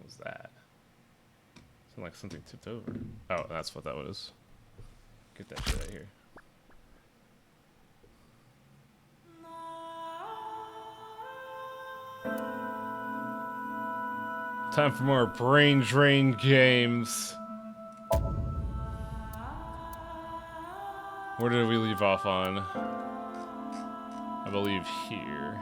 was that? Sounded like something tipped over. Oh, that's what that was. Get that shit out of here. Time for more brain drain games. Where did we leave off on? I believe here.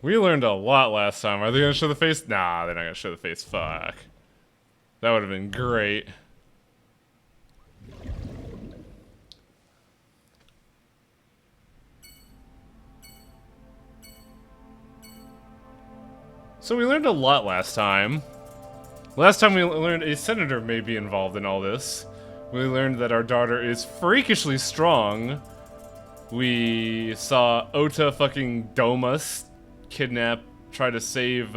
We learned a lot last time. Are they gonna show the face? Nah, they're not gonna show the face. Fuck. That would have been great. So we learned a lot last time. Last time we learned a senator may be involved in all this. We learned that our daughter is freakishly strong. We saw Ota fucking Domus kidnap, try to save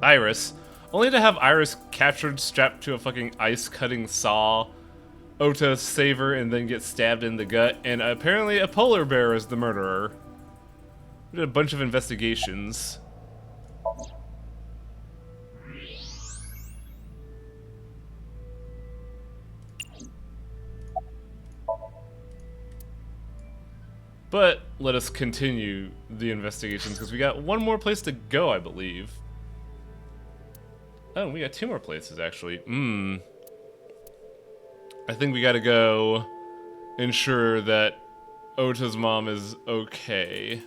Iris, only to have Iris captured, strapped to a fucking ice-cutting saw. Ota save her and then get stabbed in the gut, and apparently a polar bear is the murderer. We did a bunch of investigations. But let us continue the investigations because we got one more place to go, I believe. Oh, we got two more places actually. I think we gotta go ensure that Ota's mom is okay.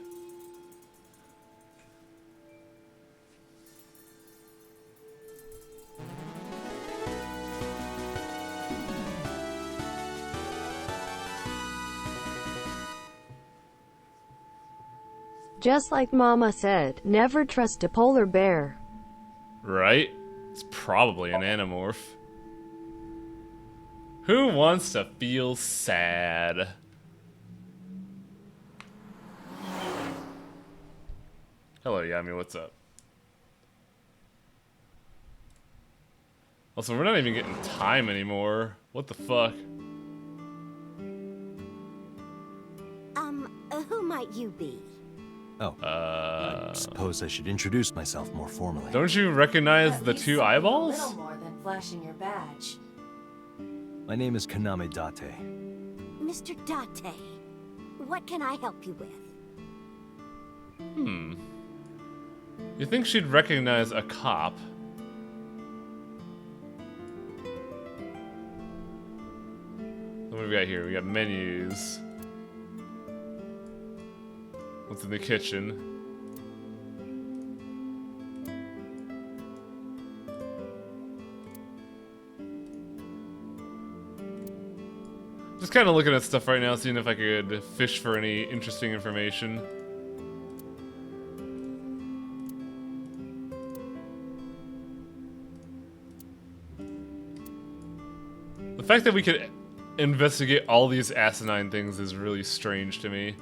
Just like Mama said, never trust a polar bear. Right? It's probably an Animorph. Who wants to feel sad? Hello, Yami, what's up? Also, we're not even getting time anymore. What the fuck? Who might you be? Oh, I suppose I should introduce myself more formally. Don't you recognize At the least two something eyeballs? A little more than flashing your badge. My name is Kaname Date. Mr. Date, what can I help you with? You think she'd recognize a cop? What do we got here? We got menus. What's in the kitchen? Just kind of looking at stuff right now, seeing if I could fish for any interesting information. The fact that we could investigate all these asinine things is really strange to me.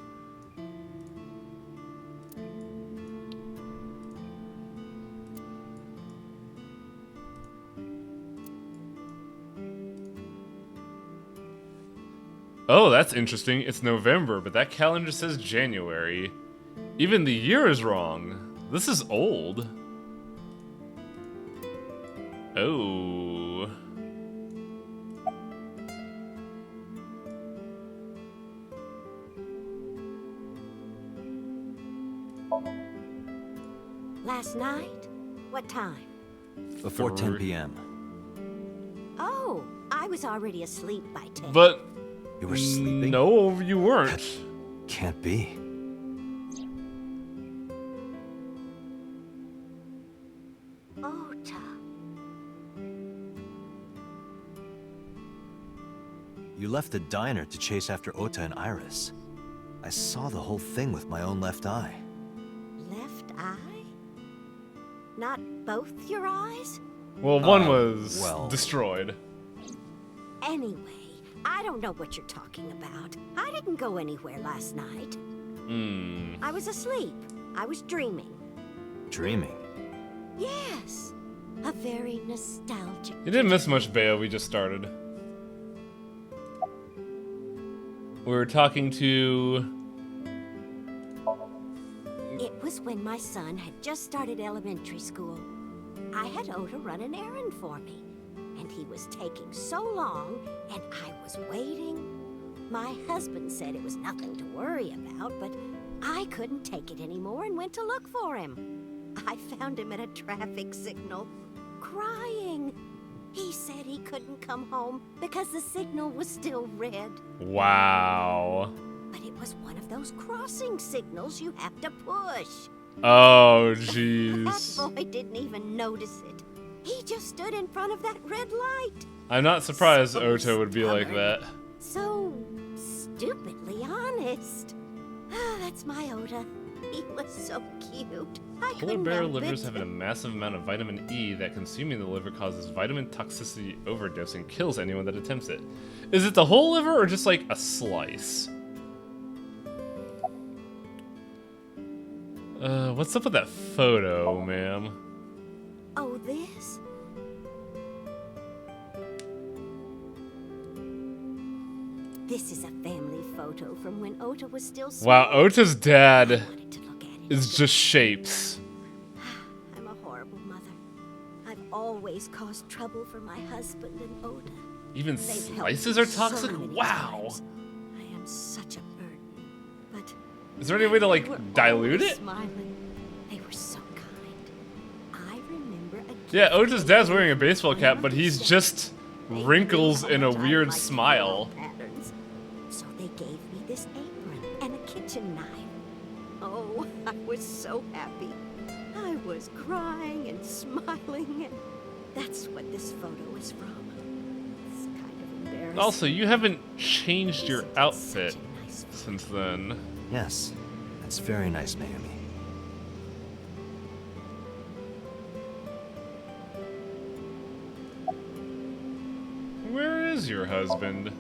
Oh, that's interesting. It's November, but that calendar says January. Even the year is wrong. This is old. Oh. Last night? What time? Before 10 p.m. Oh, I was already asleep by 10. But You were sleeping? no, you weren't. Can't be. Ota. You left the diner to chase after Ota and Iris. I saw the whole thing with my own left eye. Left eye? Not both your eyes? Well, one was well. destroyed. Anyway, I don't know what you're talking about. I didn't go anywhere last night. I was asleep. I was dreaming. Dreaming. Yes. A very nostalgic. You didn't miss much, Bayo. We just started. We were talking to... It was when my son had just started elementary school. I had Ota run an errand for me, and he was taking so long, and I was waiting. My husband said it was nothing to worry about, but I couldn't take it anymore and went to look for him. I found him at a traffic signal, crying. He said he couldn't come home because the signal was still red. Wow. But it was one of those crossing signals you have to push. Oh, jeez. That boy didn't even notice it. He just stood in front of that red light. I'm not surprised So Ota would be like stubborn. that. So stupidly honest. Ah, that's my Ota. He was so cute. I Polar couldn't bear help livers it. have a massive amount of vitamin E that consuming the liver causes vitamin toxicity overdose and kills anyone that attempts it. Is it the whole liver or just like a slice? What's up with that photo, ma'am? Oh, this? This is a family photo from when Ota was still small. Wow, Ota's I dad wanted to look at it. is just shapes. I'm a horrible mother. I've always caused trouble for my husband and Ota. Even They've helped slices me are so toxic? many Wow. times. I am such a burden. But Is there any way to they were like dilute always it? Smiling. They were so kind. I remember a Yeah, gift Ota's dad's wearing a baseball when cap, I but was he's seven. just They knew wrinkles how and a much I weird liked smile. floral patterns. So they gave me this apron and a kitchen knife. Oh, I was so happy. I was crying and smiling, and that's what this photo is from. It's kind of embarrassing. Also, you haven't changed your Isn't it outfit such a nice photo? since then. Yes, that's very nice, Naomi. Where is your husband?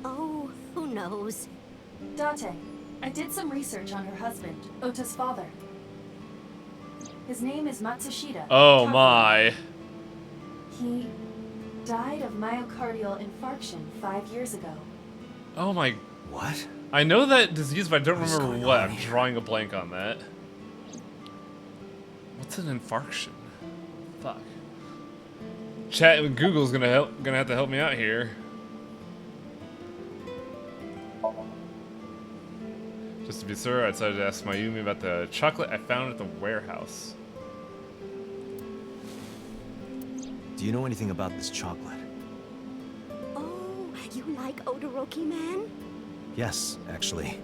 Oh, who knows? Date, I did some research on her husband, Ota's father. His name is Matsushita. Oh Takuma. my. He died of myocardial infarction 5 years ago. Oh my. What? I know that disease, but I don't What is remember going what. on I'm here? drawing a blank on that. What's an infarction? Fuck. Chat and Google's gonna have to help me out here. Just to be sure, I decided to ask Mayumi about the chocolate I found at the warehouse. Do you know anything about this chocolate? Oh, you like Odoroki Man? Yes, actually.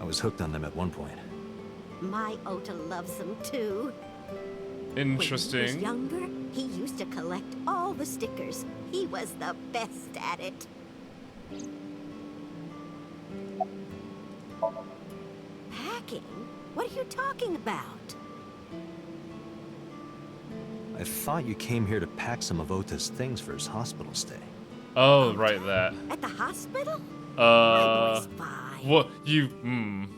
I was hooked on them at one point. My Ota loves them too. When he was Interesting. younger, he used to collect all the stickers. He was the best at it. Packing? What are you talking about? I thought you came here to pack some of Ota's things for his hospital stay. Oh, right, that. At the hospital? My boy's fine. What you?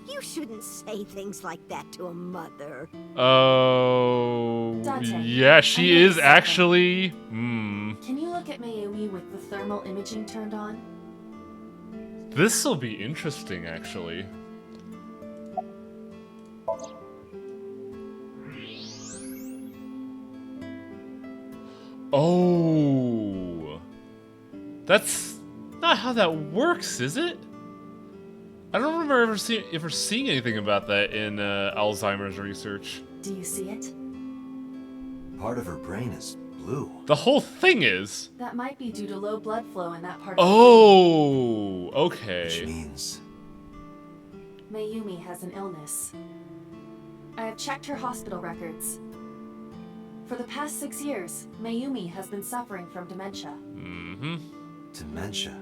You shouldn't say things like that to a mother. Oh, Dante, yeah, she I is noticed actually. Can you look at Mayumi with the thermal imaging turned on? This'll be interesting, actually. Oh, that's not how that works, is it? I don't remember ever seeing anything about that in Alzheimer's research. Do you see it? Part of her brain is blue. The whole thing is. That might be due to low blood flow in that part of Oh, Which okay. means... the brain. Mayumi has an illness. I have checked her hospital records. For the past 6 years, Mayumi has been suffering from dementia. Mm-hmm. dementia.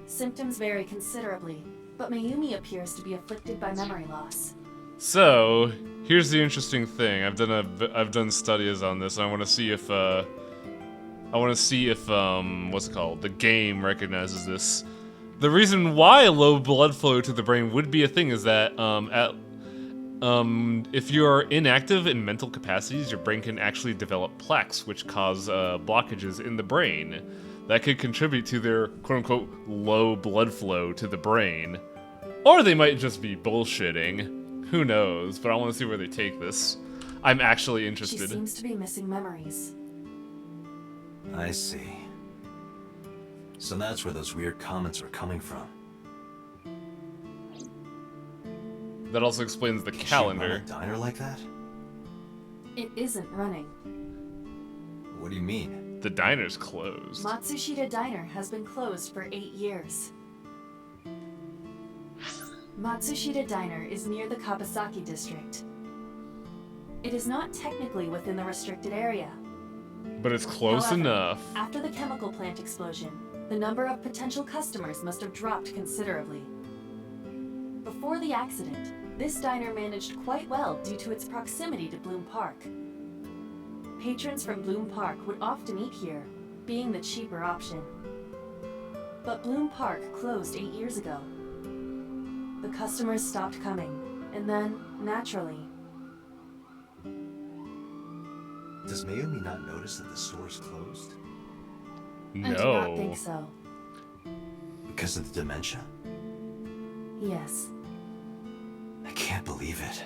Symptoms vary considerably, but Mayumi appears to be afflicted by memory loss. So, here's the interesting thing. I've done studies on this. And I want to see if what's it called? The game recognizes this. The reason why low blood flow to the brain would be a thing is that if you are inactive in mental capacities, your brain can actually develop plaques, which cause blockages in the brain. that could contribute to their quote-unquote low blood flow to the brain. Or they might just be bullshitting. Who knows? But I want to see where they take this. I'm actually She interested. seems to be missing memories. I see. So that's where those weird comments are coming from. That also explains the Can she run calendar. a diner like that? It isn't running. What do you mean? The diner's closed. Matsushita Diner has been closed for 8 years. Matsushita Diner is near the Kabasaki district. It is not technically within the restricted area. But it's close However, enough. After the chemical plant explosion, the number of potential customers must have dropped considerably. Before the accident, this diner managed quite well due to its proximity to Bloom Park. Patrons from Bloom Park would often eat here, being the cheaper option. But Bloom Park closed 8 years ago. The customers stopped coming, and then, naturally, Does Mayumi not notice that the store's closed? I do not No. think so. Because of the dementia? Yes. I can't believe it.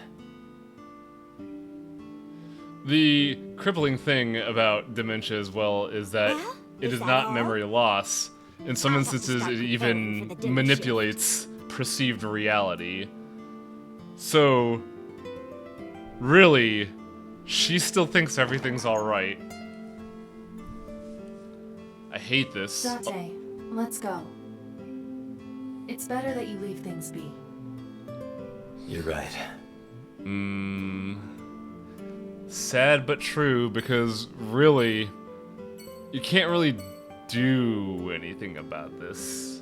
The crippling thing about dementia as well is that Well, it is is that not all? memory loss. In some I'll have to instances, start it preparing even for the dinner manipulates perceived reality. So, really, she still thinks everything's alright. I hate this. Date, let's go. It's better that you leave things be. You're right. Sad but true, because really, you can't really do anything about this.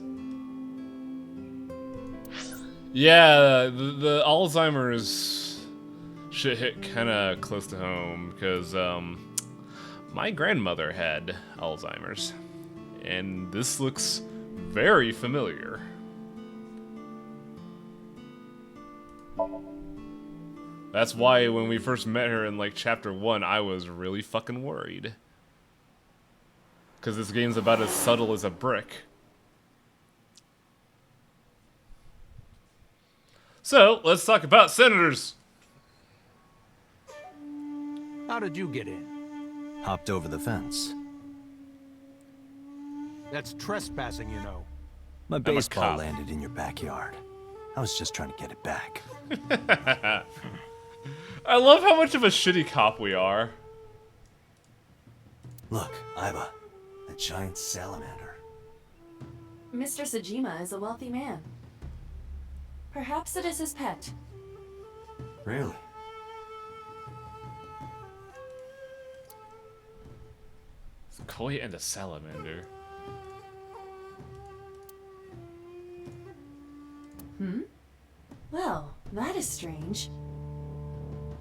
Yeah, the Alzheimer's shit hit kind of close to home, because my grandmother had Alzheimer's, and this looks very familiar. That's why when we first met her in like chapter 1, I was really fucking worried. Because this game's about as subtle as a brick. So, let's talk about senators. How did you get in? Hopped over the fence. That's trespassing, you know. My a baseball cop. landed in your backyard. I was just trying to get it back. I love how much of a shitty cop we are. Look, Iba, a giant salamander. Mr. Sajima is a wealthy man. Perhaps it is his pet. Really? Koi and a salamander. Well, that is strange.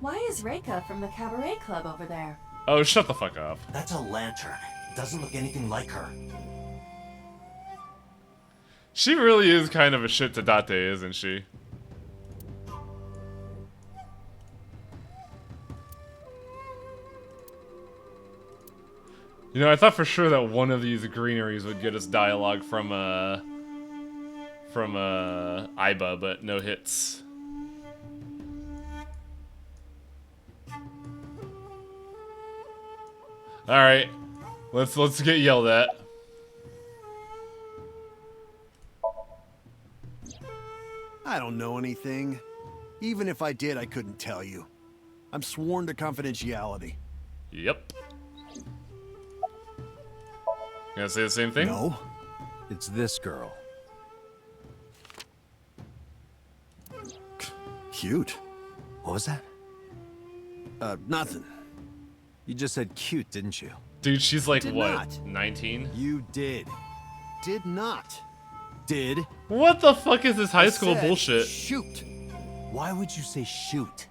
Why is Reika from the Cabaret Club over there? Oh, shut the fuck up. That's a lantern. It doesn't look anything like her. She really is kind of a shit to Date, isn't she? You know, I thought for sure that one of these greeneries would get us dialogue from Iba, but no hits. All right, let's get yelled at. I don't know anything. Even if I did, I couldn't tell you. I'm sworn to confidentiality. Yep. Gonna say the same thing? No, it's this girl. Cute. What was that? Nothing. You just said cute, didn't you? Dude, she's like, Did what, not. 19? You did. Did not. Did. What the fuck is this high I school said bullshit? Shoot. Why would you say shoot?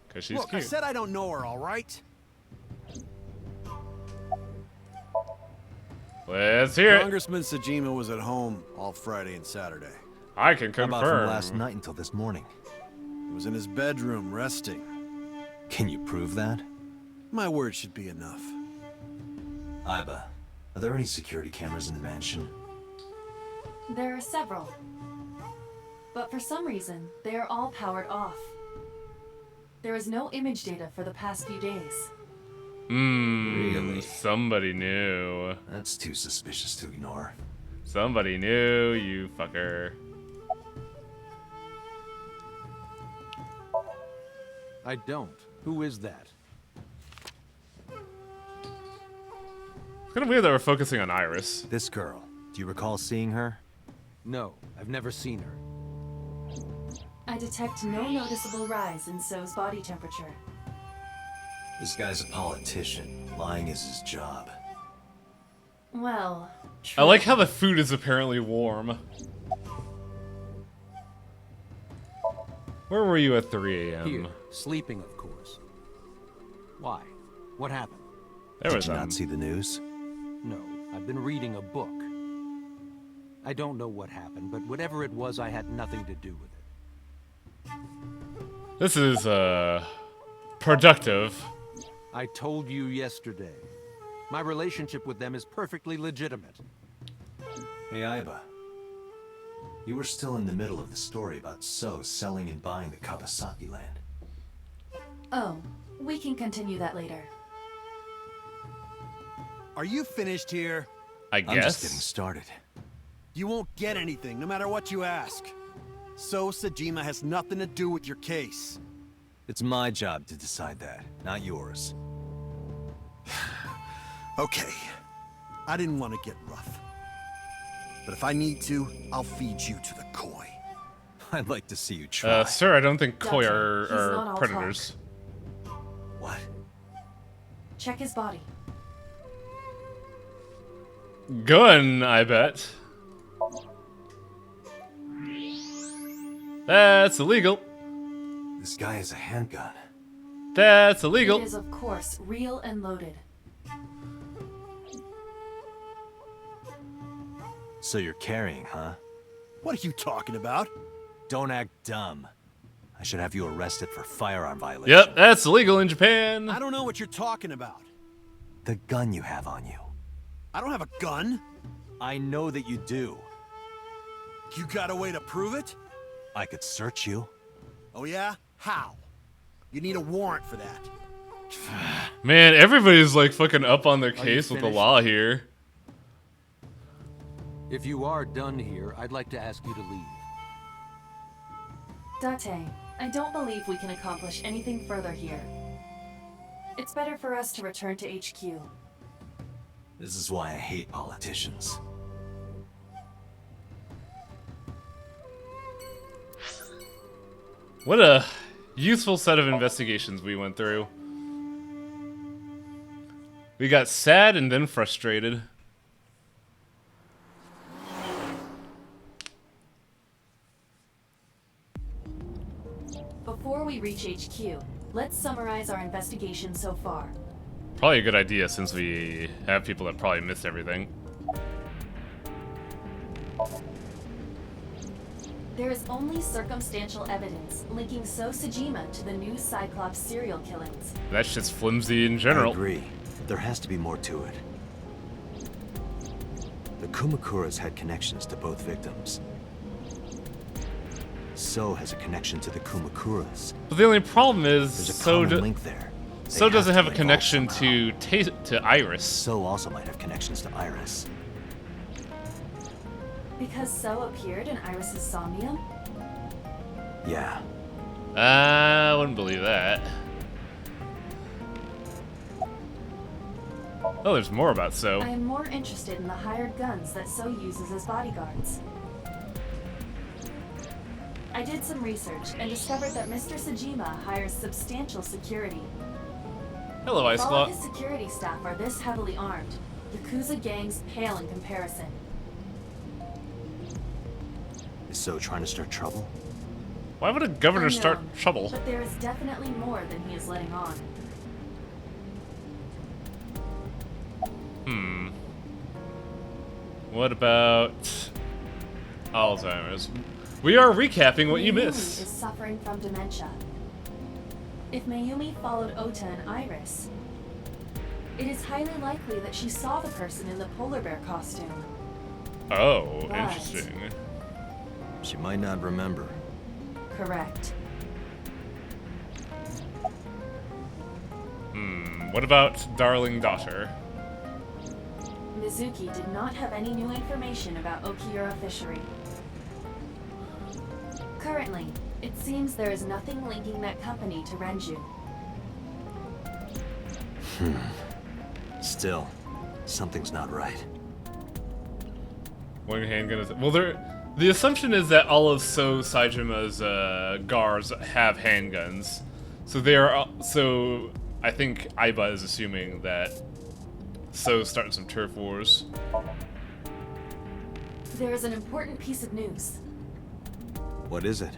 Because she's Look, I cute. said I don't know her, all right? Let's hear it. Congressman Sajima was at home all Friday and Saturday. I can How about from confirm. last night until this morning? He was in his bedroom resting. Can you prove that? My word should be enough. Iba, Are there any security cameras in the mansion? There are several. But for some reason, they are all powered off. There is no image data for the past few days. Really? Somebody knew. That's too suspicious to ignore. Somebody knew, you fucker. I don't. Who is that? It's kind of weird that we're focusing on Iris. This girl. Do you recall seeing her? No, I've never seen her. I detect no noticeable rise in So's body temperature. This guy's a politician. Lying is his job. Well, I like how the food is apparently warm. Where were you at 3 a.m.? Here, sleeping, of course. Why? What happened? There was Did you not see the news? No, I've been reading a book. I don't know what happened, but whatever it was, I had nothing to do with it. This is, productive. I told you yesterday. My relationship with them is perfectly legitimate. Hey, Aiba. You were still in the middle of the story about So selling and buying the Kawasaki land. Oh, we can continue that later. Are you finished here? I guess. I'm just getting started. You won't get anything, no matter what you ask. So Sajima has nothing to do with your case. It's my job to decide that, not yours. Okay. I didn't want to get rough. But if I need to, I'll feed you to the koi. I'd like to see you try. Sir, I don't think koi Gotcha. He's not are all predators. What? Check his body. Gun, I bet. That's illegal. This guy has a handgun. That's illegal. It is, of course, real and loaded. So you're carrying, huh? What are you talking about? Don't act dumb. I should have you arrested for firearm violation. Yep, that's illegal in Japan. I don't know what you're talking about. The gun you have on you. I don't have a gun. I know that you do. You got a way to prove it? I could search you. Oh yeah? How? You need a warrant for that. Man, everybody's like fucking up on their case with the finished? law here. If you are done here, I'd like to ask you to leave. Date, I don't believe we can accomplish anything further here. It's better for us to return to HQ. This is why I hate politicians. What a useful set of investigations we went through. We got sad and then frustrated. Before we reach HQ, let's summarize our investigation so far. Probably a good idea since we have people that probably missed everything. There is only circumstantial evidence linking So Sajima to the new Cyclops serial killings. That shit's flimsy in I general. agree. There has to be more to it. The Kumakuras had connections to both victims. So has a connection to the Kumakuras. But the only problem is There's a So common link there. So They doesn't to have a be involved connection somehow. to Iris. So also might have connections to Iris. Because So appeared in Iris's Somnium? Yeah. I wouldn't believe that. Oh, there's more about So. I am more interested in the hired guns that So uses as bodyguards. I did some research and discovered that Mr. Sajima hires substantial security. Hello, Ice If all Claw. of his security staff are this heavily armed, Yakuza gangs pale in comparison. Is So trying to start trouble? Why would a governor start Unknown, trouble? But there is definitely more than he is letting on. What about Alzheimer's? We are recapping what you Mayumi missed. is suffering from dementia. If Mayumi followed Ota and Iris, It is highly likely that she saw the person in the polar bear costume. Oh, But- interesting. She might not remember. Correct. What about darling daughter? Mizuki did not have any new information about Okiura Fishery. Currently, it seems there is nothing linking that company to Renju. Still, something's not right. One handgun is well. The assumption is that all of So Saijima's guards have handguns, so they are. So I think Aiba is assuming that So's starting some turf wars. There is an important piece of news. What is it?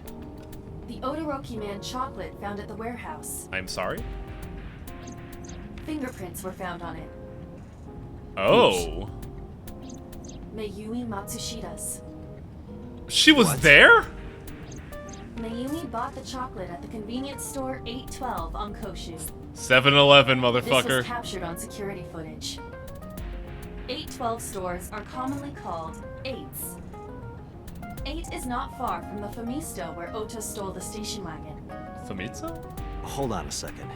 The Odoroki Man chocolate found at the warehouse. I'm sorry. Fingerprints were found on it. Oh, Mayumi Matsushida's. she was What? there. Mayumi bought the chocolate at the convenience store 812 on Koshu. 7-Eleven, This was motherfucker. captured on security footage. 812 stores are commonly called 8s. 8 is not far from the Famisto where Ota stole the station wagon. Famitsu? Hold on a second.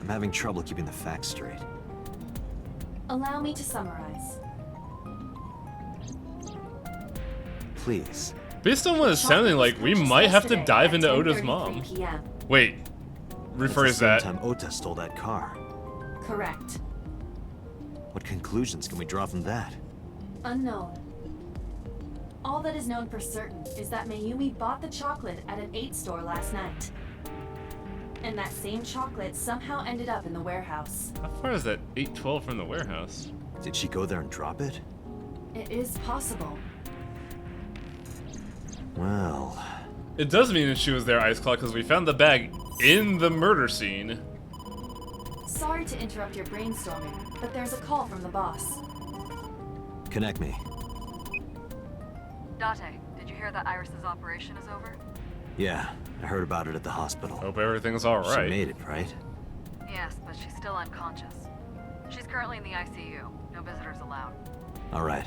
I'm having trouble keeping the facts straight. Allow me to summarize. Please. Based on what it's sounding like, we might have to dive into Oda's mom. PM. Wait, rephrase that. Time Ota stole that car. Correct. What conclusions can we draw from that? Unknown. All that is known for certain is that Mayumi bought the chocolate at an 8 store last night. And that same chocolate somehow ended up in the warehouse. How far is that 812 from the warehouse? Did she go there and drop it? It is possible. Well, It does mean that she was there, Ice Claw, because we found the bag in the murder scene. Sorry to interrupt your brainstorming, but there's a call from the boss. connect me. Date, did you hear that Iris's operation is over? Yeah, I heard about it at the hospital. Hope everything's all She right. made it, right? Yes, but she's still unconscious. She's currently in the ICU. No visitors allowed. All right.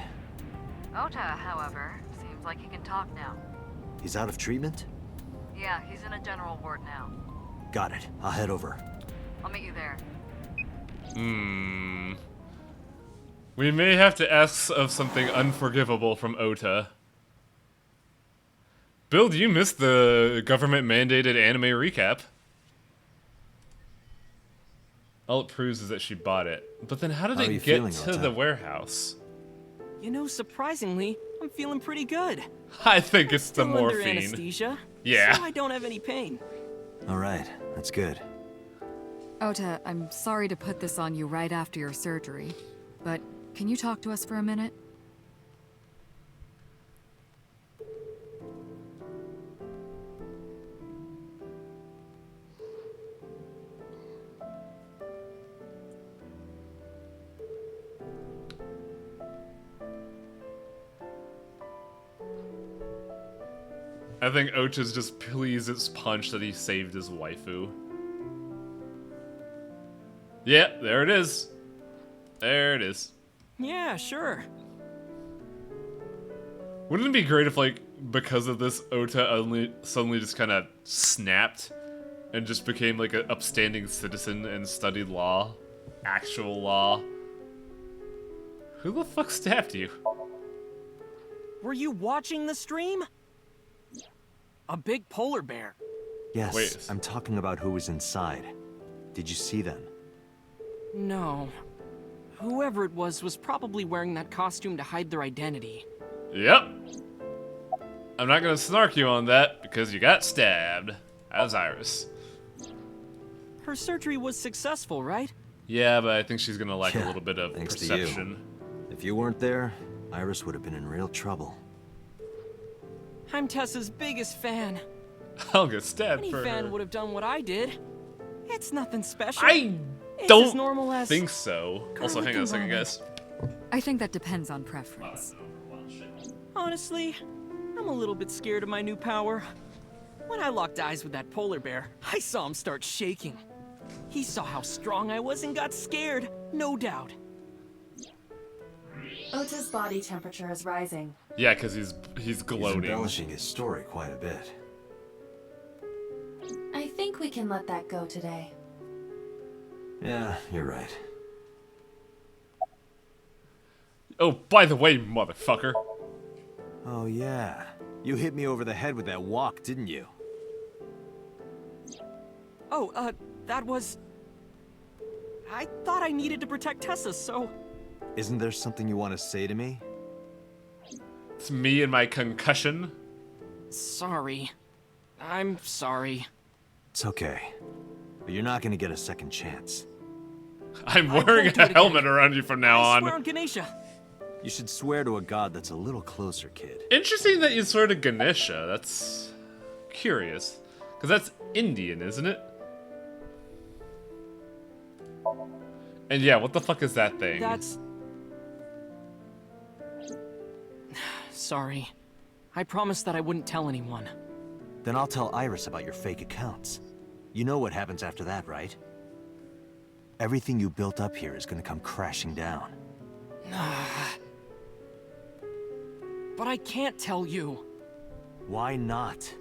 Ota, however, seems like he can talk now. He's out of treatment? Yeah, he's in a general ward now. Got it. I'll head over. I'll meet you there. We may have to ask of something unforgivable from Ota. Bill, do you miss the government-mandated anime recap? All it proves is that she bought it. But then how did How are it you get feeling, to Ota? the warehouse? You know, surprisingly, I'm feeling pretty good. I think it's the Still under morphine. anesthesia. Yeah. So I don't have any pain. All right, that's good. Ota, I'm sorry to put this on you right after your surgery, but can you talk to us for a minute? I think Ota's just pleased as punch that he saved his waifu. Yeah, there it is. There it is. Yeah, sure. Wouldn't it be great if, like, because of this, Ota suddenly just kind of snapped and just became, like, an upstanding citizen and studied law? Actual law? Who the fuck stabbed you? Were you watching the stream? A big polar bear. Yes, Wait. I'm talking about who was inside. Did you see them? No. Whoever it was probably wearing that costume to hide their identity. Yep. I'm not gonna snark you on that, because you got stabbed. As Iris. Her surgery was successful, right? Yeah, but I think she's gonna lack a Yeah, little bit of thanks to you. perception. If you weren't there, Iris would have been in real trouble. I'm Tessa's biggest fan. I'll get stabbed Any for fan her. would have done what I did. It's nothing special. I It's don't as normal as think so. Also, hang on a second, guys. I think that depends on preference. Honestly, I'm a little bit scared of my new power. When I locked eyes with that polar bear, I saw him start shaking. He saw how strong I was and got scared, no doubt. Ota's body temperature is rising. Yeah, because he's He's gloating. embellishing his story quite a bit. I think we can let that go today. Yeah, you're right. Oh, by the way, motherfucker. Oh yeah. You hit me over the head with that walk, didn't you? Oh, that was... I thought I needed to protect Tessa, so... Isn't there something you want to say to me? It's me and my concussion. Sorry. I'm sorry. It's okay. But you're not gonna get a second chance. I'm I wearing won't do a it again. helmet around you from now I on. swear on Ganesha. You should swear to a god that's a little closer, kid. Interesting that you swear to Ganesha. That's curious. Because that's Indian, isn't it? And yeah, what the fuck is that thing? That's... Sorry. I promised that I wouldn't tell anyone. Then I'll tell Iris about your fake accounts. You know what happens after that, right? Everything you built up here is gonna come crashing down. But I can't tell you. Why not?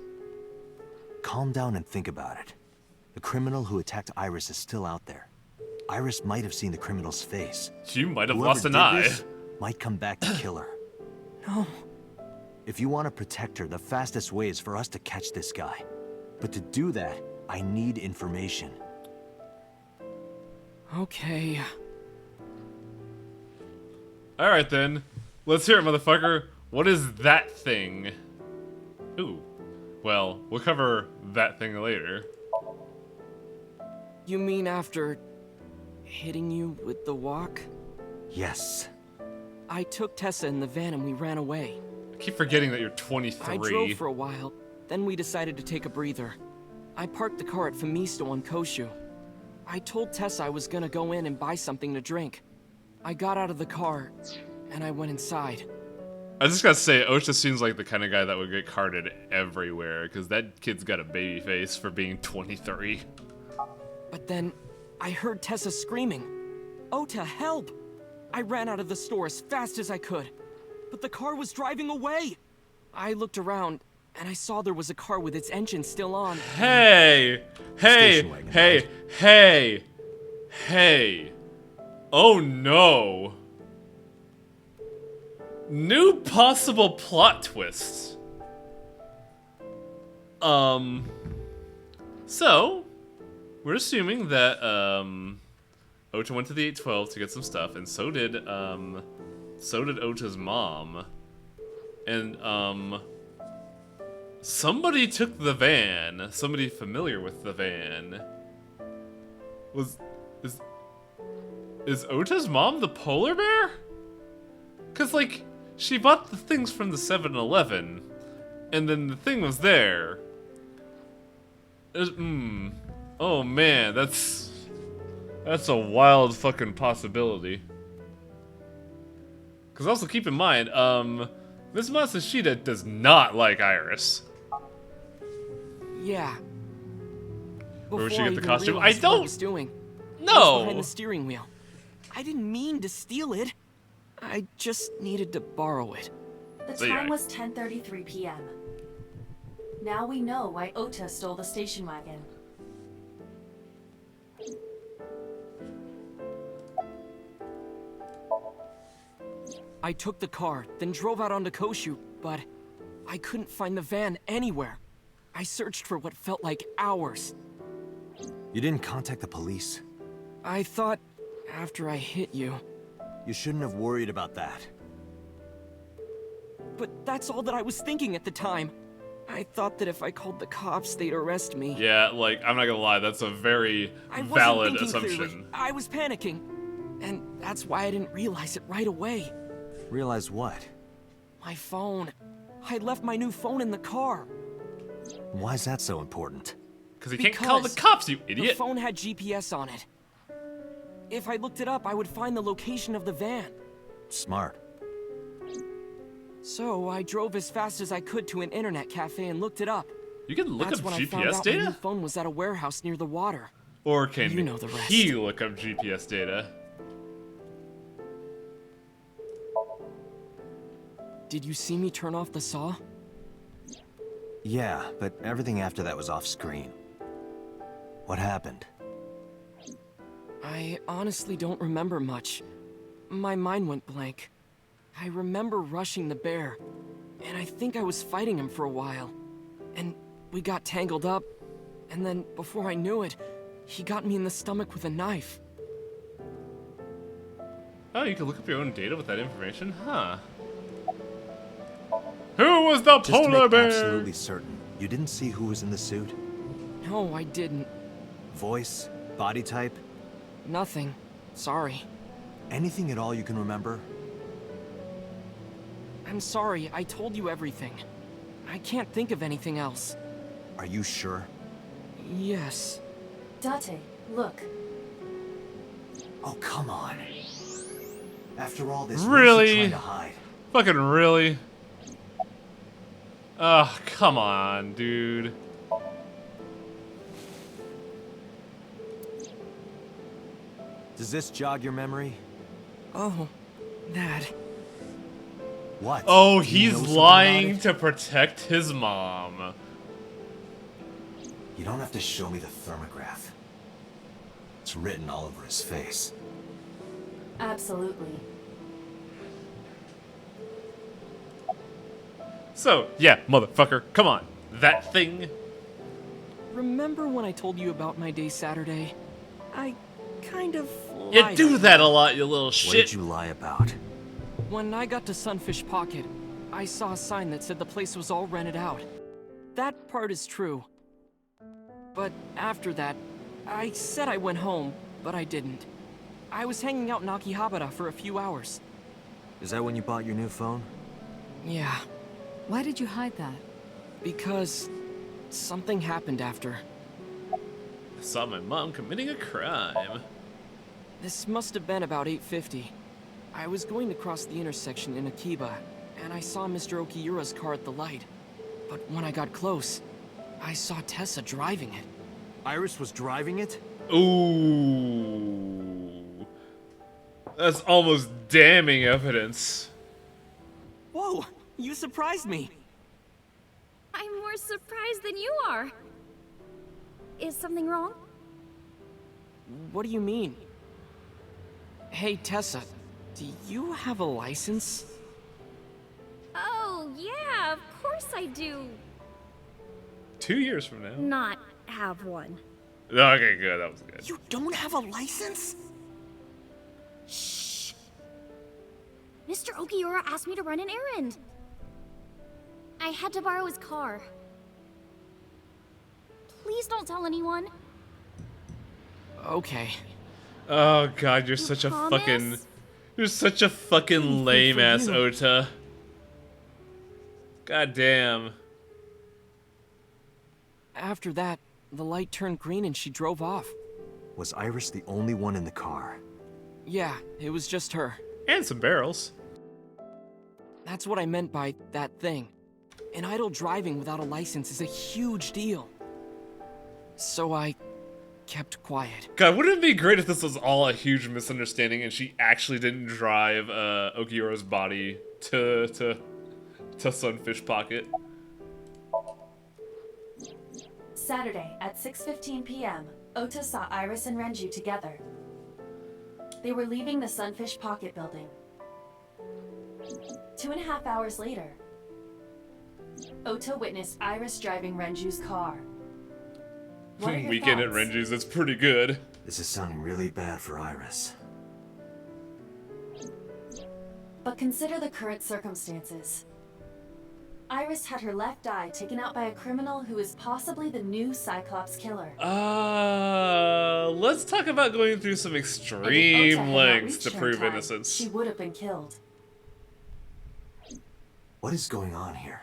Calm down and think about it. The criminal who attacked Iris is still out there. Iris might have seen the criminal's face. You might have Whoever lost an did eye. this might come back to kill her. No. If you want to protect her, the fastest way is for us to catch this guy. But to do that, I need information. Okay. Alright then. Let's hear it, motherfucker. What is that thing? Ooh. Well, we'll cover that thing later. You mean after... hitting you with the walk? Yes. I took Tessa in the van and we ran away. I keep forgetting that you're 23. I drove for a while, then we decided to take a breather. I parked the car at Femisto on Koshu. I told Tessa I was gonna go in and buy something to drink. I got out of the car, and I went inside. I just gotta say, Osha seems like the kind of guy that would get carded everywhere, because that kid's got a baby face for being 23. But then, I heard Tessa screaming, "Ota, help!" I ran out of the store as fast as I could, but the car was driving away. I looked around, and I saw there was a car with its engine still on. Hey! Hey! Station wagon, Hey! right? Hey! Hey! Oh no! New possible plot twists. So, we're assuming that, Ota went to the 812 to get some stuff, and so did Ota's mom. And, somebody took the van. Somebody familiar with the van. Is Ota's mom the polar bear? 'Cause, like, she bought the things from the 7-Eleven, and then the thing was there. Oh man, that's a wild fucking possibility. 'Cause also keep in mind, Miss Matsushita does not like Iris. Yeah. Where would she Before get the even costume? I realized what don't- was doing. I was No! behind the steering wheel. I didn't mean to steal it. I just needed to borrow it. The So, yeah. time was 10:33 p.m. Now we know why Ota stole the station wagon. I took the car, then drove out onto Koshu, but I couldn't find the van anywhere. I searched for what felt like hours. You didn't contact the police? I thought, after I hit you, You shouldn't have worried about that. but that's all that I was thinking at the time. I thought that if I called the cops, they'd arrest me. Yeah, like, I'm not gonna lie, that's a very I wasn't valid thinking assumption. clearly. I was panicking. And that's why I didn't realize it right away. Realize what? My phone. I left my new phone in the car. Why's that so important? Because he can't call the cops, you The idiot! phone had GPS on it. If I looked it up, I would find the location of the van. Smart. So I drove as fast as I could to an internet cafe and looked it up. You can look That's up when I found GPS out my new data? phone was at a warehouse near the water. Or can You know the rest. he look up GPS data? Did you see me turn off the saw? Yeah, but everything after that was off screen. What happened? I honestly don't remember much. My mind went blank. I remember rushing the bear, and I think I was fighting him for a while. And we got tangled up, and then before I knew it, he got me in the stomach with a knife. Oh, you can look up your own data with that information? Huh. Who was the Just to polar make bear? absolutely certain, you didn't see who was in the suit? No, I didn't. Voice? Body type? Nothing. Sorry. Anything at all you can remember? I'm sorry, I told you everything. I can't think of anything else. Are you sure? Yes. Date, look. Oh, come on. After all this, Really? what is she trying to hide? Fucking really? Ugh, come on, dude. Does this jog your memory? Oh, that. What? Oh, Do you he's know something lying about it? to protect his mom. You don't have to show me the thermograph. It's written all over his face. Absolutely. So, yeah, motherfucker, come on. That thing? Remember when I told you about my day Saturday? I kind of You lied do about that it. a lot, you little What shit. did you lie about? When I got to Sunfish Pocket, I saw a sign that said the place was all rented out. That part is true. But after that, I said I went home, but I didn't. I was hanging out in Akihabara for a few hours. Is that when you bought your new phone? Yeah, Why did you hide that? because something happened after. I saw my mom committing a crime. This must have been about 8:50. I was going to cross the intersection in Akiba, and I saw Mr. Okiura's car at the light. But when I got close, I saw Tessa driving it. Iris was driving it? Ooh. That's almost damning evidence. Whoa, you surprised me. I'm more surprised than you are. Is something wrong? What do you mean? Hey, Tessa, do you have a license? Oh, yeah, of course I do. 2 years from now. Not have one. Okay, good. That was good. You don't have a license? Shh. Mr. Okiura asked me to run an errand. I had to borrow his car. Please don't tell anyone. Okay. Oh god, you're such a promise? fucking... You're such a fucking lame-ass you. Ota. God damn. After that, the light turned green and she drove off. Was Iris the only one in the car? Yeah, it was just her. And some barrels. That's what I meant by that thing. An idle driving without a license is a huge deal. So I kept quiet. God, wouldn't it be great if this was all a huge misunderstanding and she actually didn't drive Okiura's body to Sunfish Pocket? Saturday at 6:15 p.m., Ota saw Iris and Renju together. They were leaving the Sunfish Pocket building. 2.5 hours later, Ota witnessed Iris driving Renju's car. What are your Weekend at thoughts? Renju's, that's pretty good. This is sounding really bad for Iris. But consider the current circumstances. Iris had her left eye taken out by a criminal who is possibly the new Cyclops killer. Let's talk about going through some And if Ota extreme had not lengths reached to her in prove time, innocence. she would have been killed. What is going on here?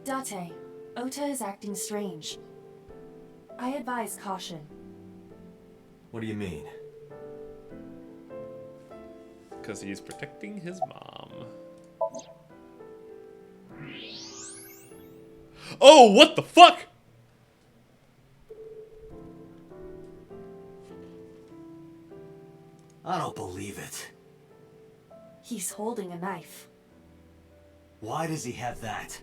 Date, Ota is acting strange. I advise caution. What do you mean? Because he's protecting his mom. Oh, what the fuck? holding a knife. Why does he have that?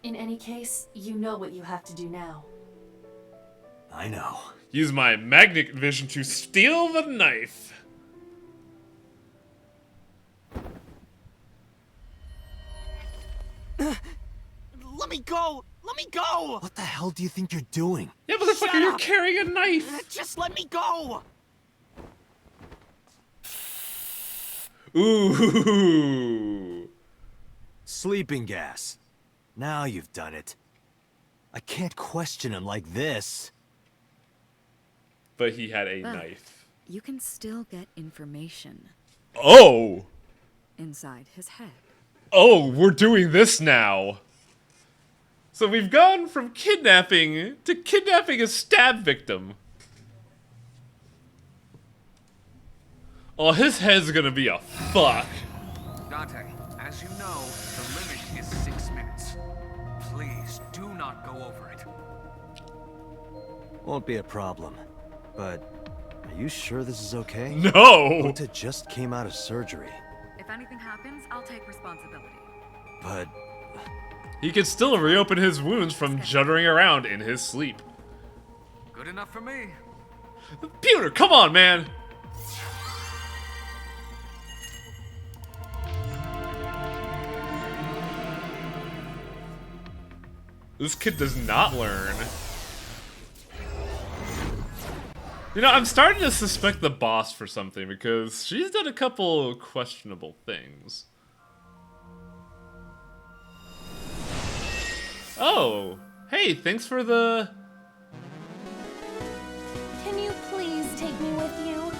In any case, you know what you have to do now. I know. Use my magnet vision to steal the knife. Let me go! Let me go! What the hell do you think you're doing? Yeah, motherfucker, Shut you're up! carrying a knife. Just let me go! Ooh. Sleeping gas. Now you've done it. I can't question him like this. But he had a But knife. you can still get information Oh! inside his head. Oh, we're doing this now. So we've gone from kidnapping to kidnapping a stab victim. Oh, his head's gonna be a fuck. Dante, as you know, the limit is 6 minutes. Please do not go over it. Won't be a problem. But are you sure this is okay? No! Ota just came out of surgery. If anything happens, I'll take responsibility. But He could still reopen his wounds from juddering around in his sleep. Good enough for me. Pewter, come on, man! This kid does not learn. You know, I'm starting to suspect the boss for something because she's done a couple questionable things. Oh, hey, thanks for the... Can you please take me with you?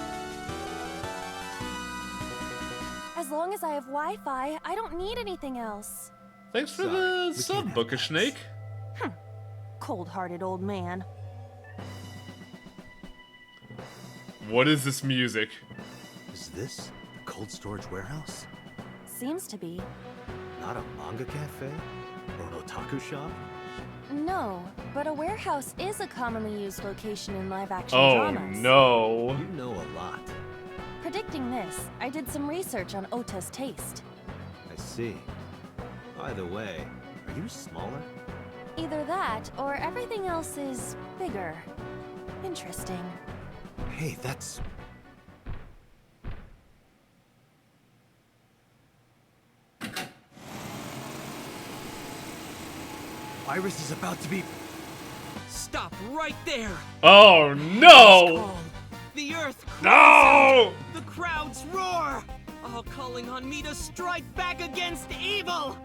As long as I have Wi-Fi, I don't need anything else. Thanks for the sub, Bookish Snake. Cold-hearted old man. What is this music? is this a cold storage warehouse? Seems to be. Not a manga cafe? Or an otaku shop? No, but a warehouse is a commonly used location in live-action Oh, dramas. You no. know a lot. Predicting this, I did some research on Ota's taste. I see. By the way, are you smaller? Either that, or everything else is bigger. Interesting. Hey, that's... Iris is about to be... Stop right there! Oh, no! The earth cries No! out, the crowds roar! All calling on me to strike back against evil!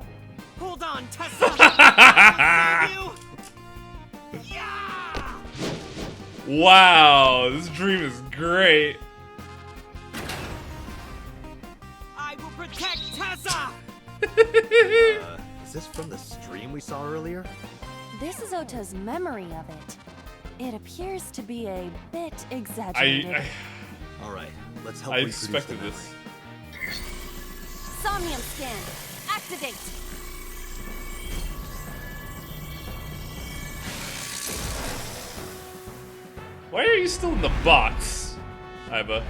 Hold on, Tessa! I will save you! Yeah! Wow, this dream is great. I will protect Tessa! Is this from the stream we saw earlier? This is Ota's memory of it. It appears to be a bit exaggerated. Alright, let's help I reproduce expected the this. Somnium scan. Activate. Why are you still in the box, Iba?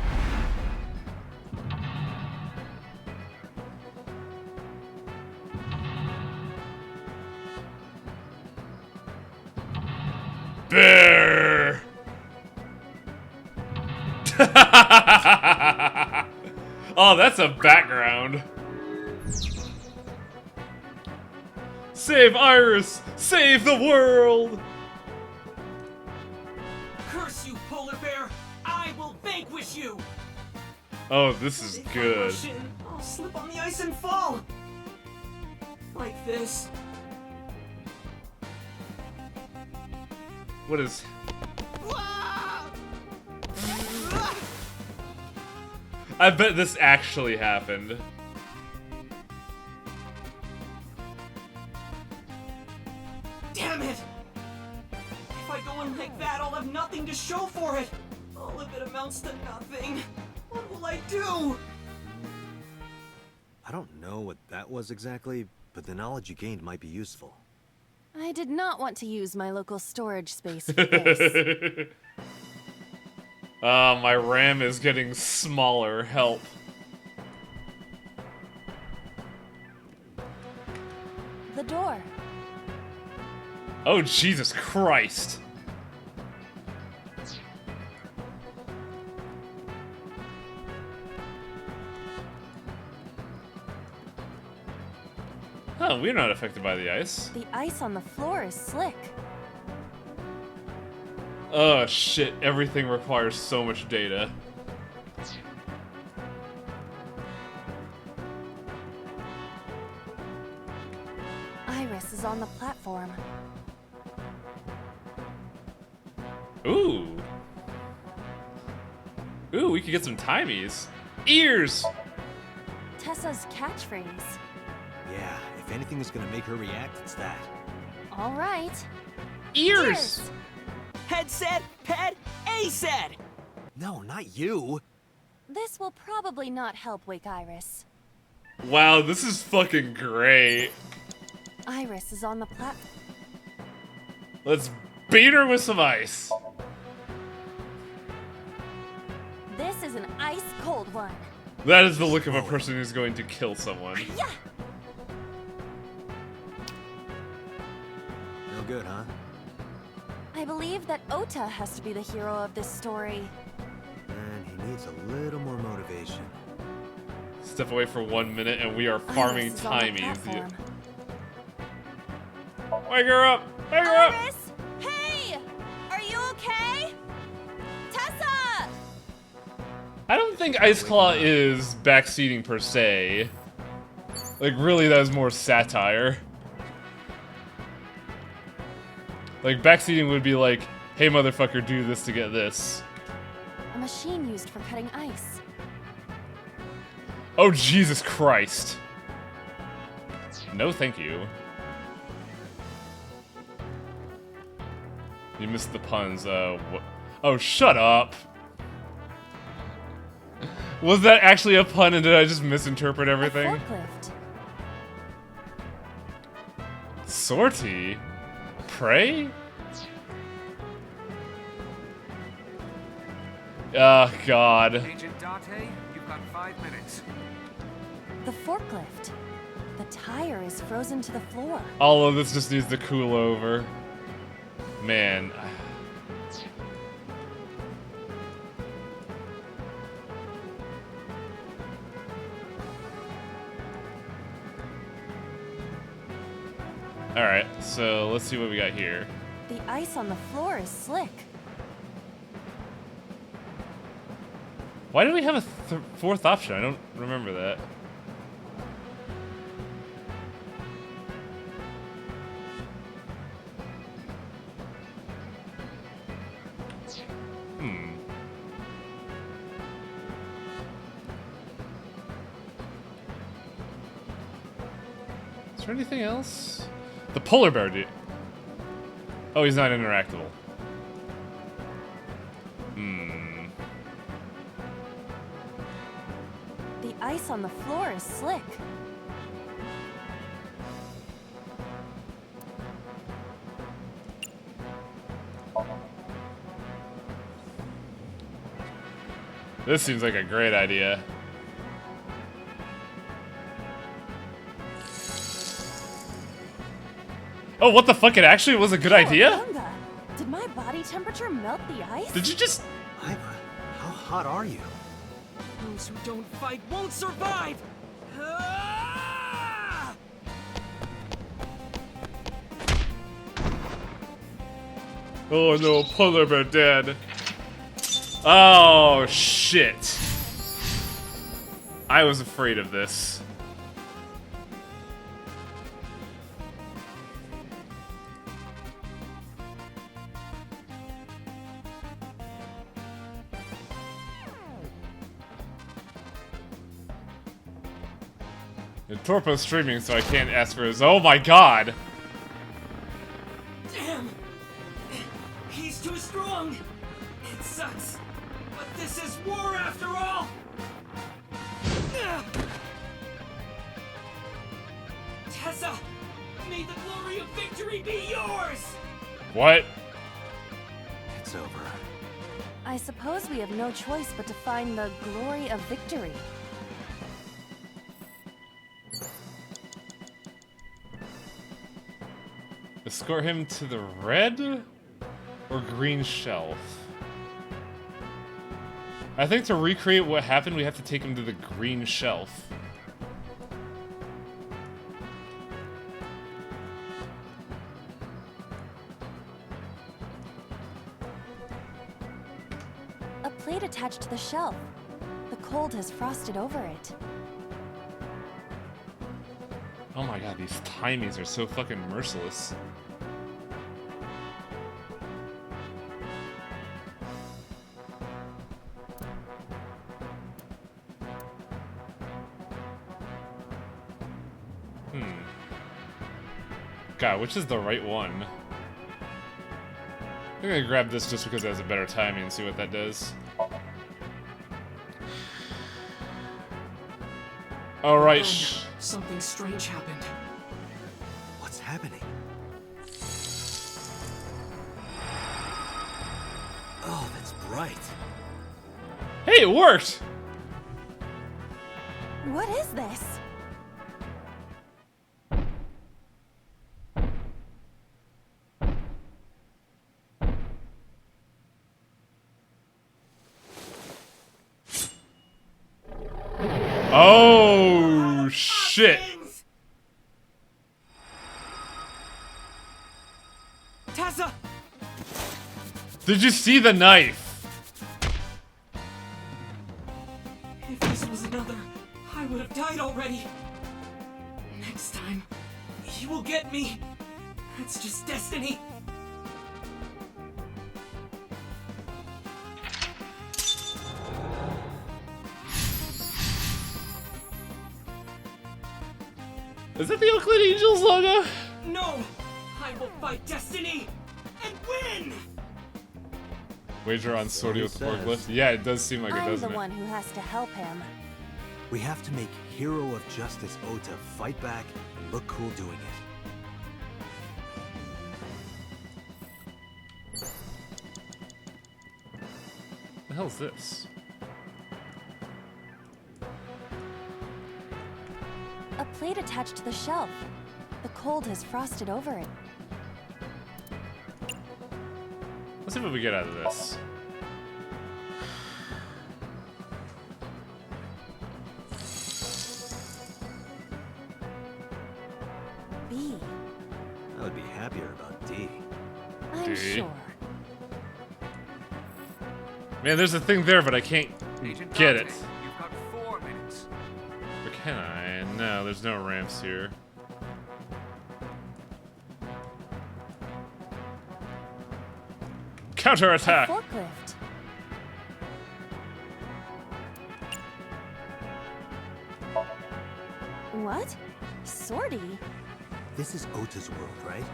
Bear! Oh, that's a background. Save Iris! Save the world! Curse you, polar bear! I will vanquish you! Oh, this is If I good. rush in, I'll slip on the ice and fall! Like this. What is... I bet this actually happened. Damn it! If I go in like that, I'll have nothing to show for it! All of it amounts to nothing. What will I do? I don't know what that was exactly, but the knowledge you gained might be useful. I did not want to use my local storage space for this. My RAM is getting smaller. Help. The door. Oh, Jesus Christ. Oh, we're not affected by the ice. The ice on the floor is slick. Oh, shit. Everything requires so much data. Iris is on the platform. Ooh. Ooh, we could get some timies. Ears! Tessa's catchphrase. Yeah, if anything is gonna make her react, it's that. All right. Ears! Head said, ped, A said! No, not you. This will probably not help wake Iris. Wow, this is fucking great. Iris is on the platform. Let's beat her with some ice. This is an ice cold one. That is the look of a person who's going to kill someone. Yeah. No good, huh? I believe that Ota has to be the hero of this story. And he needs a little more motivation. Step away for 1 minute and we are farming Iris is on the timies. platform. Wake her up! Wake her up! Iris? Hey! Are you okay? Tessa! I don't think Ice Claw is backseating per se. Like, really, that is more satire. Like, backseating would be like, hey, motherfucker, do this to get this. A machine used for cutting ice. Oh, Jesus Christ. No, thank you. You missed the puns. Oh, shut up. Was that actually a pun and did I just misinterpret everything? A forklift. Sortie? Prey? Oh, God. Agent Date, you've got 5 minutes. The forklift. The tire is frozen to the floor. All of this just needs to cool over. Man. Alright, so let's see what we got here. The ice on the floor is slick. Why do we have a fourth option? I don't remember that. Is there anything else? The polar bear dude. Oh, he's not interactable. The ice on the floor is slick. This seems like a great idea. Oh, what the fuck? It actually was a good idea? Gunga, did my body temperature melt the ice? Did you just... Iba, how hot are you? Those who don't fight won't survive! Ah! Oh no, polar bear dead. Oh, shit. I was afraid of this. And Torpo's streaming, so I can't ask for his. Oh my god! Damn! He's too strong! It sucks, but this is war after all! Tessa! May the glory of victory be yours! What? It's over. I suppose we have no choice but to find the glory of victory. Escort him to the red or green shelf? I think to recreate what happened, we have to take him to the green shelf. A plate attached to the shelf. The cold has frosted over it. Oh my god, these timings are so fucking merciless. God, which is the right one? I'm gonna grab this just because it has a better timing and see what that does. Alright. Something strange happened. What's happening? Oh, that's bright. Hey, it worked! What is this? Oh, shit. Tessa! Did you see the knife? If this was another, I would have died already. Next time, he will get me. That's just destiny. Is that the Oakland Angels logo? No! I will fight destiny and win! Wager on Sorty with the forklift? Yeah, it does seem like it, I'm doesn't the it? one who has to help him. We have to make Hero of Justice Ota fight back and look cool doing it. The hell's this? A plate attached to the shelf. The cold has frosted over it. Let's see what we get out of this. B. I would be happier about D. I'm D. sure. Man, there's a thing there, but I can't Agent get Dante, it. You've got 4 minutes. Or can I? No, there's no ramps here. Counterattack! A forklift. What? Sorty? This is Ota's world, right?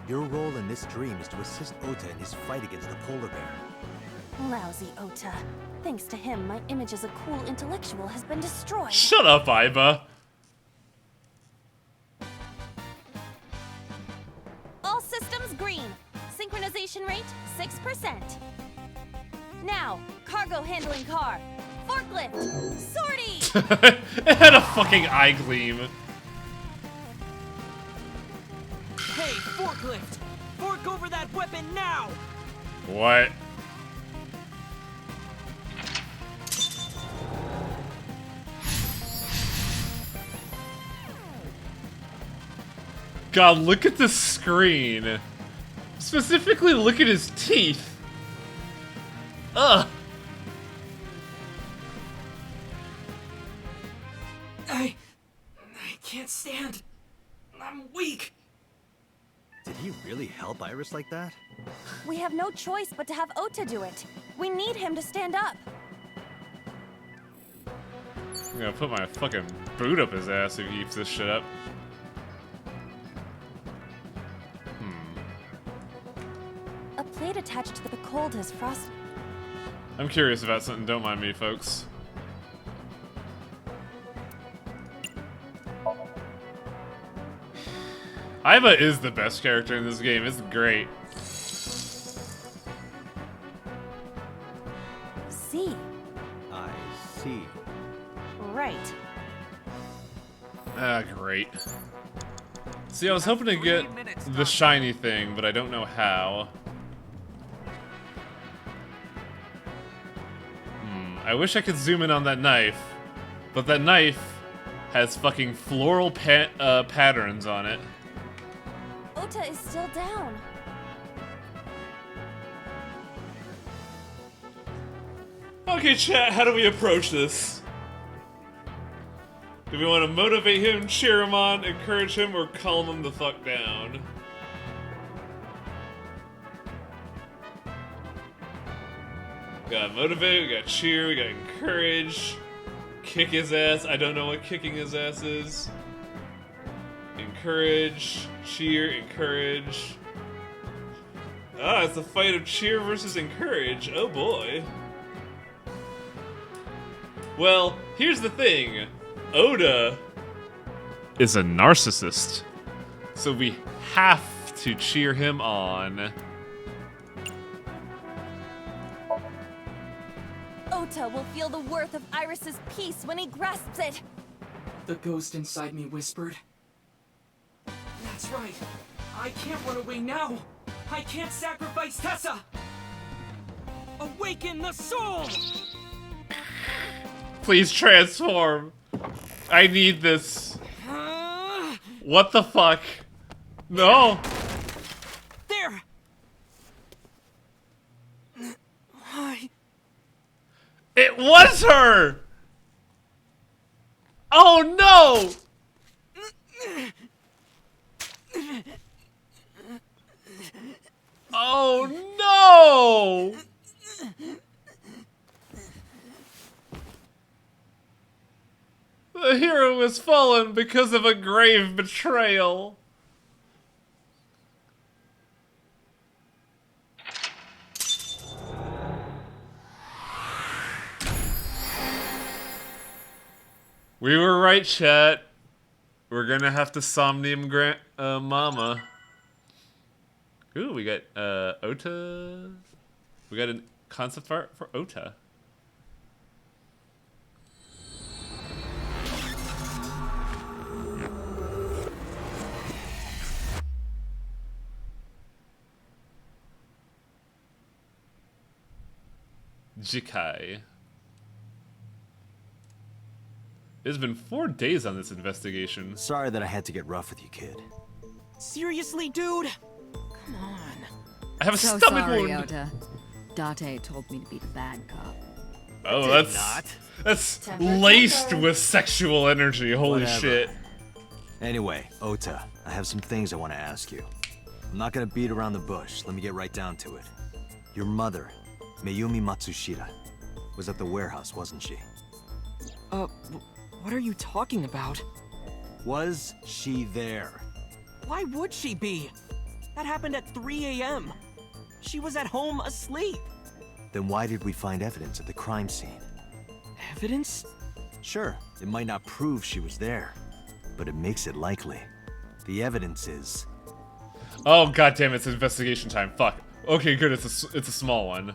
Your role in this dream is to assist Ota in his fight against the polar bear. Lousy Ota. Thanks to him, my image as a cool intellectual has been destroyed. Shut up, Iba! All systems green. Synchronization rate 6%. Now, cargo handling car. Forklift. Sorty! It had a fucking eye gleam. Hey, forklift! Fork over that weapon now! What? God, look at the screen. Specifically, look at his teeth. Ugh. I can't stand. I'm weak. Did he really help Iris like that? We have no choice but to have Ota do it. We need him to stand up. I'm gonna put my fucking boot up his ass if he keeps this shit up. A plate attached to the cold has frosted. I'm curious about something, don't mind me, folks. Iva is the best character in this game, it's great. C. I see. Right. Ah, great. See, I was hoping to get the shiny thing, but I don't know how. I wish I could zoom in on that knife, but that knife has fucking floral patterns on it. Ota is still down. Okay, chat, how do we approach this? Do we want to motivate him, cheer him on, encourage him, or calm him the fuck down? We gotta motivate, we gotta cheer, we gotta encourage. Kick his ass. I don't know what kicking his ass is. Encourage, cheer, encourage. Ah, it's a fight of cheer versus encourage. Oh boy. Well, here's the thing. Ota is a narcissist, so we have to cheer him on. Ota will feel the worth of Iris's peace when he grasps it. The ghost inside me whispered. That's right. I can't run away now. I can't sacrifice Tessa. Awaken the soul! Please transform. I need this. What the fuck? No. There. Why? It was her. Oh no. Oh no. The hero has fallen because of a grave betrayal. We were right, chat. We're gonna have to Somnium grant Mama. Ooh, we got Ota. We got a concept art for Ota. Jikai. It's been 4 days on this investigation. Sorry that I had to get rough with you, kid. Seriously, dude? Come on. I have a So stomach sorry, wound. Ota. Date told me to be the bad cop. Oh, that's laced with sexual energy. Holy Whatever. shit. Anyway, Ota, I have some things I want to ask you. I'm not gonna beat around the bush. Let me get right down to it. Your mother, Mayumi Matsushita, was at the warehouse, wasn't she? What are you talking about? Was she there? Why would she be? That happened at 3 a.m. She was at home asleep. Then why did we find evidence at the crime scene? Evidence? Sure, it might not prove she was there, but it makes it likely. The evidence is... Oh goddamn! It's investigation time. Fuck. Okay, good. It's a small one.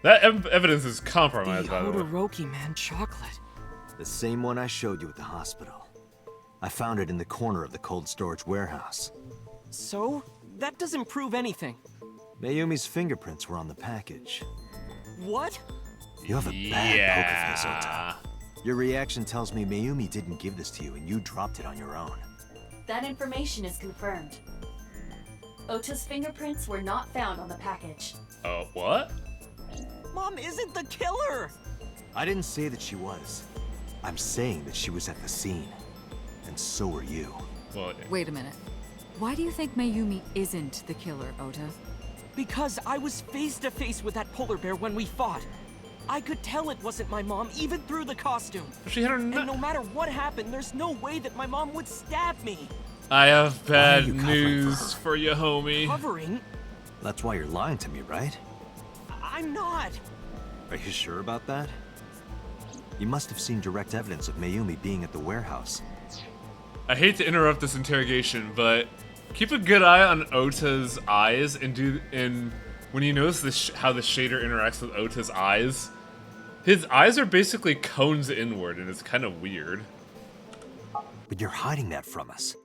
That evidence is compromised, by the way. Todoroki man chocolate. The same one I showed you at the hospital. I found it in the corner of the cold storage warehouse. So? That doesn't prove anything. Mayumi's fingerprints were on the package. What? You have a bad poker face, Ota. Your reaction tells me Mayumi didn't give this to you and you dropped it on your own. That information is confirmed. Ota's fingerprints were not found on the package. Oh, what? Mom isn't the killer! I didn't say that she was. I'm saying that she was at the scene. And so were you. Well, Wait a minute. Why do you think Mayumi isn't the killer, Ota? Because I was face to face with that polar bear when we fought. I could tell it wasn't my mom, even through the costume. She had her and no matter what happened, there's no way that my mom would stab me. I have bad news for you, homie. Covering? That's why you're lying to me, right? I'm not. Are you sure about that? You must have seen direct evidence of Mayumi being at the warehouse. I hate to interrupt this interrogation, but keep a good eye on Ota's eyes and when you notice how the shader interacts with Ota's eyes, his eyes are basically cones inward, and it's kind of weird. But you're hiding that from us.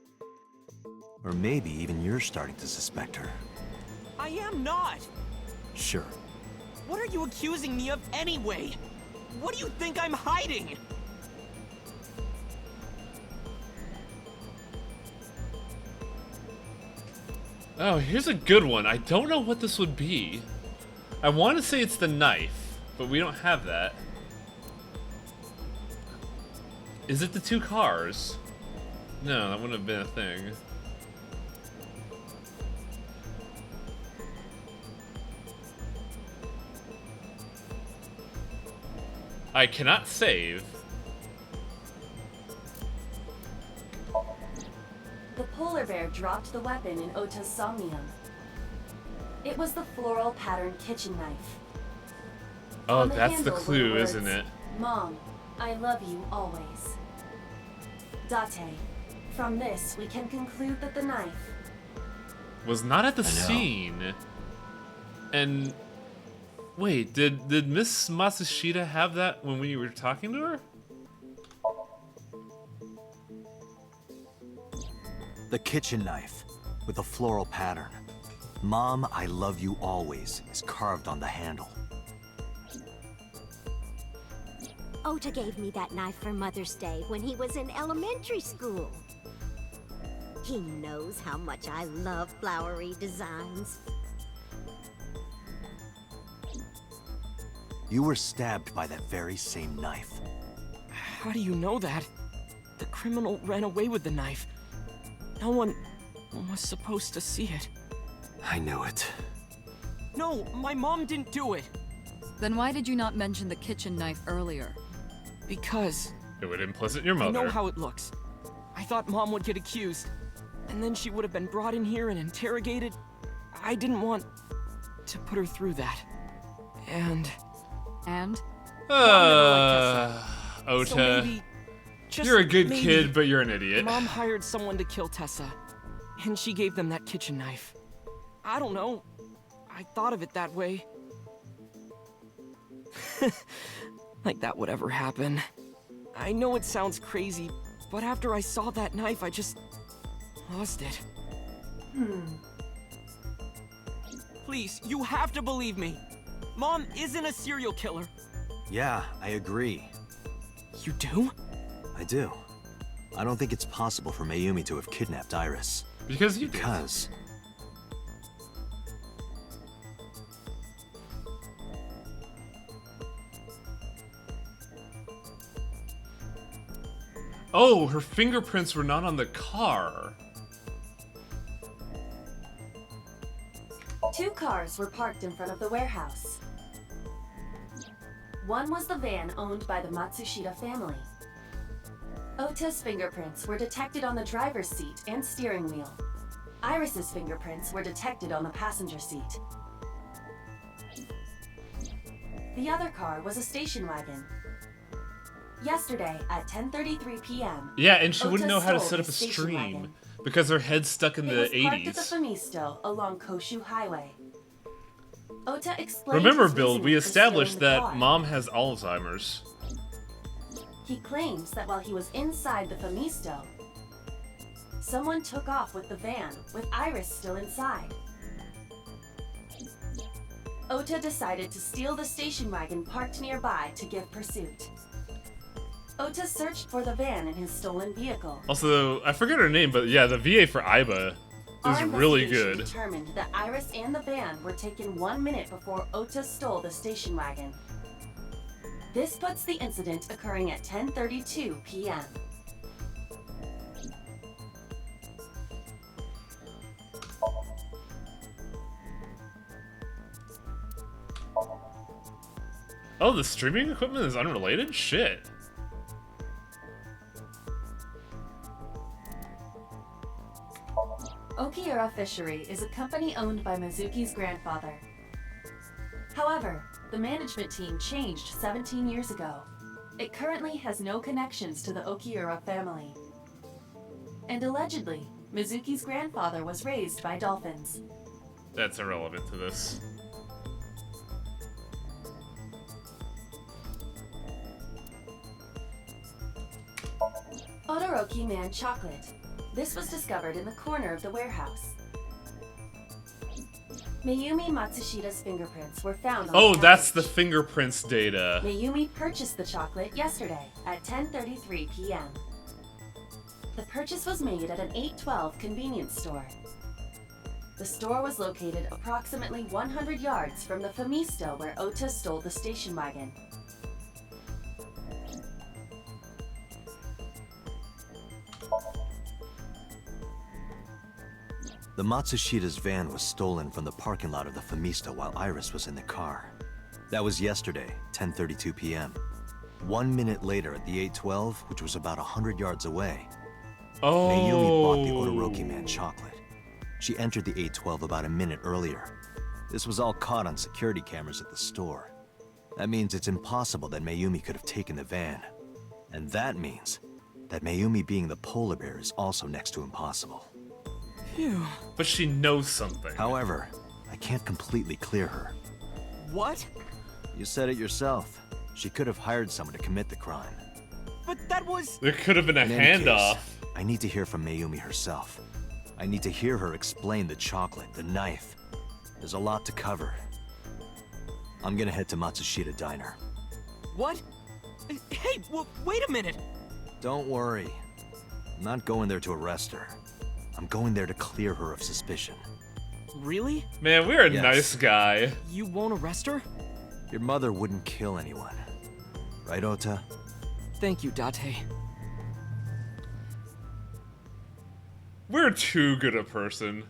Or maybe even you're starting to suspect her. I am not! Sure. What are you accusing me of anyway? What do you think I'm hiding? Oh, here's a good one. I don't know what this would be. I want to say it's the knife, but we don't have that. Is it the 2 cars? No, that wouldn't have been a thing. I cannot save. The polar bear dropped the weapon in Ota's somnium. It was the floral patterned kitchen knife. Oh, On the that's the handle were clue, words, isn't it? Mom, I love you always. Date, from this we can conclude that the knife Was not at the scene. And wait, did Miss Matsushita have that when we were talking to her? The kitchen knife with a floral pattern. Mom, I love you always is carved on the handle. Ota gave me that knife for Mother's Day when he was in elementary school. He knows how much I love flowery designs. You were stabbed by that very same knife. How do you know that? The criminal ran away with the knife. No one was supposed to see it. I knew it. No, my mom didn't do it. Then why did you not mention the kitchen knife earlier? Because it would implicit your mother. I know how it looks. I thought Mom would get accused, and then she would have been brought in here and interrogated. I didn't want to put her through that. And? Ota. So maybe, You're a good maybe, kid, but you're an idiot. Mom hired someone to kill Tessa, and she gave them that kitchen knife. I don't know. I thought of it that way. Like that would ever happen. I know it sounds crazy, but after I saw that knife, I just lost it. Please, you have to believe me. Mom isn't a serial killer. Yeah, I agree. You do? I do. I don't think it's possible for Mayumi to have kidnapped Iris. Because you Because... Oh, her fingerprints were not on the car. 2 cars were parked in front of the warehouse. One was the van owned by the Matsushita family. Ota's fingerprints were detected on the driver's seat and steering wheel. Iris's fingerprints were detected on the passenger seat. The other car was a station wagon. Yesterday at 10:33 p.m. Yeah, and she wouldn't Ota know how to stole set up a his station stream wagon. because her head's stuck in It the was parked at the 80s. Famisto along Koshu Highway. Ota explained Remember, his Bill, reasoning we for established stealing the that car. Mom has Alzheimer's. He claims that while he was inside the Famisto, someone took off with the van, with Iris still inside. Ota decided to steal the station wagon parked nearby to give pursuit. Ota searched for the van in his stolen vehicle. Also, I forget her name, but yeah, the VA for Aiba is Our really investigation good. determined that Iris and the van were taken 1 minute before Ota stole the station wagon. This puts the incident occurring at 10:32 p.m. Oh, the streaming equipment is unrelated? Shit. Okiura Fishery is a company owned by Mizuki's grandfather. However, the management team changed 17 years ago. It currently has no connections to the Okiura family. And allegedly, Mizuki's grandfather was raised by dolphins. That's irrelevant to this. Todoroki Man chocolate. This was discovered in the corner of the warehouse. Mayumi Matsushida's fingerprints were found on Oh, the that's the package. fingerprints data. Mayumi purchased the chocolate yesterday at 10:33 p.m. The purchase was made at an 812 convenience store. The store was located approximately 100 yards from the Famisto where Ota stole the station wagon. The Matsushida's van was stolen from the parking lot of the Famisto while Iris was in the car. That was yesterday, 10:32 p.m. 1 minute later at the 812, which was about 100 yards away, Mayumi bought the Todoroki Man chocolate. She entered the 812 about a minute earlier. This was all caught on security cameras at the store. That means it's impossible that Mayumi could have taken the van. And that means that Mayumi being the polar bear is also next to impossible. Phew. But she knows something. However, I can't completely clear her. What? You said it yourself. She could have hired someone to commit the crime. But that was... There could have been a In any handoff. case, I need to hear from Mayumi herself. I need to hear her explain the chocolate, the knife. There's a lot to cover. I'm gonna head to Matsushita Diner. What? Hey, wait a minute! Don't worry. I'm not going there to arrest her. I'm going there to clear her of suspicion. Really? Man, we're a Yes. nice guy. You won't arrest her? Your mother wouldn't kill anyone. Right, Ota? Thank you, Date. We're too good a person.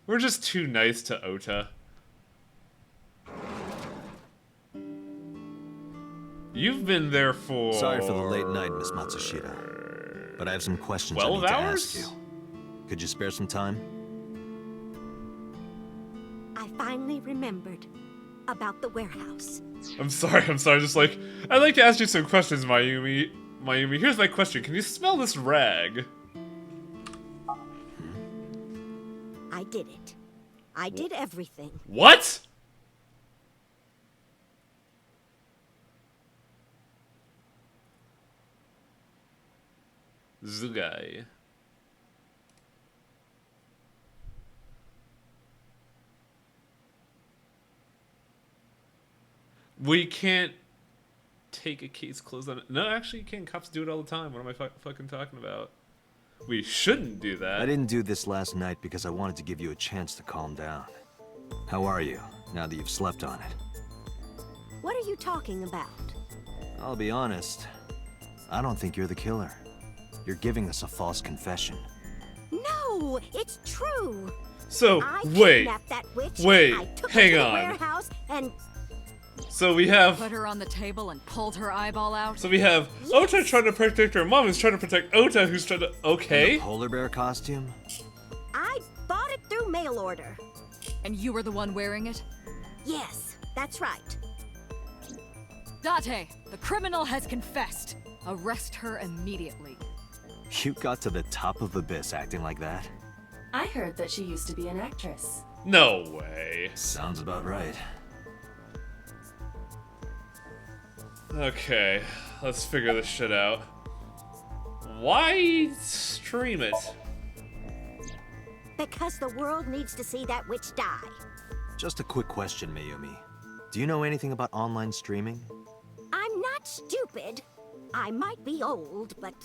We're just too nice to Ota. You've been there for... Sorry for the late night, Miss Matsushita. But I have some questions I 12 need to hours? ask you. Could you spare some time? I finally remembered about the warehouse. I'm sorry, just like... I'd like to ask you some questions, Mayumi. Mayumi, here's my question. Can you smell this rag? I did it. I did everything. What? Zugai. We can't take a case closed on it. No, actually, you can't. Cops do it all the time. What am I fucking talking about? We shouldn't do that. I didn't do this last night because I wanted to give you a chance to calm down. How are you, now that you've slept on it? What are you talking about? I'll be honest. I don't think you're the killer. You're giving us a false confession. No, it's true. So, I wait. kidnapped that witch. Wait, I took hang her to the on. warehouse and So we have... Put her on the table and pulled her eyeball out. So we have Ota trying to protect her mom, who's trying to protect Ota, who's trying to... Okay. And the polar bear costume? I bought it through mail order. And you were the one wearing it? Yes, that's right. Date, the criminal has confessed. Arrest her immediately. You got to the top of Abyss acting like that? I heard that she used to be an actress. No way. Sounds about right. Okay, let's figure this shit out. Why stream it? Because the world needs to see that witch die. Just a quick question, Mayumi. Do you know anything about online streaming? I'm not stupid. I might be old, but...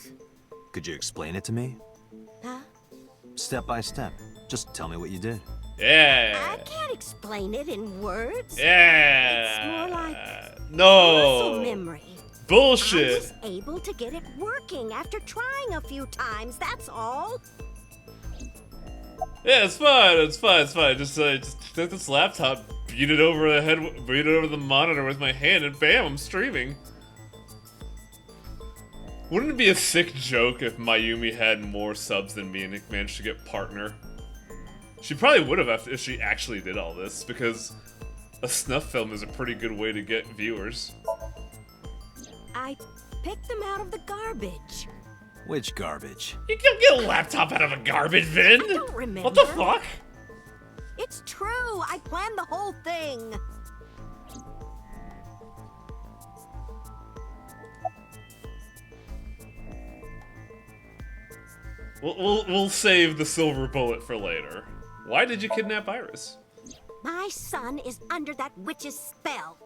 Could you explain it to me? Huh? Step by step. Just tell me what you did. Yeah. I can't explain it in words. Yeah. It's more like no. muscle memory. Bullshit. I was able to get it working after trying a few times, that's all. Yeah, it's fine. It's fine. Just take this laptop, beat it over the head, beat it over the monitor with my hand, and bam, I'm streaming. Wouldn't it be a sick joke if Mayumi had more subs than me and managed to get partner? She probably would have if she actually did all this, because a snuff film is a pretty good way to get viewers. I picked them out of the garbage. Which garbage? You can't get a laptop out of a garbage bin! I don't remember. What the fuck? It's true. I planned the whole thing. We'll save the silver bullet for later. Why did you kidnap Iris? My son is under that witch's spell.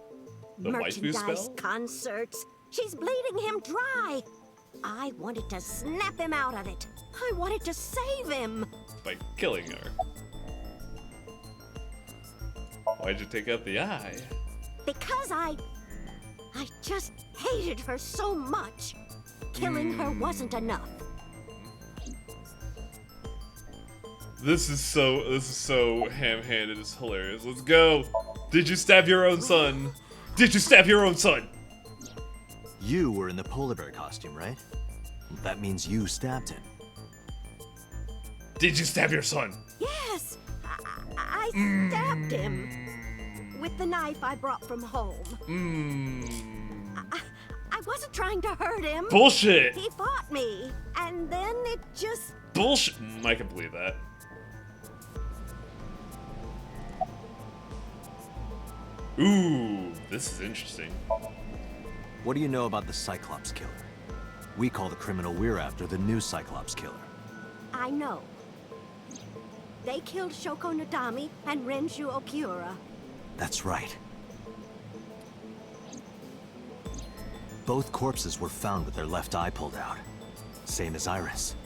The waifu Merchandise, spell? concerts. She's bleeding him dry. I wanted to snap him out of it. I wanted to save him. By killing her. Why'd you take out the eye? Because I just hated her so much. Killing her wasn't enough. This is so ham-handed. It's hilarious. Let's go. Did you stab your own son? Did you stab your own son? You were in the polar bear costume, right? That means you stabbed him. Did you stab your son? Yes, I stabbed him with the knife I brought from home. I wasn't trying to hurt him. Bullshit. He fought me, and then it just... Bullshit. I can believe that. Ooh, this is interesting. What do you know about the Cyclops killer? We call the criminal we're after the new Cyclops killer. I know. They killed Shoko Nadami and Renju Okiura. That's right. Both corpses were found with their left eye pulled out. Same as Iris.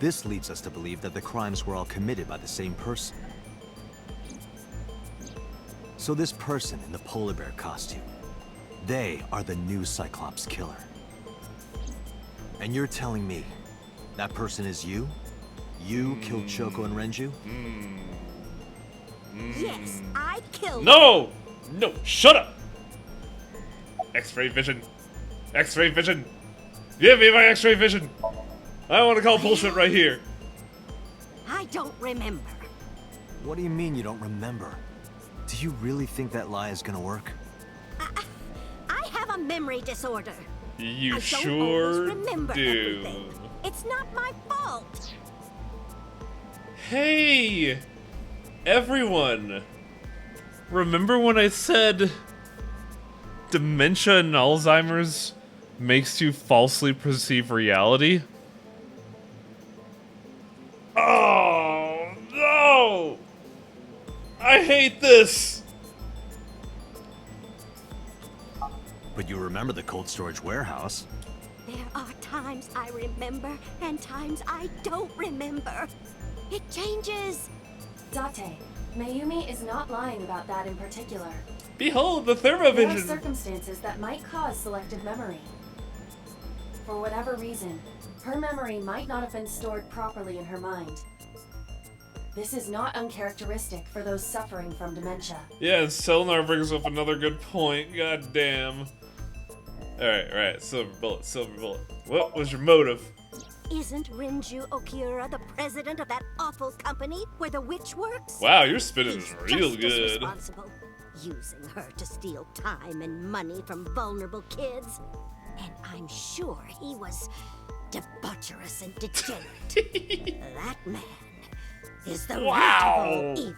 This leads us to believe that the crimes were all committed by the same person. So this person in the polar bear costume, they are the new Cyclops killer. And you're telling me that person is you? You killed Shoko and Renju? Yes, I killed No! No, shut up! X-ray vision. X-ray vision. Give me my X-ray vision. I want to call bullshit right here. I don't remember. What do you mean you don't remember? Do you really think that lie is gonna work? I have a memory disorder. You I don't sure always remember do. everything. It's not my fault. Hey, everyone. Remember when I said dementia and Alzheimer's makes you falsely perceive reality? Oh, no! I hate this! But you remember the cold storage warehouse. There are times I remember and times I don't remember. It changes. Date, Mayumi is not lying about that in particular. Behold, the There are thermovision! circumstances that might cause selective memory. For whatever reason, her memory might not have been stored properly in her mind. This is not uncharacteristic for those suffering from dementia. Yeah, Selnar brings up another good point. God damn. Alright, silver bullet, silver bullet. What was your motive? Isn't Renju Okiura the president of that awful company where the witch works? Wow, your spinning is He's real just good. as responsible, using her to steal time and money from vulnerable kids. And I'm sure he was debaucherous and degenerate. That man is the root of all evil.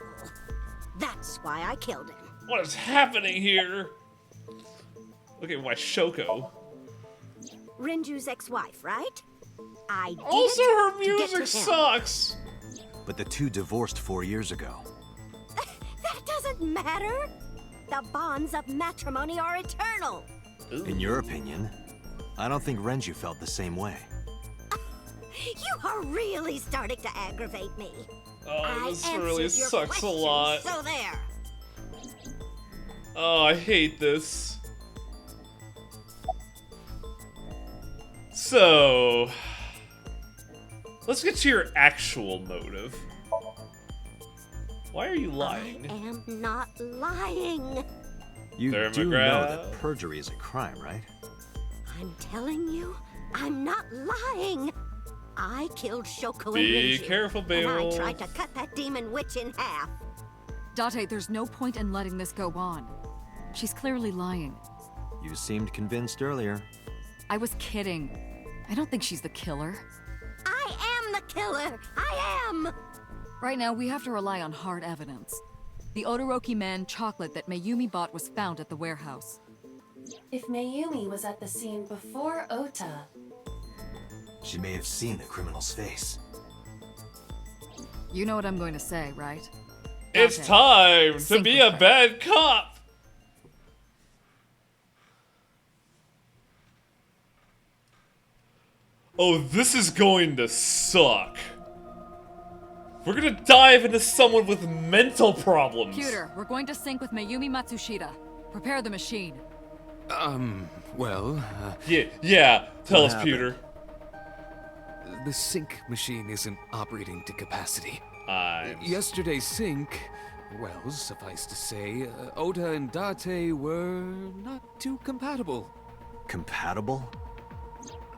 That's why I killed him. What is happening here? Okay, why Shoko? Renju's ex-wife, right? I did Also, it her to get music to him. sucks. But the two divorced 4 years ago. That doesn't matter. The bonds of matrimony are eternal. In your opinion, I don't think Renju felt the same way. You are really starting to aggravate me. Oh, this I really answered your sucks a questions, lot. So there. Oh, I hate this. So, let's get to your actual motive. Why are you lying? I am not lying. You There, do McGrath. know that perjury is a crime, right? I'm telling you, I'm not lying. I killed Shoko Be and Renju, careful, and Beowulf. I tried to cut that demon witch in half. Date, there's no point in letting this go on. She's clearly lying. You seemed convinced earlier. I was kidding. I don't think she's the killer. I am the killer. I am. Right now, we have to rely on hard evidence. The Odoroki Man chocolate that Mayumi bought was found at the warehouse. If Mayumi was at the scene before Ota, She may have seen the criminal's face. You know what I'm going to say, right? It's Okay. time to Sync be with a her. bad cop! Oh, this is going to suck. We're gonna dive into someone with mental problems. Pewter, we're going to sync with Mayumi Matsushita. Prepare the machine. Well, Yeah, tell What us, happened? Pewter. the sync machine isn't operating to capacity. I'm... Yesterday's sync, well, suffice to say, Ota and Date were not too compatible. Compatible?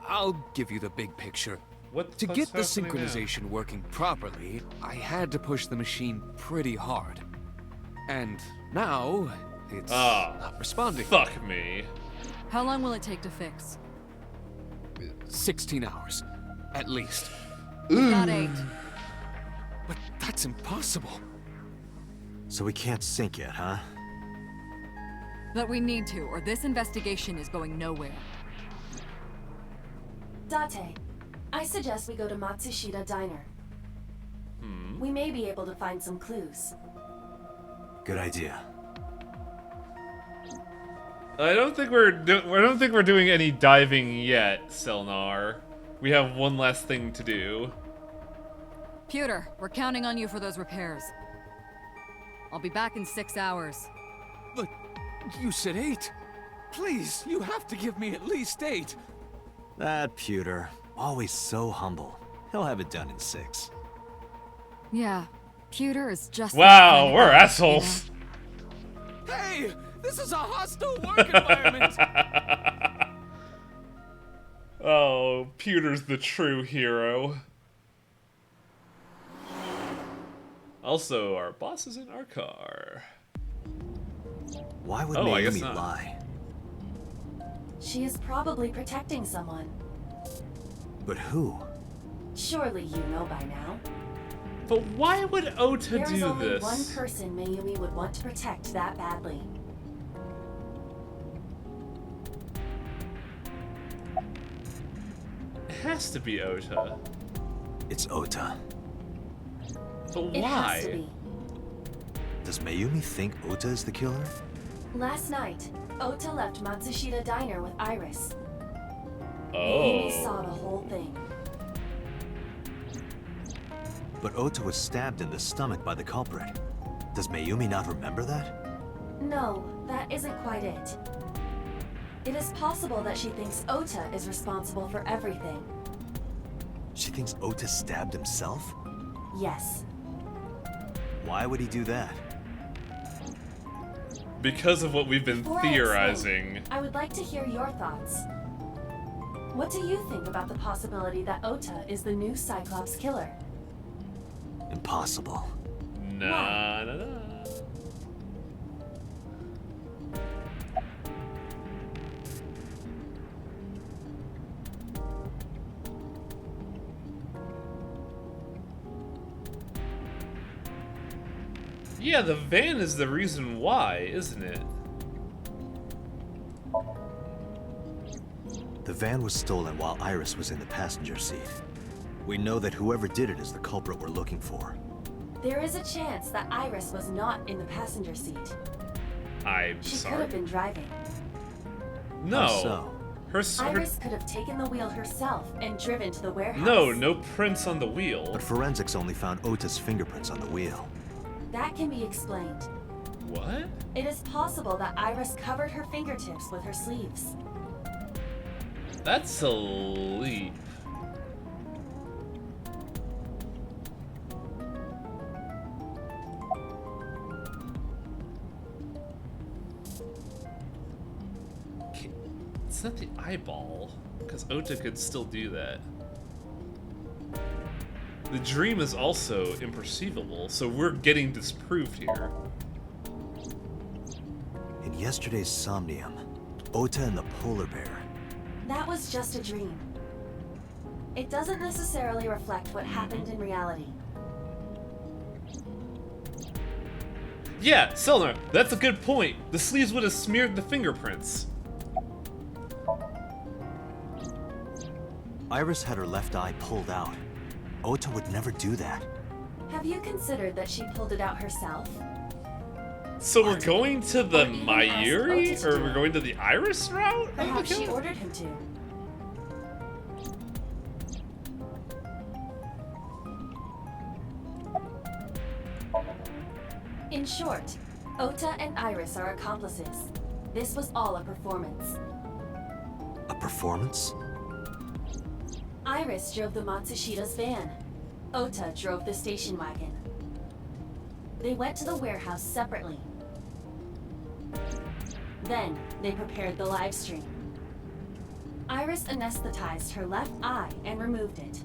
I'll give you the big picture. What To the get the fuck's happening now? synchronization working properly, I had to push the machine pretty hard. And now, it's not responding. Fuck me. How long will it take to fix? 16 hours, at least. Not 8. But that's impossible. So we can't sync yet, huh? But we need to, or this investigation is going nowhere. Date, I suggest we go to Matsushita Diner. We may be able to find some clues. Good idea. I don't think we're doing any diving yet, Selnar. We have one last thing to do. Pewter, we're counting on you for those repairs. I'll be back in 6 hours. But you said 8. Please, you have to give me at least 8. That Pewter, always so humble. He'll have it done in 6. Yeah, Pewter is just... Wow, we're assholes. Hey, this is a hostile work environment. Oh, Pewter's the true hero. Also, our boss is in our car. Why would I guess Mayumi not. lie? She is probably protecting someone. But who? Surely you know by now. But why would Ota There is do only this? one person Mayumi would want to protect that badly. It has to be Ota. It's Ota. But It why? has to be. Does Mayumi think Ota is the killer? Last night, Ota left Matsushita Diner with Iris. Oh. Mayumi saw the whole thing. But Ota was stabbed in the stomach by the culprit. Does Mayumi not remember that? No, that isn't quite it. It is possible that she thinks Ota is responsible for everything. She thinks Ota stabbed himself? Yes. Why would he do that? Because of what we've been Before I theorizing. explain, I would like to hear your thoughts. What do you think about the possibility that Ota is the new Cyclops killer? Impossible. Nah, nah, nah. Yeah, the van is the reason why, isn't it? The van was stolen while Iris was in the passenger seat. We know that whoever did it is the culprit we're looking for. There is a chance that Iris was not in the passenger seat. I'm She sorry. could have been driving. No. How so? Iris could have taken the wheel herself and driven to the warehouse. No prints on the wheel. But forensics only found Ota's fingerprints on the wheel. That can be explained. What? It is possible that Iris covered her fingertips with her sleeves. That's a leap. It's not the eyeball, because Ota could still do that. The dream is also imperceivable, so we're getting disproved here. In yesterday's Somnium, Ota and the polar bear. That was just a dream. It doesn't necessarily reflect what happened in reality. Yeah, Selnar, that's a good point. The sleeves would have smeared the fingerprints. Iris had her left eye pulled out. Ota would never do that. Have you considered that she pulled it out herself? So we're going to the Or even Mayuri? asked Ota to Or do we're it. going to the Iris route? Perhaps she ordered him to. In short, Ota and Iris are accomplices. This was all a performance. A performance? Iris drove the Matsushida's van. Ota drove the station wagon. They went to the warehouse separately. Then, they prepared the live stream. Iris anesthetized her left eye and removed it.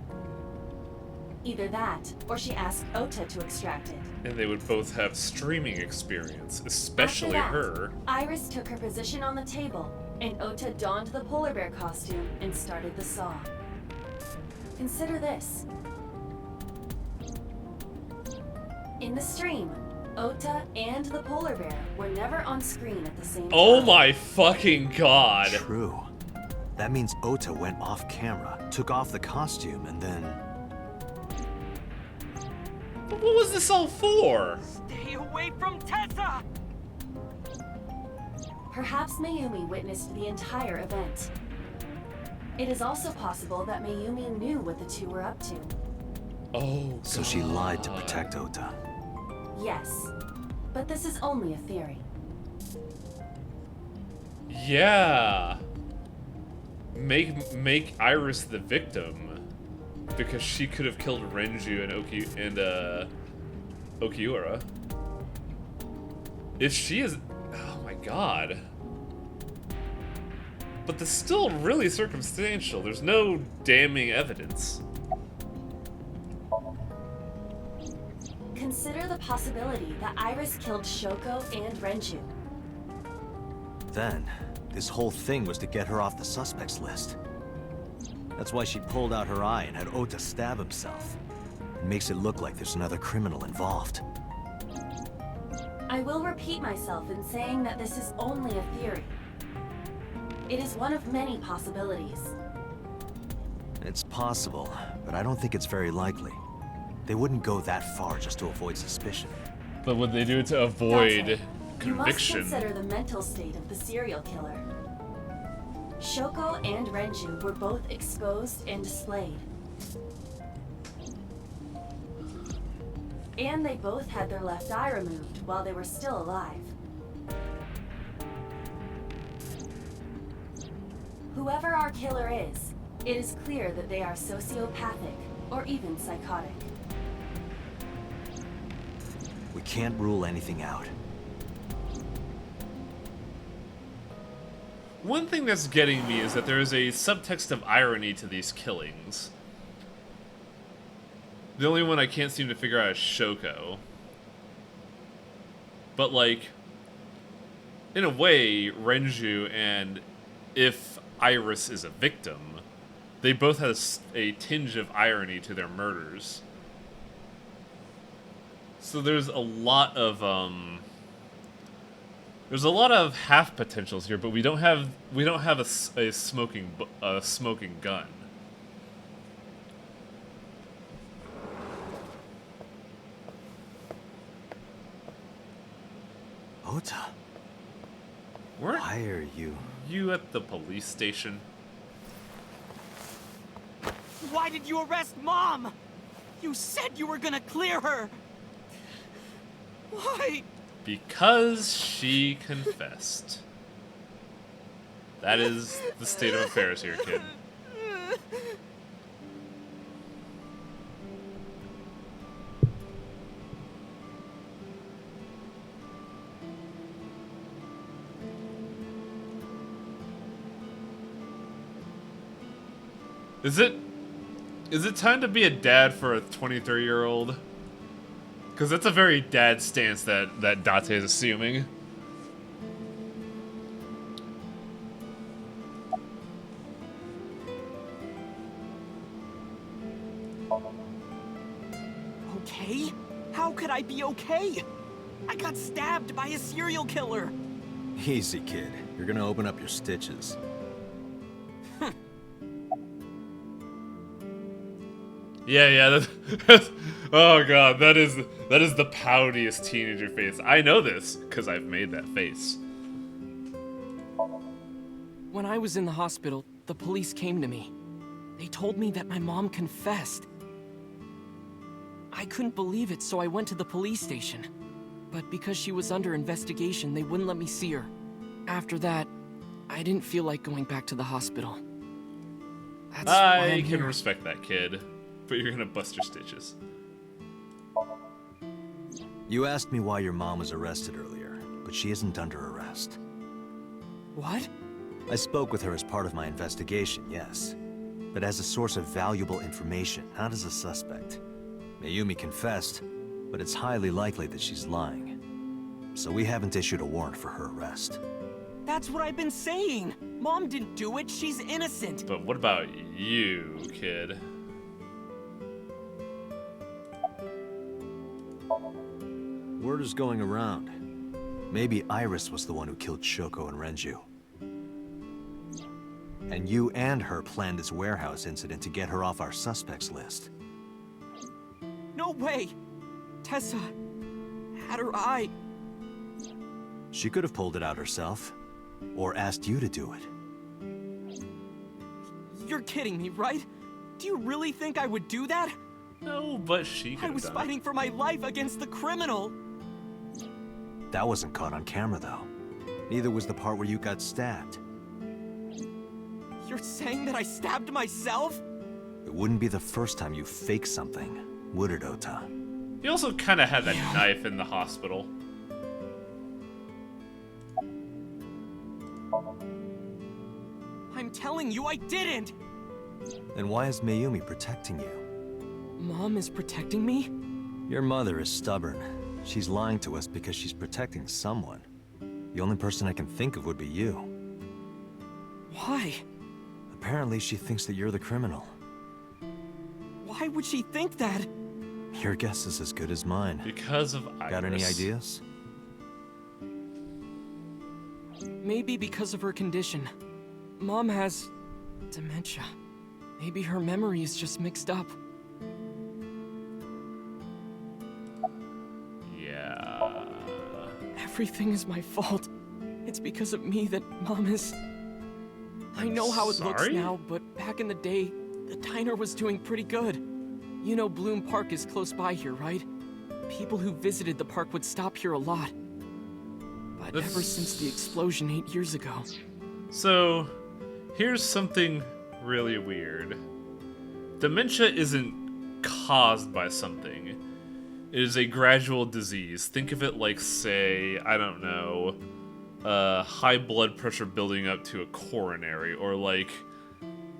Either that, or she asked Ota to extract it. And they would both have streaming experience, especially After that, her. Iris took her position on the table, and Ota donned the polar bear costume and started the saw. Consider this. In the stream, Ota and the polar bear were never on screen at the same time. Oh my fucking god. True. That means Ota went off camera, took off the costume, and then... But what was this all for? Stay away from Tessa! Perhaps Mayumi witnessed the entire event. It is also possible that Mayumi knew what the two were up to. Oh, So she lied to protect Ota. Yes, but this is only a theory. Yeah. Make Iris the victim. Because she could have killed Renju and Okiura. If she is... Oh my god. But that's still really circumstantial. There's no damning evidence. Consider the possibility that Iris killed Shoko and Renju. Then, this whole thing was to get her off the suspects list. That's why she pulled out her eye and had Ota stab himself. It makes it look like there's another criminal involved. I will repeat myself in saying that this is only a theory. It is one of many possibilities. It's possible, but I don't think it's very likely. They wouldn't go that far just to avoid suspicion. But would they do it to avoid You must conviction? consider the mental state of the serial killer. Shoko and Renju were both exposed and displayed. And they both had their left eye removed while they were still alive. Whoever our killer is, it is clear that they are sociopathic or even psychotic. We can't rule anything out. One thing that's getting me is that there is a subtext of irony to these killings. The only one I can't seem to figure out is Shoko. But, like, in a way, Renju and if Iris is a victim, they both have a tinge of irony to their murders. So there's a lot of, there's a lot of half potentials here, but we don't have a smoking gun. Ota, Why are you at the police station? Why did you arrest Mom? You said you were gonna clear her. Why? Because she confessed. That is the state of affairs here, kid. Is it time to be a dad for a 23-year-old? Because that's a very dad stance that Date is assuming. Okay? How could I be okay? I got stabbed by a serial killer. Easy, kid. You're gonna open up your stitches. Yeah. Oh god, that is the poutiest teenager face. I know this because I've made that face. When I was in the hospital, the police came to me. They told me that my mom confessed. I couldn't believe it, so I went to the police station. But because she was under investigation, they wouldn't let me see her. After that, I didn't feel like going back to the hospital. That's why I I'm can here. respect that, kid. But you're gonna bust your stitches. You asked me why your mom was arrested earlier, but she isn't under arrest. What? I spoke with her as part of my investigation, yes. But as a source of valuable information, not as a suspect. Mayumi confessed, but it's highly likely that she's lying. So we haven't issued a warrant for her arrest. That's what I've been saying! Mom didn't do it, she's innocent! But what about you, kid? Word is going around. Maybe Iris was the one who killed Shoko and Renju. And you and her planned this warehouse incident to get her off our suspects list. No way! Tessa had her eye. She could have pulled it out herself, or asked you to do it. You're kidding me, right? Do you really think I would do that? No, but she could I have was done fighting for my life against the criminal! That wasn't caught on camera, though. Neither was the part where you got stabbed. You're saying that I stabbed myself? It wouldn't be the first time you faked something, would it, Ota? He also kind of had that knife in the hospital. I'm telling you, I didn't! Then why is Mayumi protecting you? Mom is protecting me? Your mother is stubborn. She's lying to us because she's protecting someone. The only person I can think of would be you. Why? Apparently, she thinks that you're the criminal. Why would she think that? Your guess is as good as mine. Because of Iris. Got any ideas? Maybe because of her condition. Mom has dementia. Maybe her memory is just mixed up. Yeah. Everything is my fault. It's because of me that Mom is... I know how it looks sorry? now, but back in the day, the diner was doing pretty good. You know Bloom Park is close by here, right? People who visited the park would stop here a lot. But ever since the explosion 8 years ago... So, here's something really weird. Dementia isn't caused by something. It is a gradual disease. Think of it like, say, I don't know, high blood pressure building up to a coronary, or like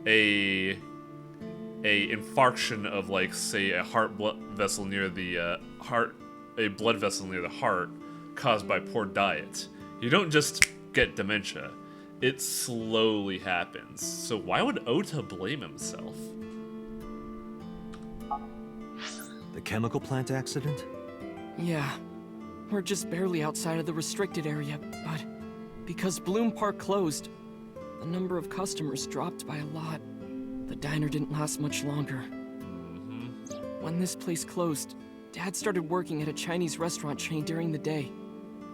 a infarction of, like, say, a blood vessel near the heart caused by poor diet. You don't just get dementia. It slowly happens. So why would Ota blame himself? The chemical plant accident? Yeah. We're just barely outside of the restricted area, but because Bloom Park closed, the number of customers dropped by a lot. The diner didn't last much longer. When this place closed, Dad started working at a Chinese restaurant chain during the day,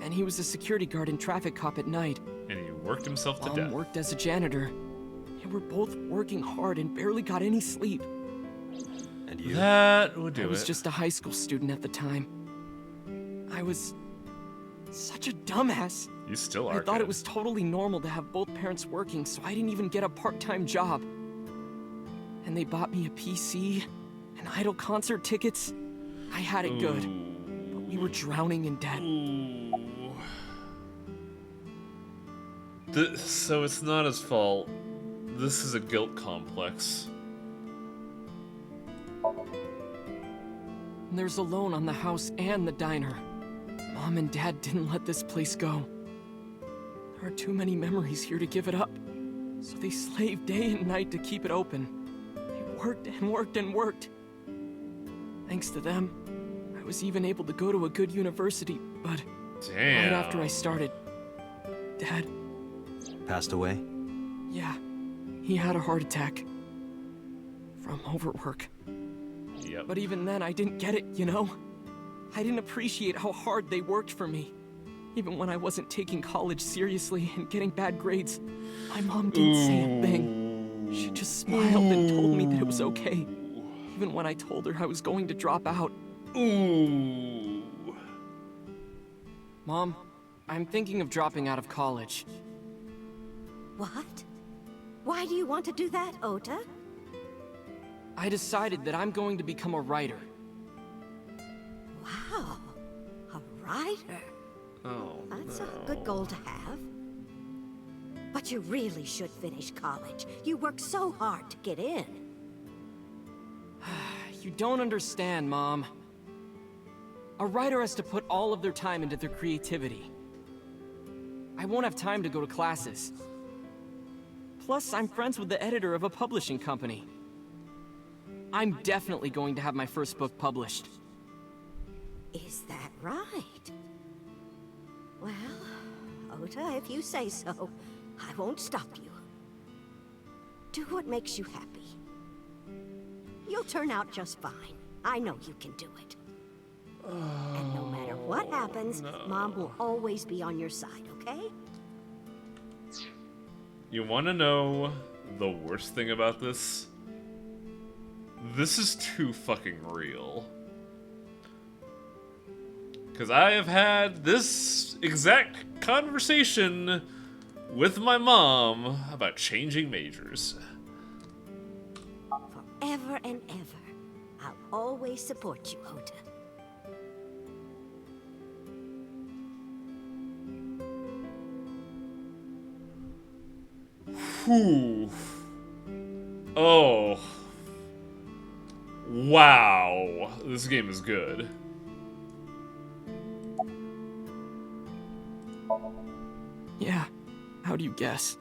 and he was a security guard and traffic cop at night. And he worked himself to Mom death. worked as a janitor. They were both working hard and barely got any sleep. And you? That would do it. I was just a high school student at the time. I was such a dumbass. You still are. I thought kid. it was totally normal to have both parents working, so I didn't even get a part-time job. And they bought me a PC and Idol concert tickets. I had it good, but we were drowning in debt. So it's not his fault. This is a guilt complex. There's a loan on the house and the diner. Mom and Dad didn't let this place go. There are too many memories here to give it up. So they slaved day and night to keep it open. They worked and worked and worked. Thanks to them, I was even able to go to a good university, but Damn. right after I started, Dad... Passed away? Yeah, he had a heart attack. From overwork. Yep. But even then, I didn't get it, you know? I didn't appreciate how hard they worked for me. Even when I wasn't taking college seriously and getting bad grades, my mom didn't say a thing. She just smiled and told me that it was okay. Even when I told her I was going to drop out. Ooh. Mom, I'm thinking of dropping out of college. What? Why do you want to do that, Ota? I decided that I'm going to become a writer. Wow, a writer. Oh, That's a good goal to have. But you really should finish college. You worked so hard to get in. You don't understand, Mom. A writer has to put all of their time into their creativity. I won't have time to go to classes. Plus, I'm friends with the editor of a publishing company. I'm definitely going to have my first book published. Is that right? Well, Ota, if you say so, I won't stop you. Do what makes you happy. You'll turn out just fine. I know you can do it. And no matter what happens, Mom will always be on your side, okay? You want to know the worst thing about this? This is too fucking real. Because I have had this exact conversation with my mom about changing majors. Forever and ever, I'll always support you, Ota. Whew. Oh. Wow. This game is good. Yeah, how do you guess?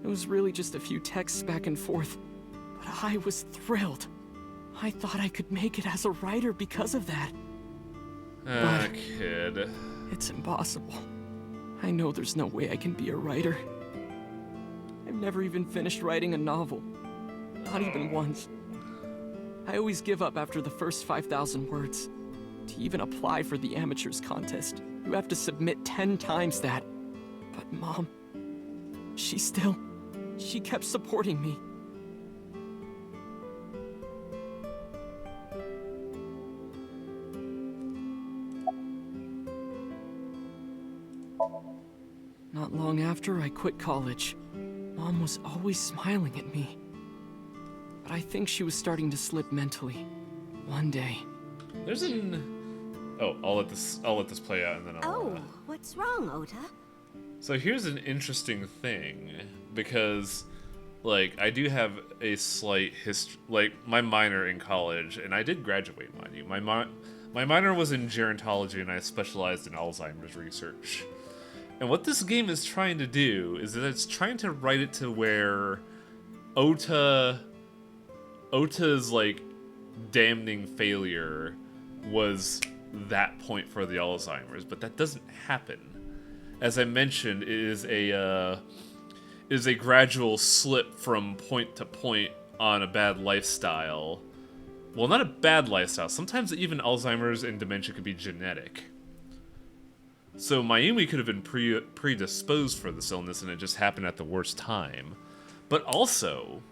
It was really just a few texts back and forth, but I was thrilled. I thought I could make it as a writer because of that. Ah, kid. It's impossible. I know there's no way I can be a writer. I've never even finished writing a novel. Not even once. I always give up after the first 5,000 words. To even apply for the amateurs contest, you have to submit 10 times that. But Mom, she kept supporting me. Not long after I quit college, Mom was always smiling at me. But I think she was starting to slip mentally. One day. There's an... Oh, I'll let this play out and then I'll... Oh, what's wrong, Ota? So here's an interesting thing, because, like, I do have a slight history, like, my minor in college, and I did graduate, mind you. My minor was in gerontology, and I specialized in Alzheimer's research. And what this game is trying to do is that it's trying to write it to where Ota's, like, damning failure was that point for the Alzheimer's, but that doesn't happen. As I mentioned, it is a gradual slip from point to point on a bad lifestyle. Well, not a bad lifestyle. Sometimes even Alzheimer's and dementia could be genetic. So Mayumi could have been predisposed for this illness and it just happened at the worst time. But also,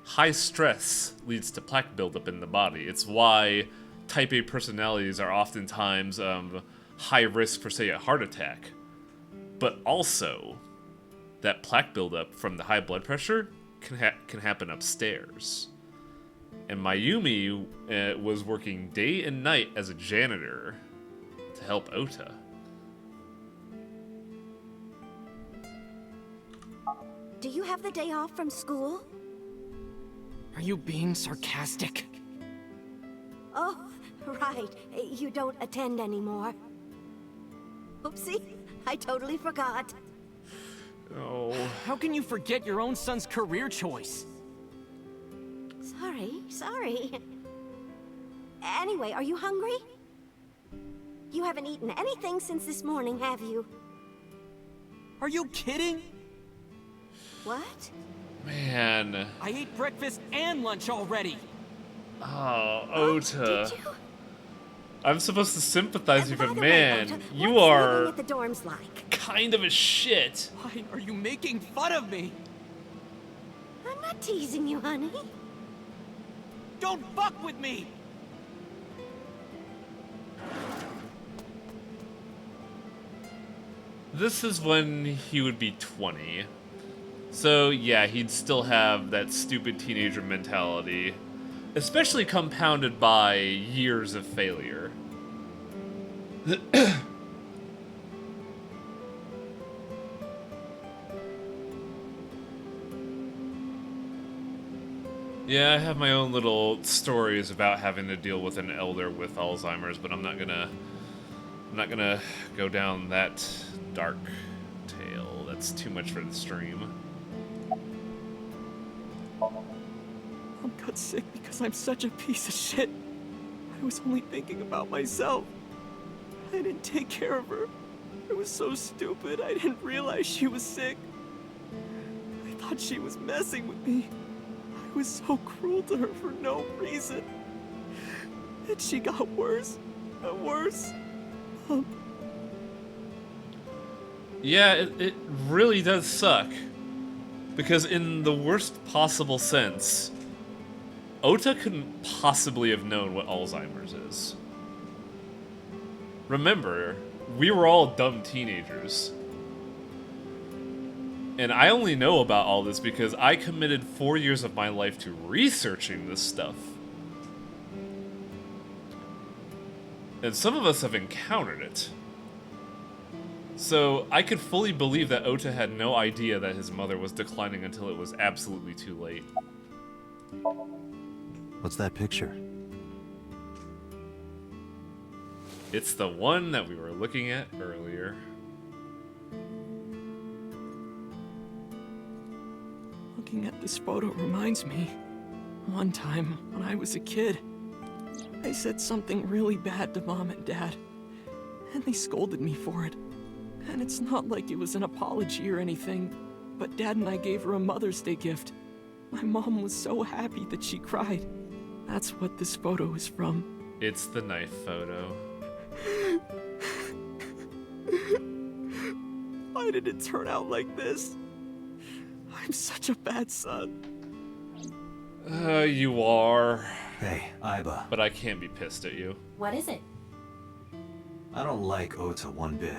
high stress leads to plaque buildup in the body. It's why type A personalities are oftentimes high risk for, say, a heart attack. But also, that plaque buildup from the high blood pressure can happen upstairs. And Mayumi was working day and night as a janitor to help Ota. Do you have the day off from school? Are you being sarcastic? Oh, right. You don't attend anymore. Oopsie, I totally forgot. Oh. How can you forget your own son's career choice? Sorry. Anyway, are you hungry? You haven't eaten anything since this morning, have you? Are you kidding? What? Man. I ate breakfast and lunch already. Oh, Ota. Did you? I'm supposed to sympathize with you, but By the way, man, Ota, you what's are living at the dorms like? kind of a shit. Why are you making fun of me? I'm not teasing you, honey. Don't fuck with me! This is when he would be 20. So, yeah, he'd still have that stupid teenager mentality. Especially compounded by years of failure. Yeah, I have my own little stories about having to deal with an elder with Alzheimer's, but I'm not gonna go down that dark tale. That's too much for the stream. Mom got sick because I'm such a piece of shit. I was only thinking about myself. I didn't take care of her. I was so stupid, I didn't realize she was sick. I thought she was messing with me. I was so cruel to her for no reason. And she got worse and worse. Yeah, it really does suck. Because in the worst possible sense, Ota couldn't possibly have known what Alzheimer's is. Remember, we were all dumb teenagers. And I only know about all this because I committed 4 years of my life to researching this stuff. And some of us have encountered it. So I could fully believe that Ota had no idea that his mother was declining until it was absolutely too late. What's that picture? It's the one that we were looking at earlier. Looking at this photo reminds me. One time, when I was a kid, I said something really bad to Mom and Dad, and they scolded me for it. And it's not like it was an apology or anything, but Dad and I gave her a Mother's Day gift. My mom was so happy that she cried. That's what this photo is from. It's the knife photo. Why did it turn out like this? I'm such a bad son. You are. Hey, Aiba. But I can't be pissed at you. What is it? I don't like Ota one bit.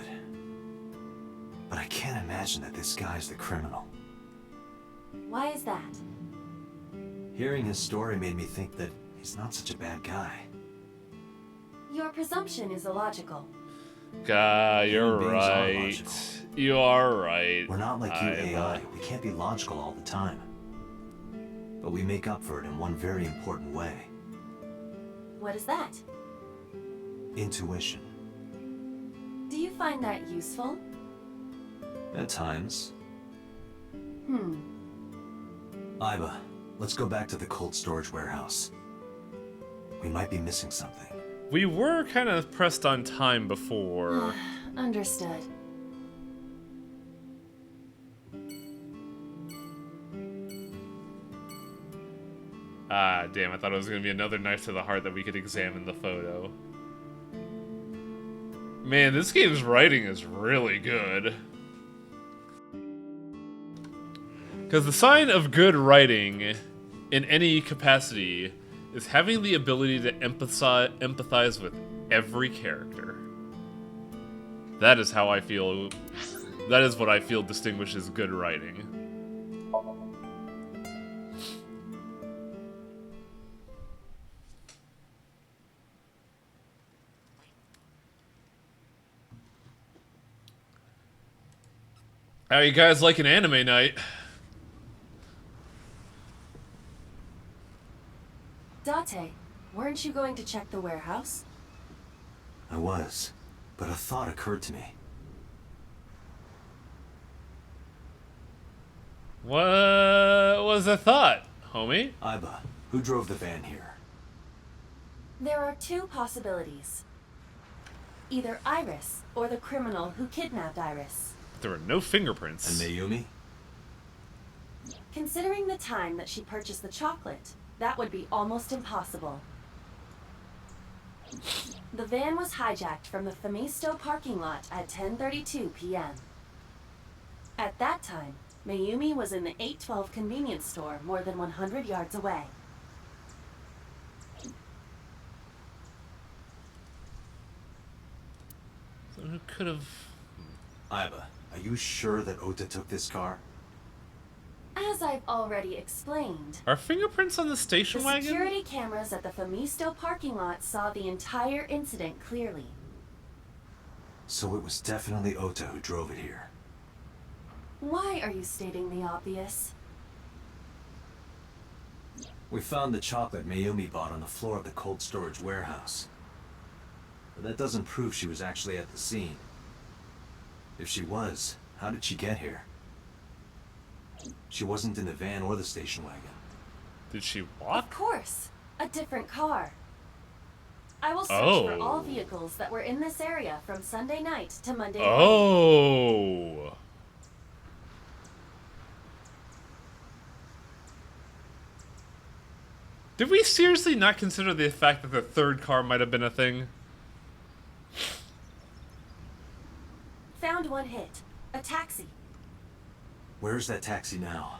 But I can't imagine that this guy's the criminal. Why is that? Hearing his story made me think that he's not such a bad guy. Your presumption is illogical. God, you're Human beings are right. logical. You are right. We're not like you Aiba. AI. We can't be logical all the time. But we make up for it in one very important way. What is that? Intuition. Do you find that useful? At times. Hmm. Aiba, let's go back to the cold storage warehouse. We might be missing something. We were kind of pressed on time before. Understood. Ah, damn, I thought it was going to be another knife to the heart that we could examine the photo. Man, this game's writing is really good. Because the sign of good writing in any capacity is having the ability to empathize with every character. That is how I feel. That is what I feel distinguishes good writing. How you guys like an anime night? Date, weren't you going to check the warehouse? I was, but a thought occurred to me. What was the thought, homie? Aiba, who drove the van here? There are two possibilities. Either Iris, or the criminal who kidnapped Iris. There were no fingerprints. And Mayumi? Considering the time that she purchased the chocolate, that would be almost impossible. The van was hijacked from the Famisto parking lot at 10:32 p.m. At that time, Mayumi was in the 812 convenience store more than 100 yards away. So who could have... Aiba, are you sure that Ota took this car? As I've already explained, Are fingerprints on the station the wagon? security cameras at the Famisto parking lot saw the entire incident clearly. So it was definitely Ota who drove it here. Why are you stating the obvious? We found the chocolate Mayumi bought on the floor of the cold storage warehouse. But that doesn't prove she was actually at the scene. If she was, how did she get here? She wasn't in the van or the station wagon. Did she walk? Of course, a different car. I will search for all vehicles that were in this area from Sunday night to Monday morning. Oh. Did we seriously not consider the fact that the third car might have been a thing? Found one hit. A taxi. Where's that taxi now?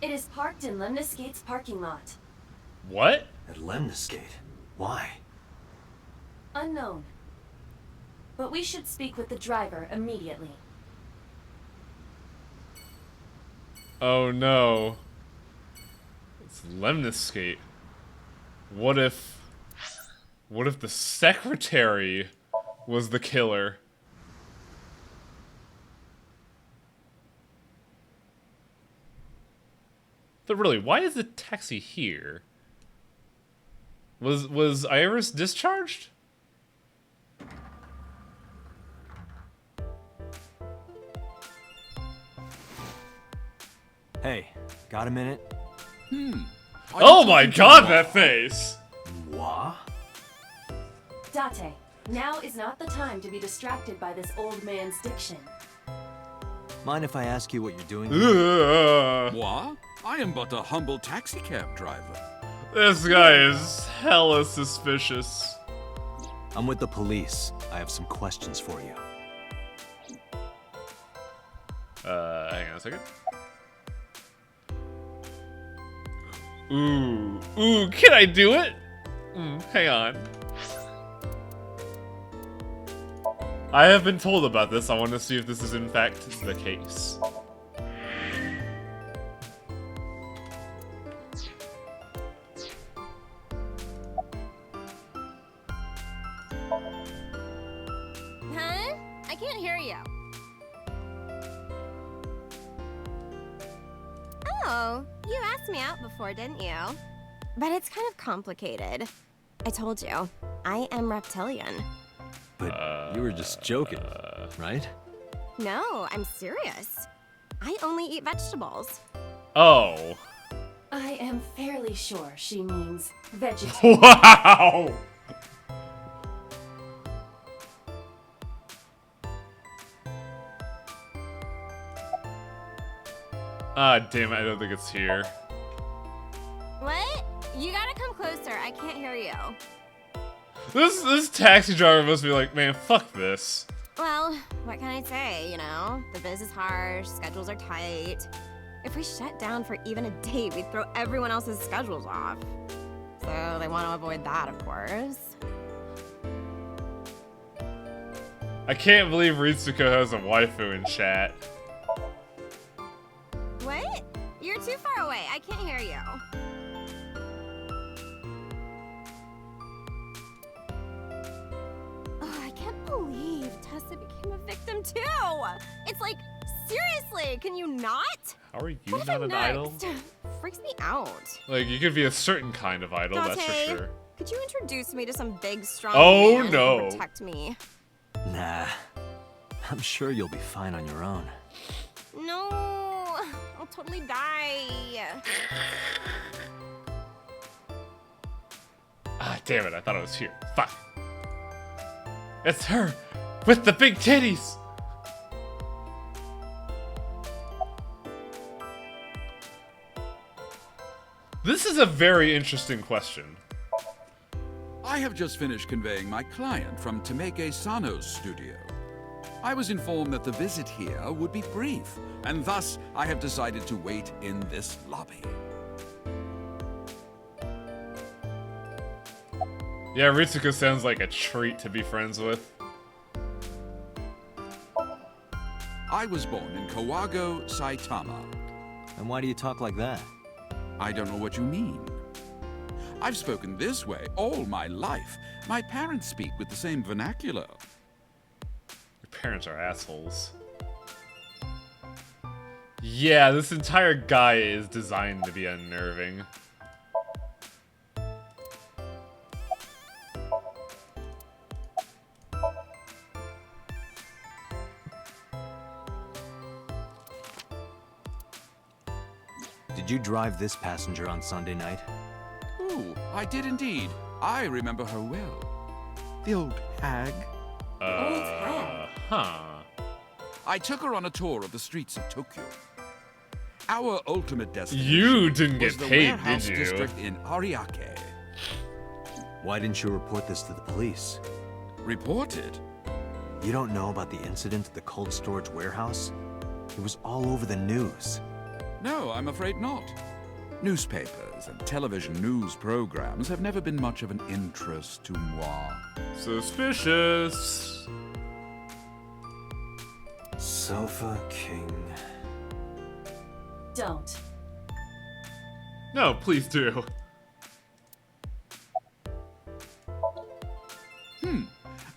It is parked in Lemniscate's parking lot. What? At Lemniscate? Why? Unknown. But we should speak with the driver immediately. Oh no. It's Lemniscate. What if the secretary was the killer? But really, why is the taxi here? Was Iris discharged? Hey, got a minute? Oh my god, that face! Moi? Date, now is not the time to be distracted by this old man's diction. Mind if I ask you what you're doing? Moi? I am but a humble taxicab driver. This guy is hella suspicious. I'm with the police. I have some questions for you. Hang on a second. Ooh, can I do it? Hang on. I have been told about this. I want to see if this is in fact the case. Huh? I can't hear you. Oh, you asked me out before, didn't you? But it's kind of complicated. I told you, I am reptilian. But you were just joking, right? No, I'm serious. I only eat vegetables. Oh. I am fairly sure she means vegetarian. Wow! Ah, damn it, I don't think it's here. What? You gotta come closer. I can't hear you. This taxi driver must be like, man, fuck this. Well, what can I say, you know? The biz is harsh, schedules are tight. If we shut down for even a day, we'd throw everyone else's schedules off. So they want to avoid that, of course. I can't believe Ritsuko has a waifu in chat. What? You're too far away. I can't hear you. Oh, I can't believe Tessa became a victim too. It's like, seriously, can you not? How are you What not an next? idol? Freaks me out. Like, you could be a certain kind of idol, that's for Dante, sure. could you introduce me to some big, strong Oh, man who no. can protect me? Nah. I'm sure you'll be fine on your own. No, I'll totally die. Ah, damn it, I thought it was here. Fuck. It's her! With the big titties! This is a very interesting question. I have just finished conveying my client from Tameke Sano's studio. I was informed that the visit here would be brief, and thus I have decided to wait in this lobby. Yeah, Ritsuko sounds like a treat to be friends with. I was born in Kawago, Saitama. And why do you talk like that? I don't know what you mean. I've spoken this way all my life. My parents speak with the same vernacular. Your parents are assholes. Yeah, this entire guy is designed to be unnerving. Did you drive this passenger on Sunday night? Oh, I did indeed. I remember her well. The old hag. Huh. I took her on a tour of the streets of Tokyo. Our ultimate destination You didn't was get the paid, warehouse did you? district in Ariake. Why didn't you report this to the police? Reported? You don't know about the incident at the cold storage warehouse? It was all over the news. No, I'm afraid not. Newspapers and television news programs have never been much of an interest to moi. Suspicious. Sofa King. Don't. No, please do.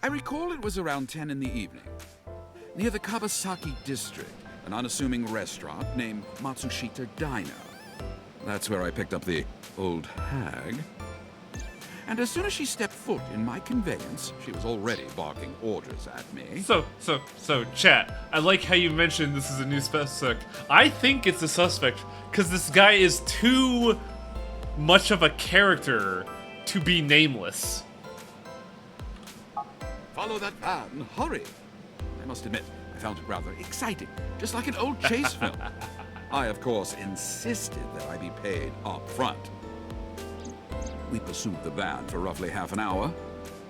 I recall it was around 10 in the evening. Near the Kawasaki district, an unassuming restaurant named Matsushita Diner. That's where I picked up the old hag. And as soon as she stepped foot in my conveyance, she was already barking orders at me. So, chat, I like how you mentioned this is a new suspect. I think it's a suspect because this guy is too much of a character to be nameless. Follow that van, hurry! I must admit, I found it rather exciting, just like an old chase film. I, of course, insisted that I be paid up front. We pursued the van for roughly half an hour.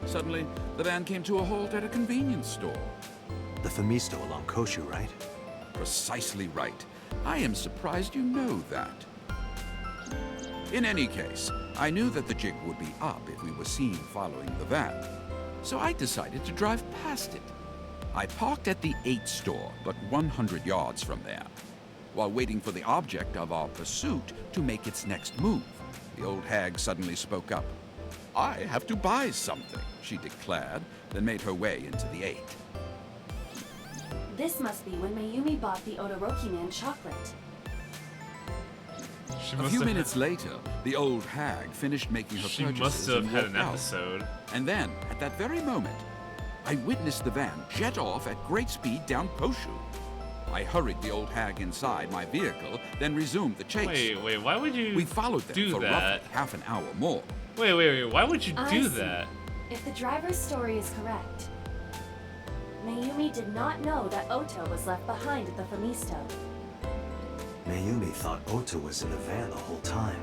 Suddenly, the van came to a halt at a convenience store. The Famisto along Koshu, right? Precisely right. I am surprised you know that. In any case, I knew that the jig would be up if we were seen following the van. So I decided to drive past it. I parked at the 8 store, but 100 yards from there, while waiting for the object of our pursuit to make its next move. The old hag suddenly spoke up. I have to buy something, she declared, then made her way into the 8. This must be when Mayumi bought the Odoroki Man chocolate. A few minutes later, the old hag finished making her She purchases must have and had walked an out. episode. And then, at that very moment, I witnessed the van jet off at great speed down Koshu. I hurried the old hag inside my vehicle, then resumed the chase. Wait, why would you We followed them do for that? roughly half an hour more. Wait, why would you I do see. that? If the driver's story is correct, Mayumi did not know that Ota was left behind at the Famisto. Mayumi thought Ota was in the van the whole time.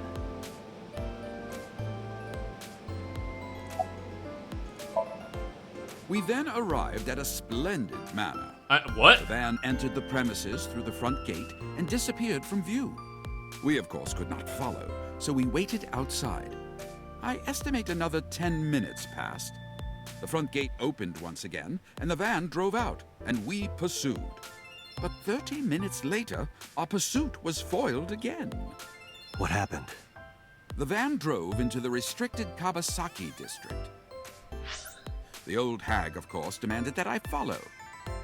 We then arrived at a splendid manor. What? The van entered the premises through the front gate and disappeared from view. We, of course, could not follow, so we waited outside. I estimate another 10 minutes passed. The front gate opened once again, and the van drove out, and we pursued. But 30 minutes later, our pursuit was foiled again. What happened? The van drove into the restricted Kawasaki district. The old hag, of course, demanded that I follow.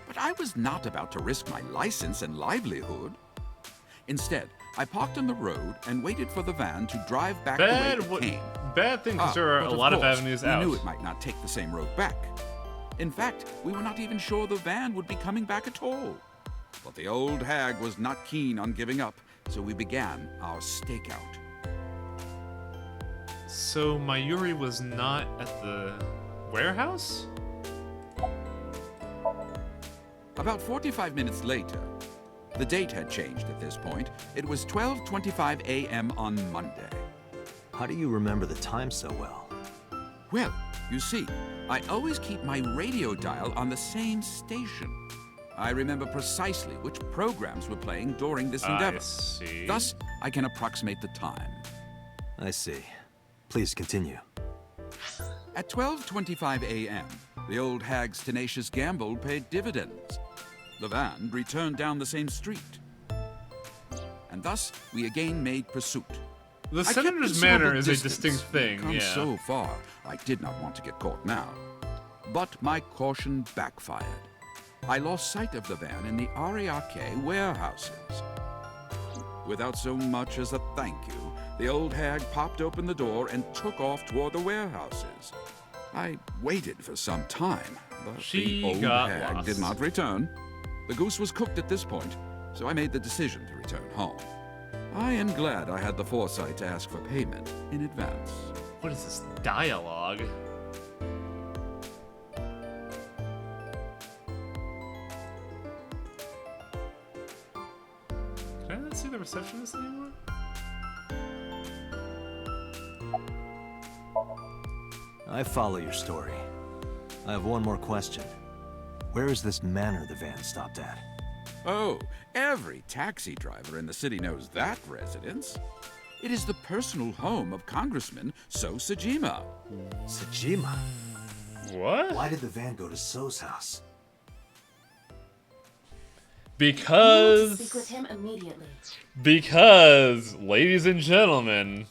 But I was not about to risk my license and livelihood. Instead, I parked on the road and waited for the van to drive back the way it came. Bad thing, because there are but a lot of course, avenues we out. knew it might not take the same road back. In fact, we were not even sure the van would be coming back at all. But the old hag was not keen on giving up, so we began our stakeout. So Mayuri was not at the warehouse? About 45 minutes later, the date had changed at this point. It was 12:25 a.m. on Monday. How do you remember the time so well? Well, you see, I always keep my radio dial on the same station. I remember precisely which programs were playing during this endeavor. I see. Thus, I can approximate the time. I see. Please continue. At 12:25 a.m., the old hag's tenacious gamble paid dividends. The van returned down the same street. And thus, we again made pursuit. The I kept senator's considerable manner is a distance. distinct thing, Come yeah. so far, I did not want to get caught now. But my caution backfired. I lost sight of the van in the Ariake warehouses. Without so much as a thank you, the old hag popped open the door and took off toward the warehouses. I waited for some time, but She the old got hag lost. did not return. The goose was cooked at this point, so I made the decision to return home. I am glad I had the foresight to ask for payment in advance. What is this dialogue? Can I not see the receptionist anymore? I follow your story. I have one more question. Where is this manor the van stopped at? Oh, every taxi driver in the city knows that residence. It is the personal home of Congressman So Sajima. Sajima? What? Why did the van go to So's house? Because... Speak with him immediately. Because, ladies and gentlemen,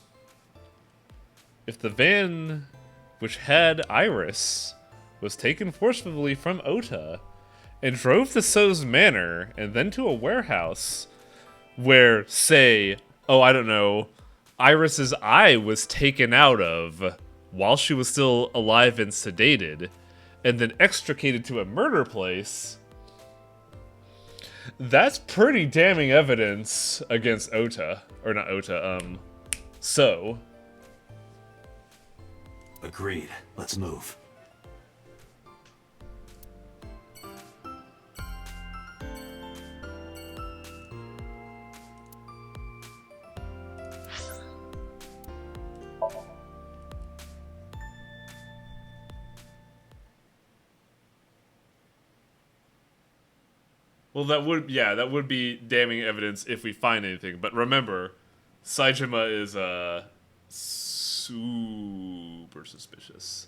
if the van which had Iris was taken forcibly from Ota and drove to So's manor and then to a warehouse where, say, oh, I don't know, Iris's eye was taken out of while she was still alive and sedated and then extricated to a murder place, that's pretty damning evidence against Ota. Or not Ota, So. Agreed. Let's move. Well, that would be damning evidence if we find anything. But remember, Saejima is super suspicious.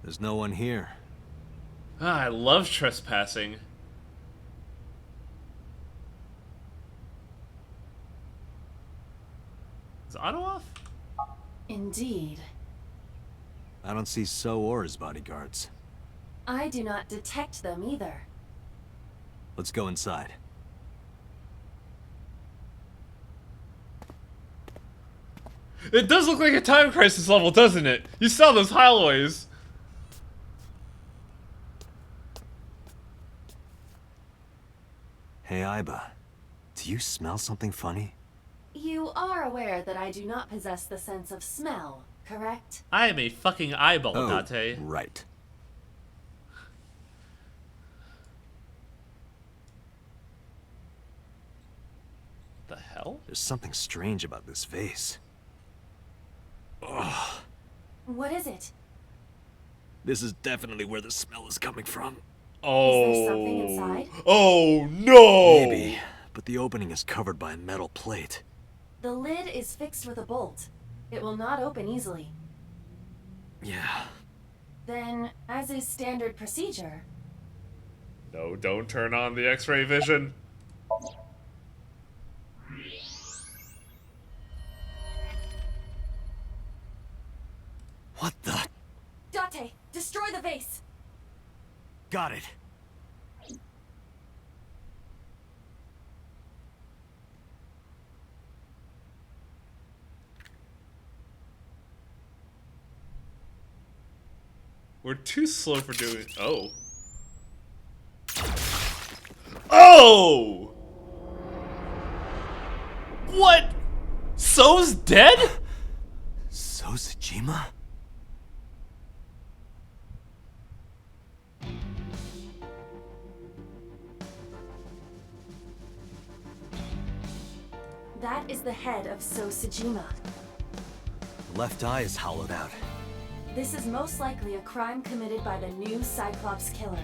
There's no one here. Ah, I love trespassing. Is Otto off? Indeed. I don't see So or his bodyguards. I do not detect them either. Let's go inside. It does look like a Time Crisis level, doesn't it? You saw those hallways. Hey, Aiba. Do you smell something funny? You are aware that I do not possess the sense of smell, correct? I am a fucking eyeball, Date. Right. The hell? There's something strange about this vase. Ugh. What is it? This is definitely where the smell is coming from. Oh. Is there something inside? Oh no! Maybe, but the opening is covered by a metal plate. The lid is fixed with a bolt. It will not open easily. Yeah. Then, as is standard procedure... No, don't turn on the X-ray vision. What the? Date, destroy the vase! Got it. We're too slow for doing... Oh. Oh! What? So's dead? So Sajima? the head of Sosajima. The left eye is hollowed out. This is most likely a crime committed by the new Cyclops killer.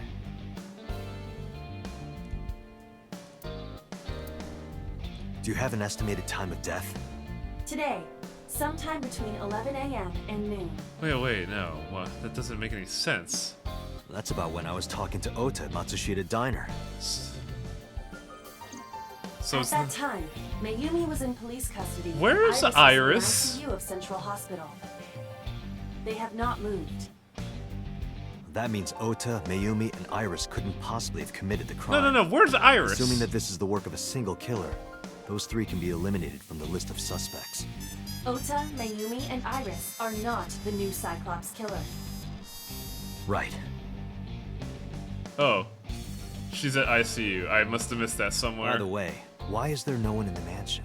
Do you have an estimated time of death? Today, sometime between 11 a.m. and noon. Wait, no. What? That doesn't make any sense. That's about when I was talking to Ota at Matsushita Diner. So at that time, Mayumi was in police custody. Where's and Iris? was in the ICU of Central Hospital. They have not moved. That means Ota, Mayumi, and Iris couldn't possibly have committed the crime. No. Where's Iris? Assuming that this is the work of a single killer, those three can be eliminated from the list of suspects. Ota, Mayumi, and Iris are not the new Cyclops killer. Right. Oh. She's at ICU. I must have missed that somewhere. By the way, why is there no one in the mansion?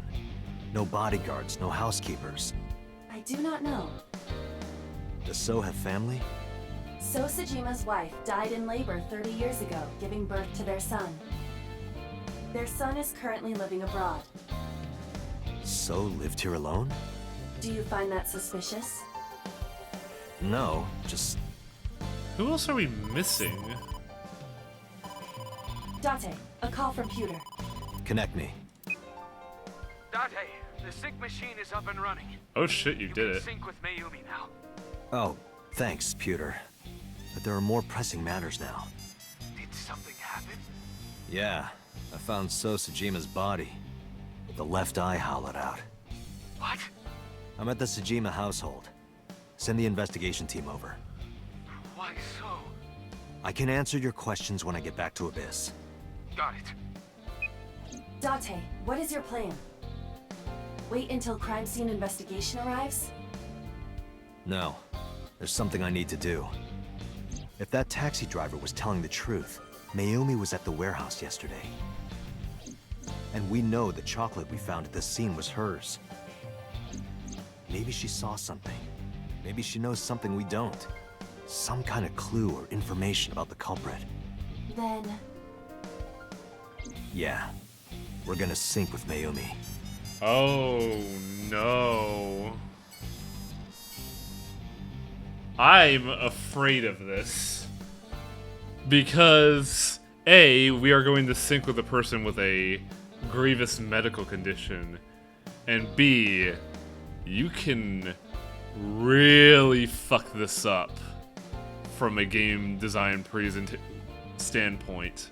No bodyguards, no housekeepers. I do not know. Does So have family? Sosajima's wife died in labor 30 years ago, giving birth to their son. Their son is currently living abroad. So lived here alone? Do you find that suspicious? No, just... Who else are we missing? Date, a call from Pewter. Connect me. Date, the sync machine is up and running. Oh shit, you did it. Sync with Mayumi now. Oh, thanks, Pewter. But there are more pressing matters now. Did something happen? Yeah, I found So Sajima's body, with the left eye hollowed out. What? I'm at the Sajima household. Send the investigation team over. Why so? I can answer your questions when I get back to Abyss. Got it. Date, what is your plan? Wait until crime scene investigation arrives? No, there's something I need to do. If that taxi driver was telling the truth, Mayumi was at the warehouse yesterday. And we know the chocolate we found at the scene was hers. Maybe she saw something. Maybe she knows something we don't. Some kind of clue or information about the culprit. Then... Yeah, we're gonna sync with Mayumi. Oh no. I'm afraid of this. Because A, we are going to sync with a person with a grievous medical condition. And B, you can really fuck this up from a game design standpoint.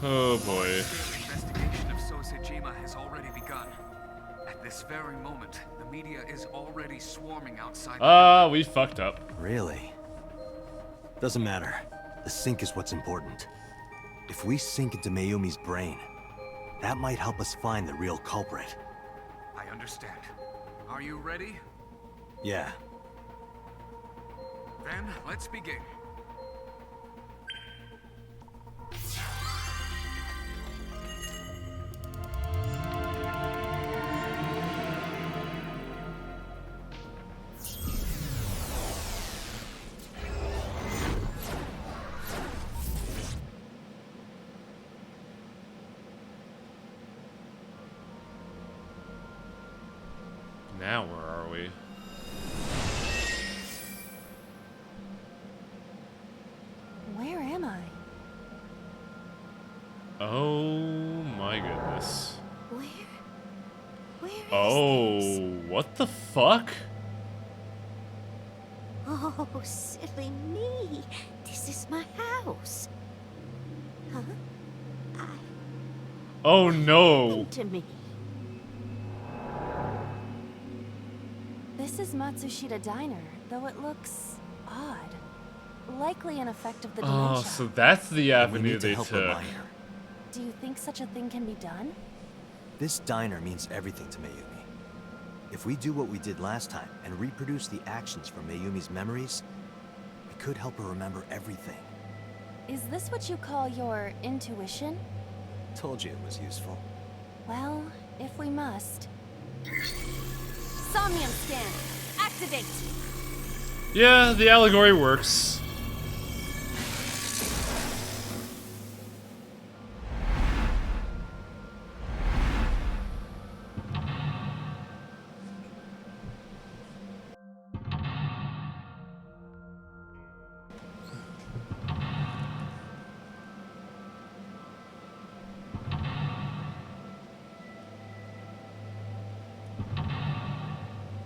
Oh boy. The investigation of Sosajima has already begun. At this very moment, the media is already swarming outside. We fucked up. Really? Doesn't matter. The sync is what's important. If we sync into Mayumi's brain, that might help us find the real culprit. I understand. Are you ready? Yeah. Then, let's begin. Now where are we? Where am I? Oh my goodness. Where is Oh, what the fuck? Oh, silly me. This is my house. Huh? Oh no. To me. This is Matsushita Diner, though it looks odd. Likely an effect of the dementia. Oh, so that's the avenue they took. Do you think such a thing can be done? This diner means everything to Mayumi. If we do what we did last time and reproduce the actions from Mayumi's memories, we could help her remember everything. Is this what you call your intuition? Told you it was useful. Well, if we must. Somnium scan. Activate. Yeah, the allegory works.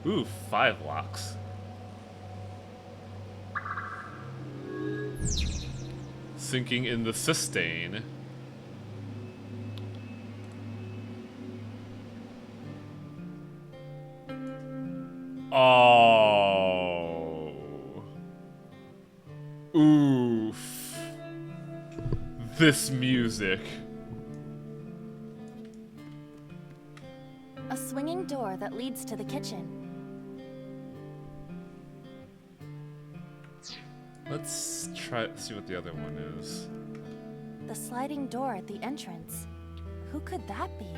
Ooh, 5 locks. Sinking in the sustain. Oh. Oof. This music. A swinging door that leads to the kitchen. Let's try see what the other one is. The sliding door at the entrance. Who could that be?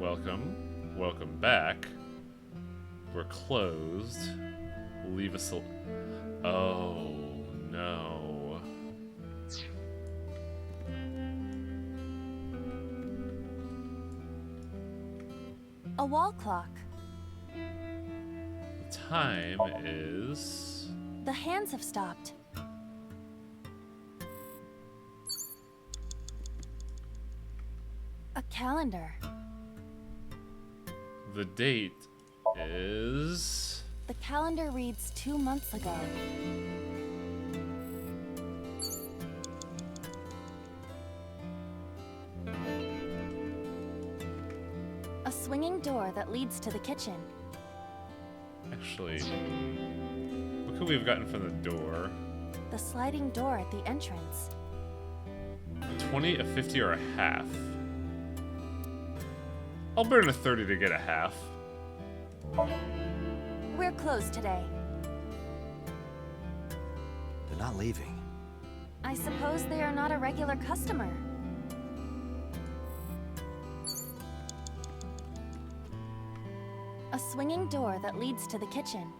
Welcome. Welcome back. We're closed. Leave us Oh, no. A wall clock. The time is... The hands have stopped. A calendar. The date is... The calendar reads 2 months ago. A swinging door that leads to the kitchen. Actually, what could we have gotten from the door? The sliding door at the entrance. A 20, a 50, or a half? I'll burn a 30 to get a half. We're closed today. They're not leaving. I suppose they are not a regular customer. A swinging door that leads to the kitchen.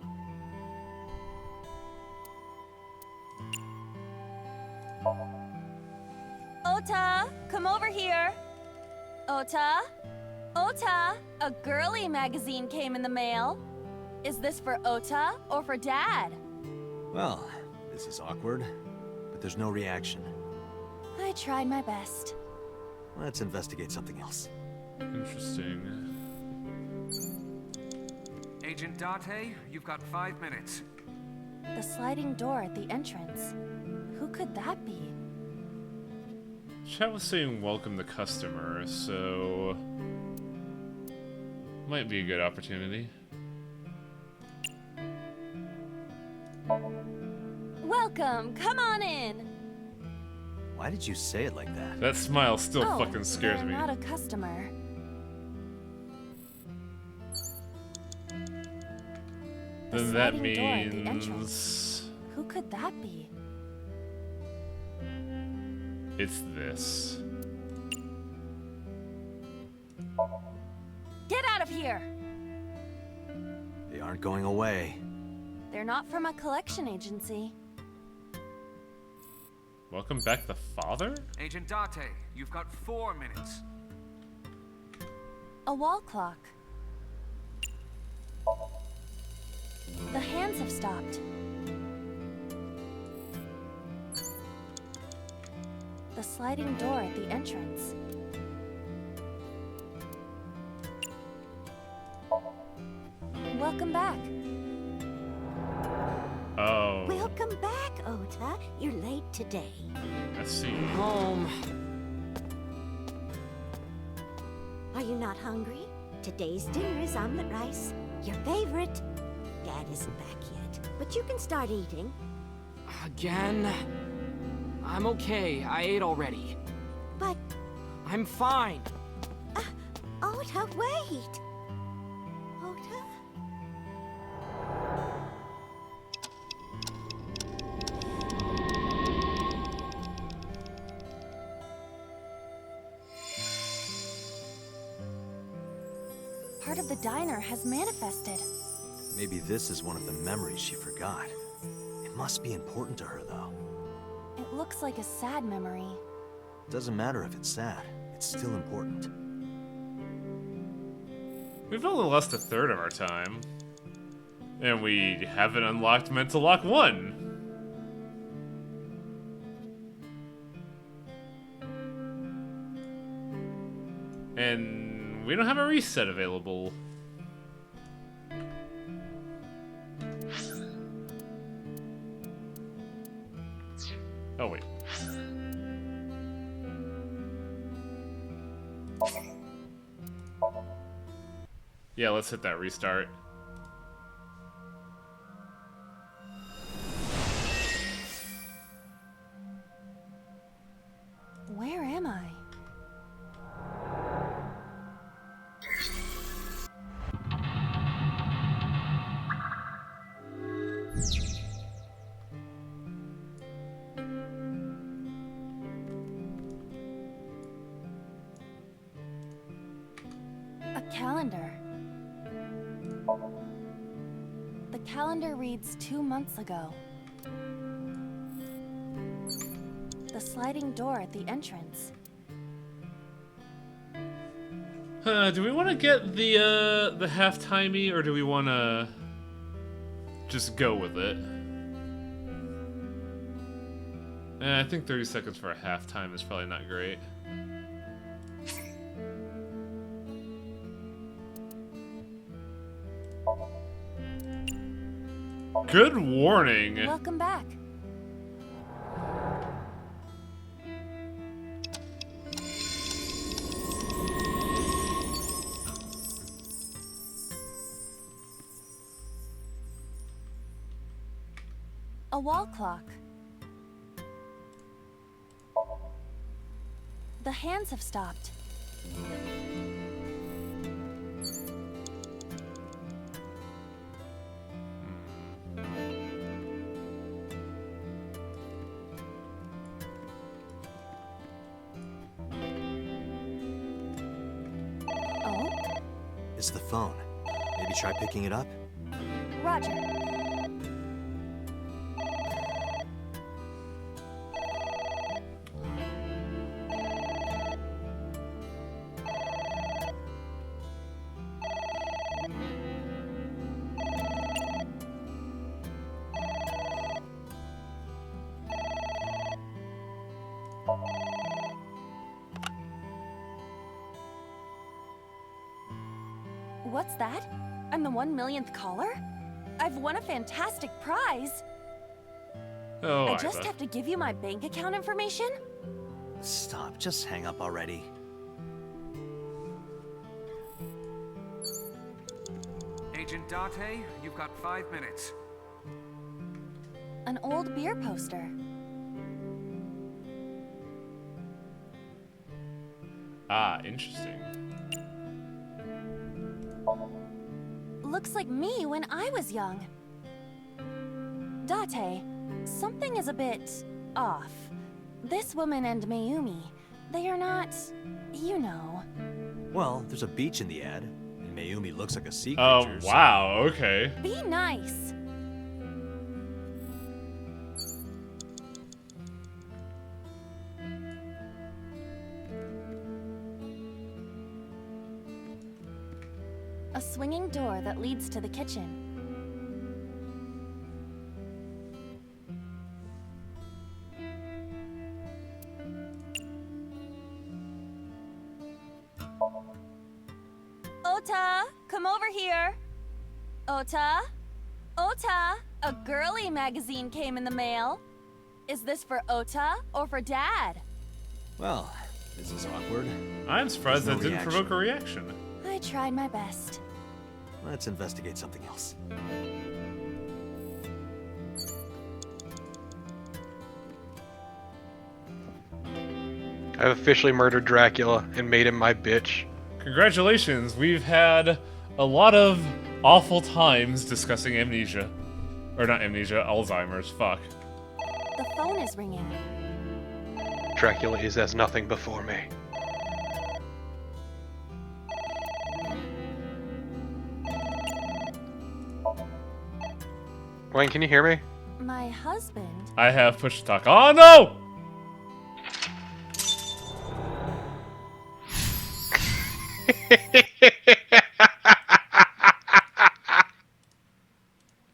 Ota, come over here. Ota? Ota, a girly magazine came in the mail. Is this for Ota or for Dad? Well, this is awkward, but there's no reaction. I tried my best. Let's investigate something else. Interesting. Agent Date, you've got 5 minutes. The sliding door at the entrance. Who could that be? Chat was saying welcome the customer, so... might be a good opportunity. Welcome, come on in. Why did you say it like that? That smile still Oh, fucking scares they're me. not a customer. Then that sliding door at the means... entrance. Who could that be? it's this. Get out of here! They aren't going away. They're not from a collection agency. Welcome back the father? Agent Date, you've got 4 minutes. A wall clock. The hands have stopped. The sliding door at the entrance. Welcome back. Oh, Welcome back, Ota. You're late today. I see. Home. Are you not hungry? Today's dinner is omelet rice. Your favorite. Dad isn't back yet, but you can start eating. Again? I'm okay. I ate already. But, I'm fine. Ota, wait. Ota? of the diner has manifested. Maybe this is one of the memories she forgot. It must be important to her, though. It looks like a sad memory. Doesn't matter if it's sad. It's still important. We've only lost a third of our time. And we haven't unlocked Mental Lock 1. And we don't have a reset available. Oh, wait. Yeah, let's hit that restart. Where am I? A calendar. The calendar reads 2 months ago. The sliding door at the entrance. Do we want to get the half-timey, or do we want to just go with it? I think 30 seconds for a half-time is probably not great. Good warning. Welcome back. A wall clock. The hands have stopped. Oh? It's the phone. Maybe try picking it up? Roger. What's that? I'm the 1 millionth caller? I've won a fantastic prize! Oh, I just have to give you my bank account information? Stop, just hang up already. Agent Date, you've got 5 minutes. An old beer poster. Ah, interesting. Looks like me when I was young. Date, something is a bit off. This woman and Mayumi, they are not, you know. Well, there's a beach in the ad, and Mayumi looks like a sea Oh, creature. wow, okay. Be nice. A swinging door that leads to the kitchen. Ota, come over here. Ota? Ota, a girly magazine came in the mail. Is this for Ota or for Dad? Well, this is awkward. I'm surprised There's that no didn't provoke a reaction. I tried my best. Let's investigate something else. I've officially murdered Dracula and made him my bitch. Congratulations, we've had a lot of awful times discussing amnesia. Or not amnesia, Alzheimer's, fuck. The phone is ringing. Dracula is as nothing before me. Wayne, can you hear me? My husband? I have push to talk. Oh no!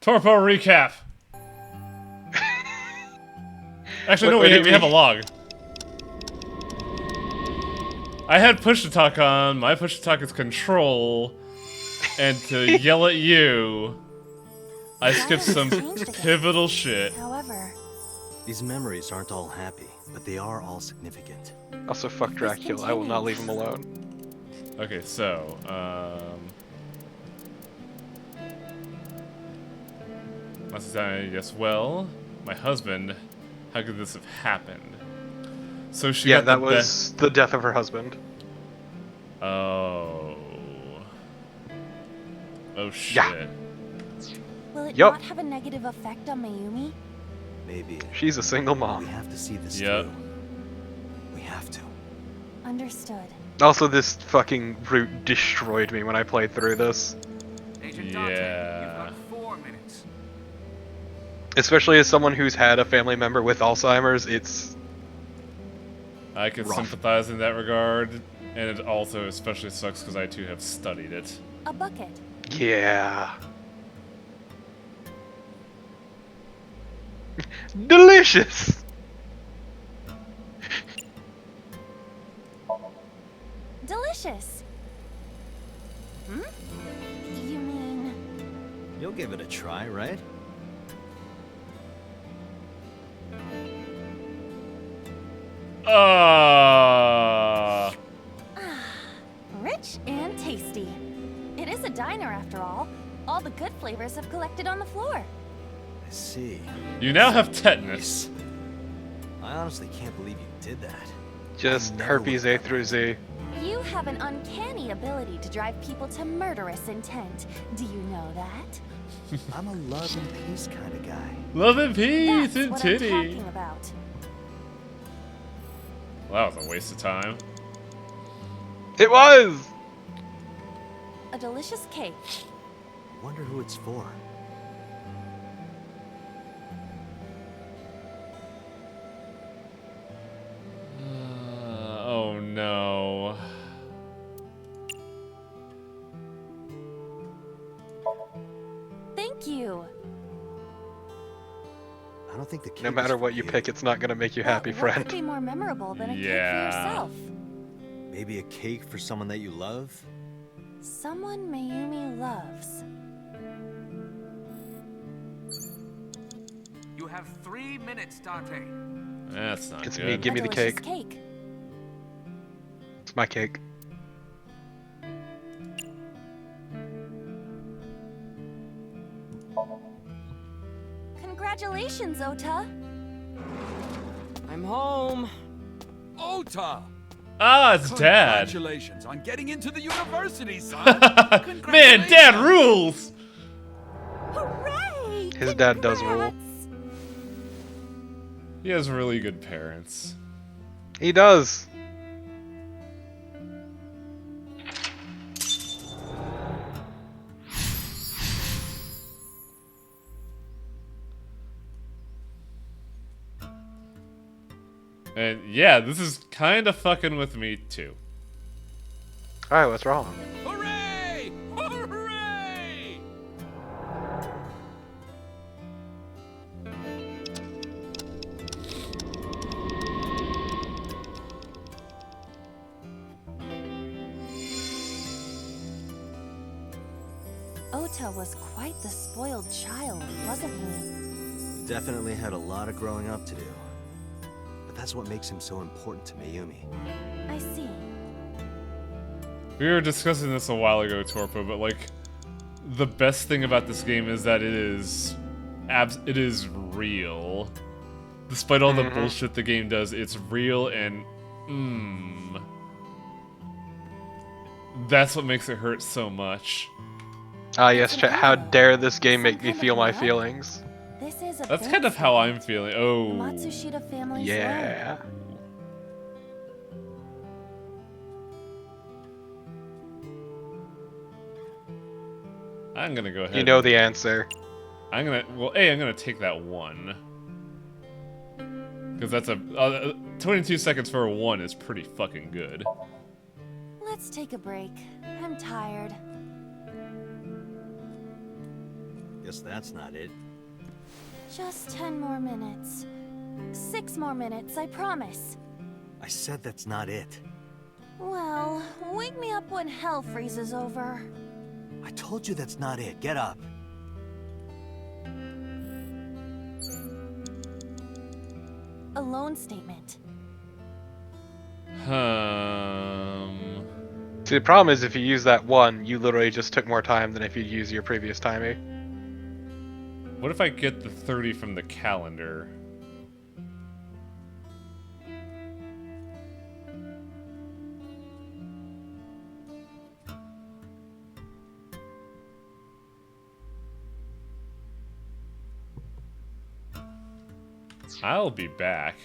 Torpo recap. Actually, no, What do you we have a mean? log. I had push to talk on. My push to talk is control, and to yell at you. I skipped some pivotal shit. However, These memories aren't all happy, but they are all significant. Also, fuck Dracula. I will not leave him alone. Okay, so, must I yes, well, my husband, how could this have happened? So she got that was the death of her husband. Oh. Oh shit. Yeah. will it Yup. not have a negative effect on Mayumi? Maybe. She's a single mom. We have to see this Yep. through. We have to. Understood. Also, this fucking route destroyed me when I played through this. Yeah. Especially as someone who's had a family member with Alzheimer's, it's... I can rough. sympathize in that regard, and it also especially sucks because I too have studied it. A bucket. Yeah. Delicious! Delicious. Hmm? You mean... You'll give it a try, right? Rich and tasty. It is a diner after all. All the good flavors have collected on the floor. I see. You now have tetanus. I honestly can't believe you did that. Just herpes A through Z. You have an uncanny ability to drive people to murderous intent. Do you know that? I'm a love and peace kind of guy. Love and peace That's and what titty. I'm talking about. Well, that was a waste of time. It was! A delicious cake. Wonder who it's for. Oh no. Thank you. I don't think the cake No matter what you pick, it's not gonna make you happy, What friend. could be more memorable than a cake for Yeah. yourself? Maybe a cake for someone that you love? Someone Mayumi loves. You have 3 minutes, Dante. That's not It's good. me, give me the Delicious cake. cake. It's my cake. Congratulations, Ota. I'm home. Ota! Ah, it's Dad. Congratulations on getting into the university, son. Man, Dad rules! Hooray! His dad does rule. He has really good parents. He does. And yeah, this is kind of fucking with me too. Alright, what's wrong? Hooray! Hooray! Ota was quite the spoiled child, wasn't he? Definitely had a lot of growing up to do. But that's what makes him so important to Mayumi. I see. We were discussing this a while ago, Torpo, but like, the best thing about this game is that it is real. Despite all the bullshit the game does, it's real and that's what makes it hurt so much. Ah, yes, chat. How dare this game make me feel my feelings? This is a That's big kind of how I'm feeling. The Oh. Matsushita family's Yeah. I'm gonna go ahead. You know the answer. I'm gonna take that 1. Because that's 22 seconds for a 1 is pretty fucking good. Let's take a break. I'm tired. Guess that's not it. Just 10 more minutes. 6 more minutes, I promise. I said that's not it. Well, wake me up when hell freezes over. I told you that's not it. Get up. A loan statement. See, the problem is if you use that 1, you literally just took more time than if you use your previous timing. What if I get the 30 from the calendar? I'll be back.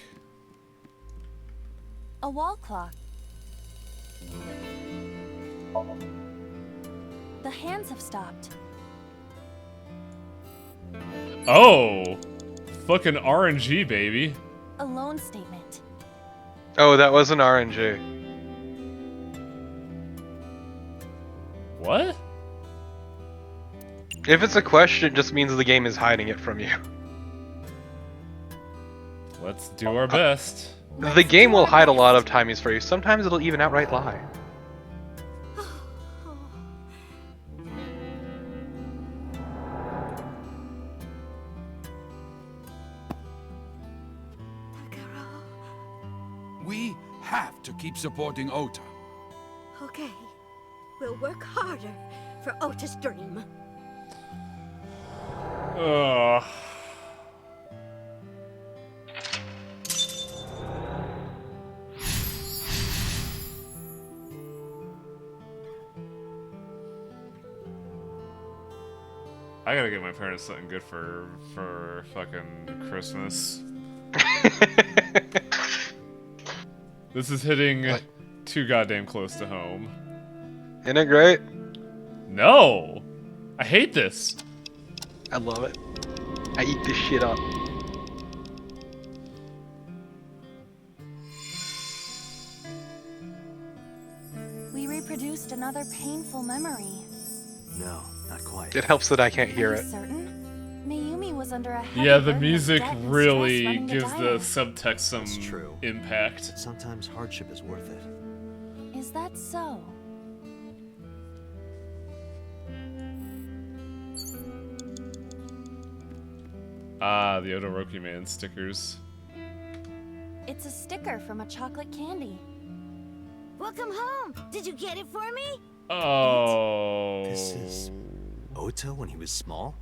A wall clock. The hands have stopped. Oh! Fucking RNG, baby. A loan statement. Oh, that was an RNG. What? If it's a question, it just means the game is hiding it from you. Let's do our best. The game will hide a lot of timings for you. Sometimes it'll even outright lie. We have to keep supporting Ota. Okay. We'll work harder for Ota's dream. Ugh. I gotta get my parents something good for fucking Christmas. This is hitting too goddamn close to home. Isn't it great? No! I hate this! I love it. I eat this shit up. We reproduced another painful memory. No, not quite. It helps that I can't hear it. Certain? Mayumi was under a heavy Yeah, the burden of music debt and stress really running the gives diner. the subtext some impact. But sometimes hardship is worth it. Is that so? Ah, the Odoroki Man stickers. It's a sticker from a chocolate candy. Welcome home. Did you get it for me? Oh. This is Ota when he was small?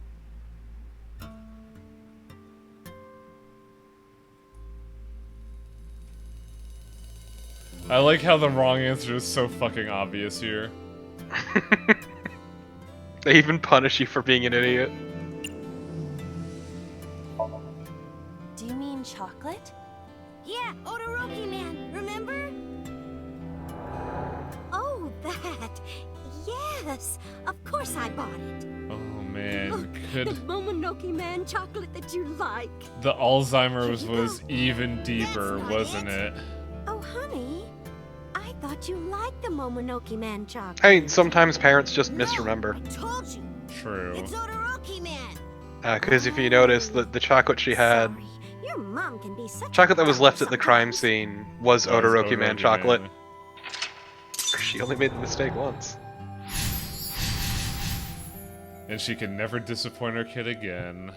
I like how the wrong answer is so fucking obvious here. They even punish you for being an idiot. Do you mean chocolate? Yeah, Odoroki Man, remember? Oh, that. Yes, of course I bought it. Oh man, Look, could the Momonoke Man chocolate that you like. the Alzheimer's was even deeper, That's not wasn't it? Oh, honey, I thought you liked the Momonoke Man chocolate. I mean, sometimes parents just misremember. Told you, True. it's Odoroki Man. Because if you notice, the chocolate she had, Your mom can be such chocolate a that was left at the crime scene was Odoroki Man Odoroki chocolate. Man. She only made the mistake once. And she can never disappoint her kid again.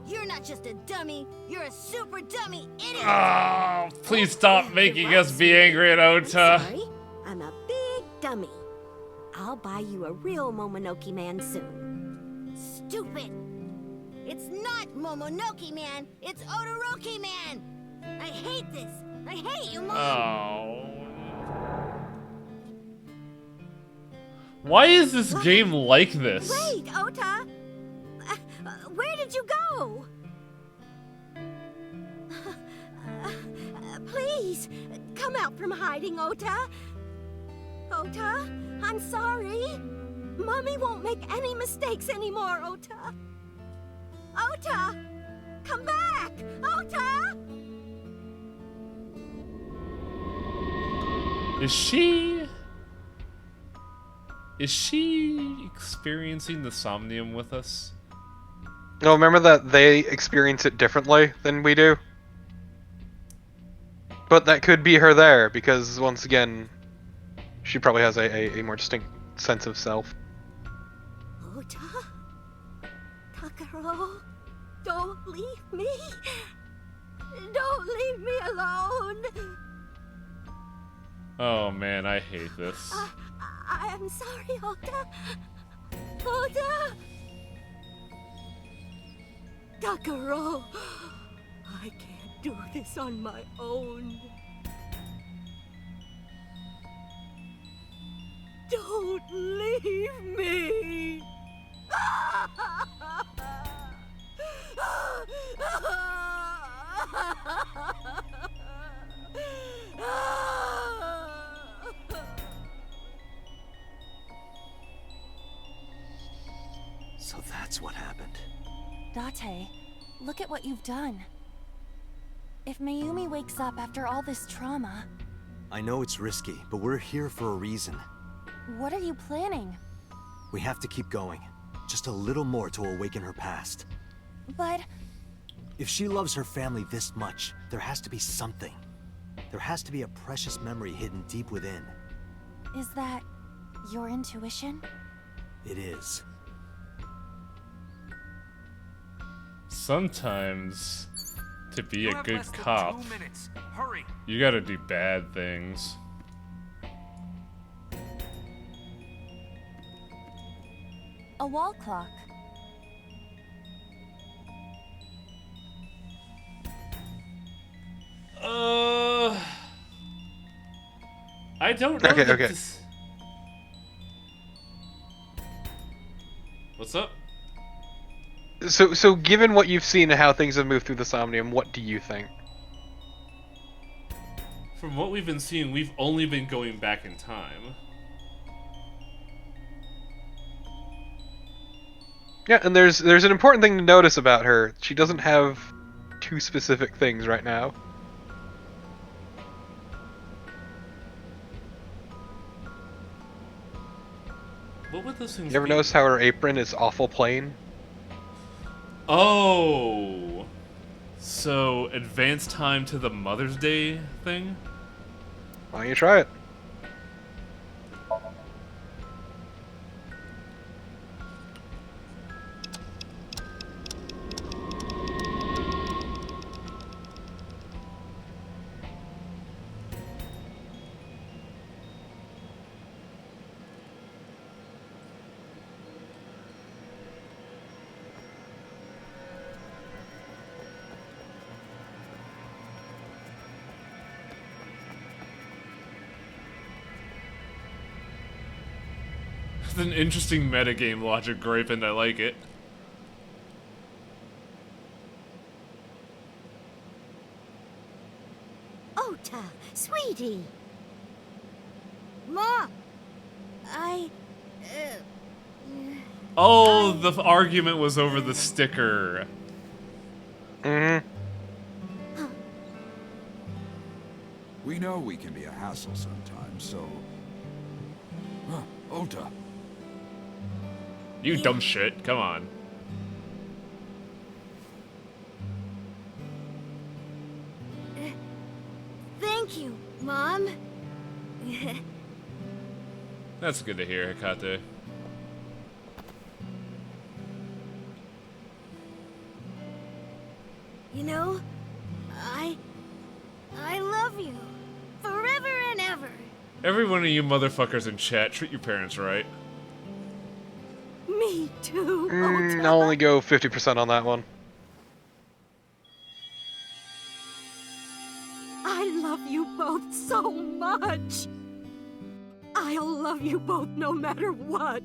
You're not just a dummy, you're a super dummy idiot. Oh, please stop making us be angry at Ota. Sorry, I'm a big dummy. I'll buy you a real Momonoke Man soon. Stupid! It's not Momonoke Man, it's Odoroki Man! I hate this! I hate you, Mom! Oh. Why is this game like this? Wait, Ota! Where did you go? Please, come out from hiding, Ota. Ota, I'm sorry. Mommy won't make any mistakes anymore, Ota. Ota! Come back! Ota! Is she experiencing the Somnium with us? No, remember that they experience it differently than we do? But that could be her there, because once again, she probably has a more distinct sense of self. Ota? Takaro? Don't leave me! Don't leave me alone! Oh man, I hate this. I am sorry, Ota. Ota! Takaro! I can't do this on my own. Don't leave me! So that's what happened. Date, look at what you've done. If Mayumi wakes up after all this trauma... I know it's risky, but we're here for a reason. What are you planning? We have to keep going. Just a little more to awaken her past. But... If she loves her family this much, there has to be something. There has to be a precious memory hidden deep within. Is that your intuition? It is. Sometimes, to be a good cop, you gotta do bad things. A wall clock. I don't know. Okay. What's up? So given what you've seen and how things have moved through the Somnium, what do you think? From what we've been seeing, we've only been going back in time. Yeah, and there's an important thing to notice about her. She doesn't have two specific things right now. What would those things You ever be? notice how her apron is awful plain? Oh, so advance time to the Mother's Day thing? Why don't you try it? It's an interesting metagame logic, Grape, and I like it. Ota, sweetie. Ma, Oh, the argument was over the sticker. Mm-hmm. We know we can be a hassle sometimes, so... Ota. You dumb shit, come on. Thank you, Mom. That's good to hear, Hikate. You know, I love you. Forever and ever. Every one of you motherfuckers in chat, treat your parents right. Me too, I'll only go 50% on that one. I love you both so much. I'll love you both no matter what.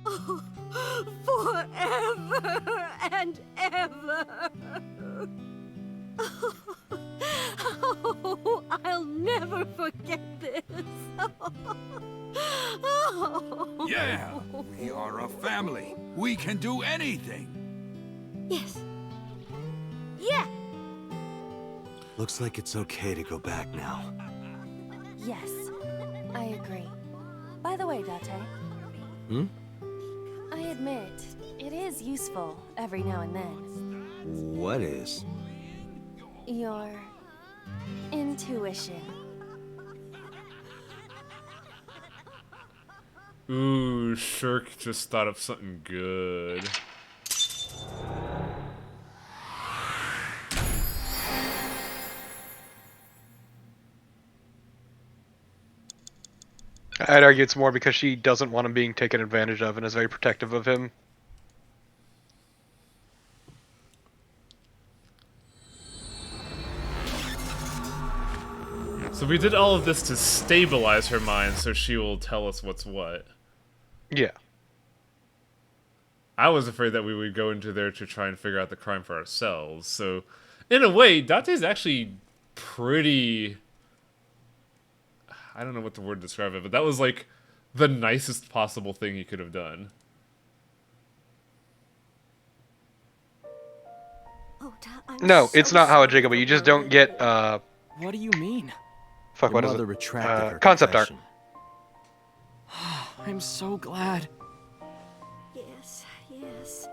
Oh, forever and ever. Oh, I'll never forget this. Oh. Yeah, we are a family. We can do anything. Yes. Yeah. Looks like it's okay to go back now. Yes, I agree. By the way, Date. Hmm? I admit, it is useful every now and then. What is? Your intuition. Ooh, Shirk just thought of something good. I'd argue it's more because she doesn't want him being taken advantage of and is very protective of him. So we did all of this to stabilize her mind so she will tell us what's what. Yeah. I was afraid that we would go into there to try and figure out the crime for ourselves. So, in a way, Date's actually pretty... I don't know what the word to describe it, but that was like the nicest possible thing he could have done. No, it's not how a Jacob, but you just don't get, What do you mean? Fuck, Your what is mother it? retracted her Concept art. confession. I'm so glad. Yes, yes.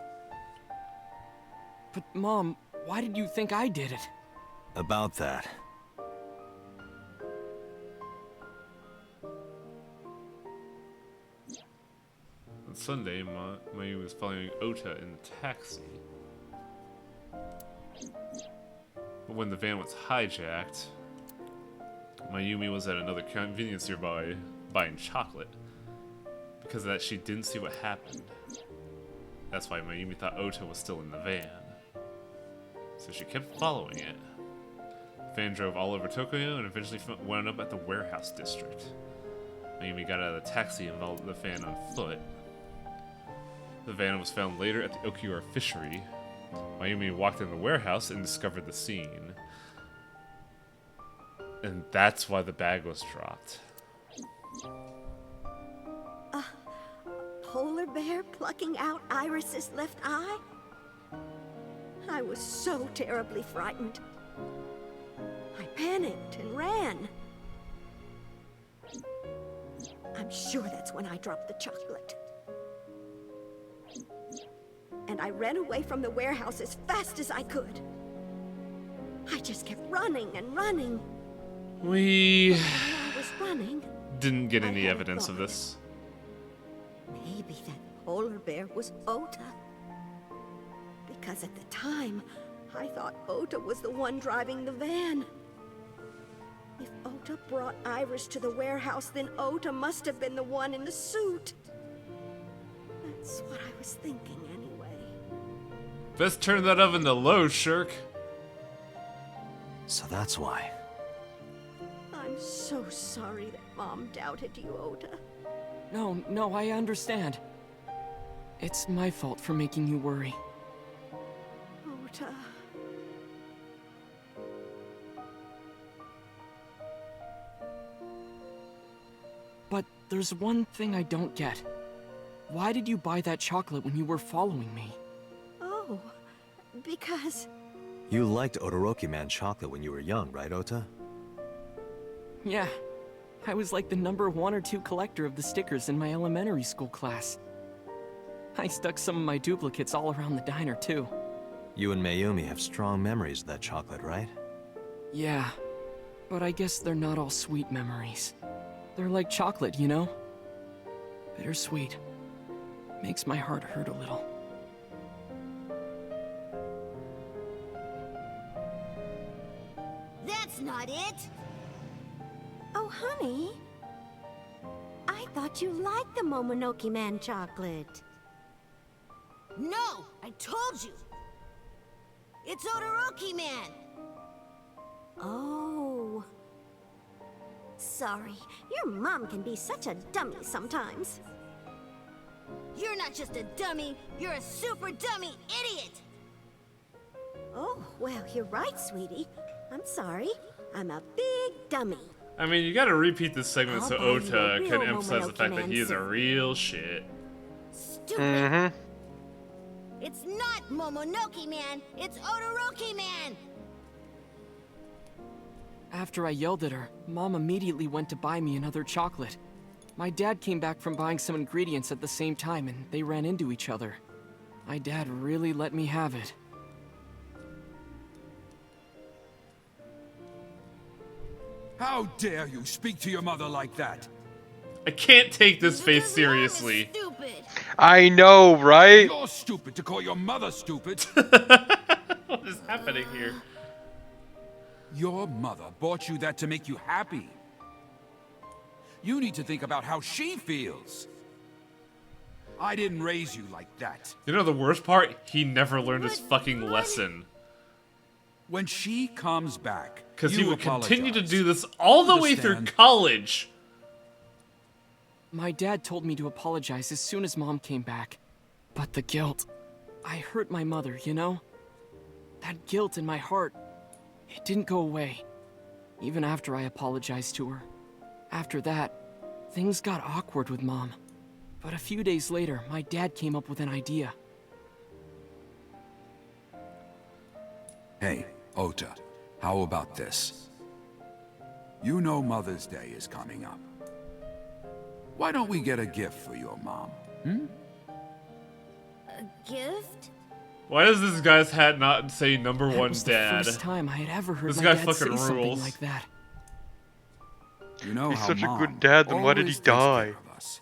But Mom, why did you think I did it? About that. On Sunday, Mayu was following Ota in the taxi. But when the van was hijacked, Mayumi was at another convenience nearby buying chocolate. Because of that, she didn't see what happened. That's why Mayumi thought Ota was still in the van. So she kept following it. The van drove all over Tokyo and eventually wound up at the warehouse district. Mayumi got out of the taxi and followed the van on foot. The van was found later at the Okiura fishery. Mayumi walked in the warehouse and discovered the scene. And that's why the bag was dropped. A polar bear plucking out Iris's left eye? I was so terribly frightened. I panicked and ran. I'm sure that's when I dropped the chocolate. And I ran away from the warehouse as fast as I could. I just kept running and running. We While I was running, didn't get any evidence of this. maybe that polar bear was Ota. Because at the time, I thought Ota was the one driving the van. If Ota brought Iris to the warehouse, then Ota must have been the one in the suit. That's what I was thinking anyway. Best turn that oven to low, Shirk. So that's why. I'm so sorry that Mom doubted you, Ota. No, I understand. It's my fault for making you worry. Ota. But there's one thing I don't get. Why did you buy that chocolate when you were following me? Oh, because... You liked Todoroki Man chocolate when you were young, right, Ota? Yeah. I was like the number 1 or 2 collector of the stickers in my elementary school class. I stuck some of my duplicates all around the diner, too. You and Mayumi have strong memories of that chocolate, right? Yeah. But I guess they're not all sweet memories. They're like chocolate, you know? Bittersweet. Makes my heart hurt a little. That's not it! Oh, honey. I thought you liked the Momonoki Man chocolate. No! I told you! It's Todoroki Man! Oh. Sorry, your mom can be such a dummy sometimes. You're not just a dummy, you're a super dummy idiot! Oh, well, you're right, sweetie. I'm sorry. I'm a big dummy. I mean, you gotta repeat this segment so I'll buy you a Ota real can emphasize the Momonoke fact that man he is a suit. real shit. Stupid. It's not Momonoke Man, it's Odoroki Man! After I yelled at her, Mom immediately went to buy me another chocolate. My dad came back from buying some ingredients at the same time, and they ran into each other. My dad really let me have it. How dare you speak to your mother like that? I can't take this face seriously. I know, right? You're stupid to call your mother stupid. What is happening here? Your mother bought you that to make you happy. You need to think about how she feels. I didn't raise you like that. You know the worst part? He never learned his fucking lesson. When she comes back, Because he you would continue to apologize. do this all the way through Understand? college. My dad told me to apologize as soon as Mom came back. But the guilt. I hurt my mother, you know? That guilt in my heart, it didn't go away. Even after I apologized to her. After that, things got awkward with Mom. But a few days later, my dad came up with an idea. Hey, Ota, how about this? You know Mother's Day is coming up. Why don't we get a gift for your mom? A gift? Why does this guy's hat not say number That one was dad? the first time I had ever heard This my guy dad fucking say something rules. like that. You know He's how such a Mom good dad, then why did he always takes care die? of us.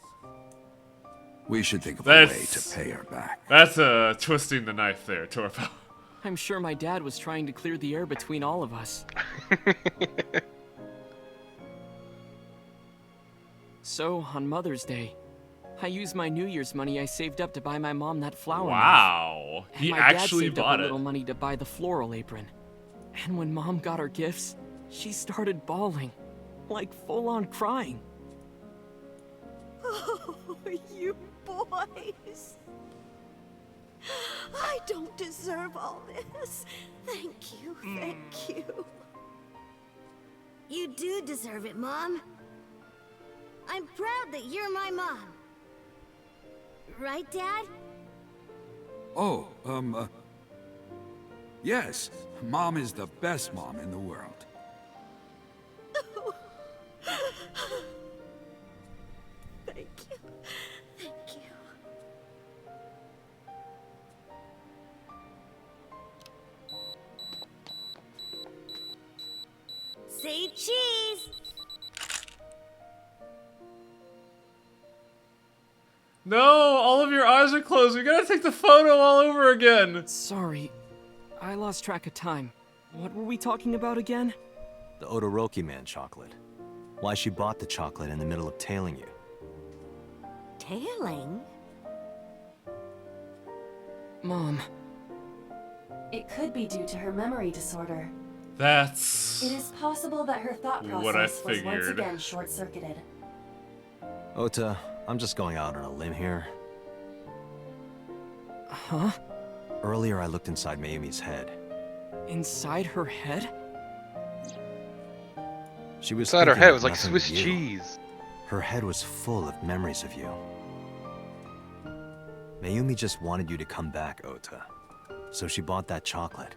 We should think of a way to pay her back. That's twisting the knife there, Torpo. I'm sure my dad was trying to clear the air between all of us. So, on Mother's Day, I used my New Year's money I saved up to buy my mom that flower knife. Wow, And he my actually dad saved bought up a it. little money to buy the floral apron. And when Mom got her gifts, she started bawling, like full-on crying. Oh, you boys. I don't deserve all this. Thank you, thank you. You do deserve it, Mom. I'm proud that you're my mom. Right, Dad? Oh, yes. Mom is the best mom in the world. Thank you. Thank you. Say cheese! No, all of your eyes are closed. We gotta take the photo all over again. Sorry, I lost track of time. What were we talking about again? The Odoroki Man chocolate. Why she bought the chocolate in the middle of tailing you. Tailing? Mom. It could be due to her memory disorder. That's It is possible that her thought what I process was once figured. again short-circuited. Ota, I'm just going out on a limb here. Huh? Earlier I looked inside Mayumi's head. Inside her head? She was Inside her thinking head of was like nothing Swiss but you. cheese. Her head was full of memories of you. Mayumi just wanted you to come back, Ota. So she bought that chocolate.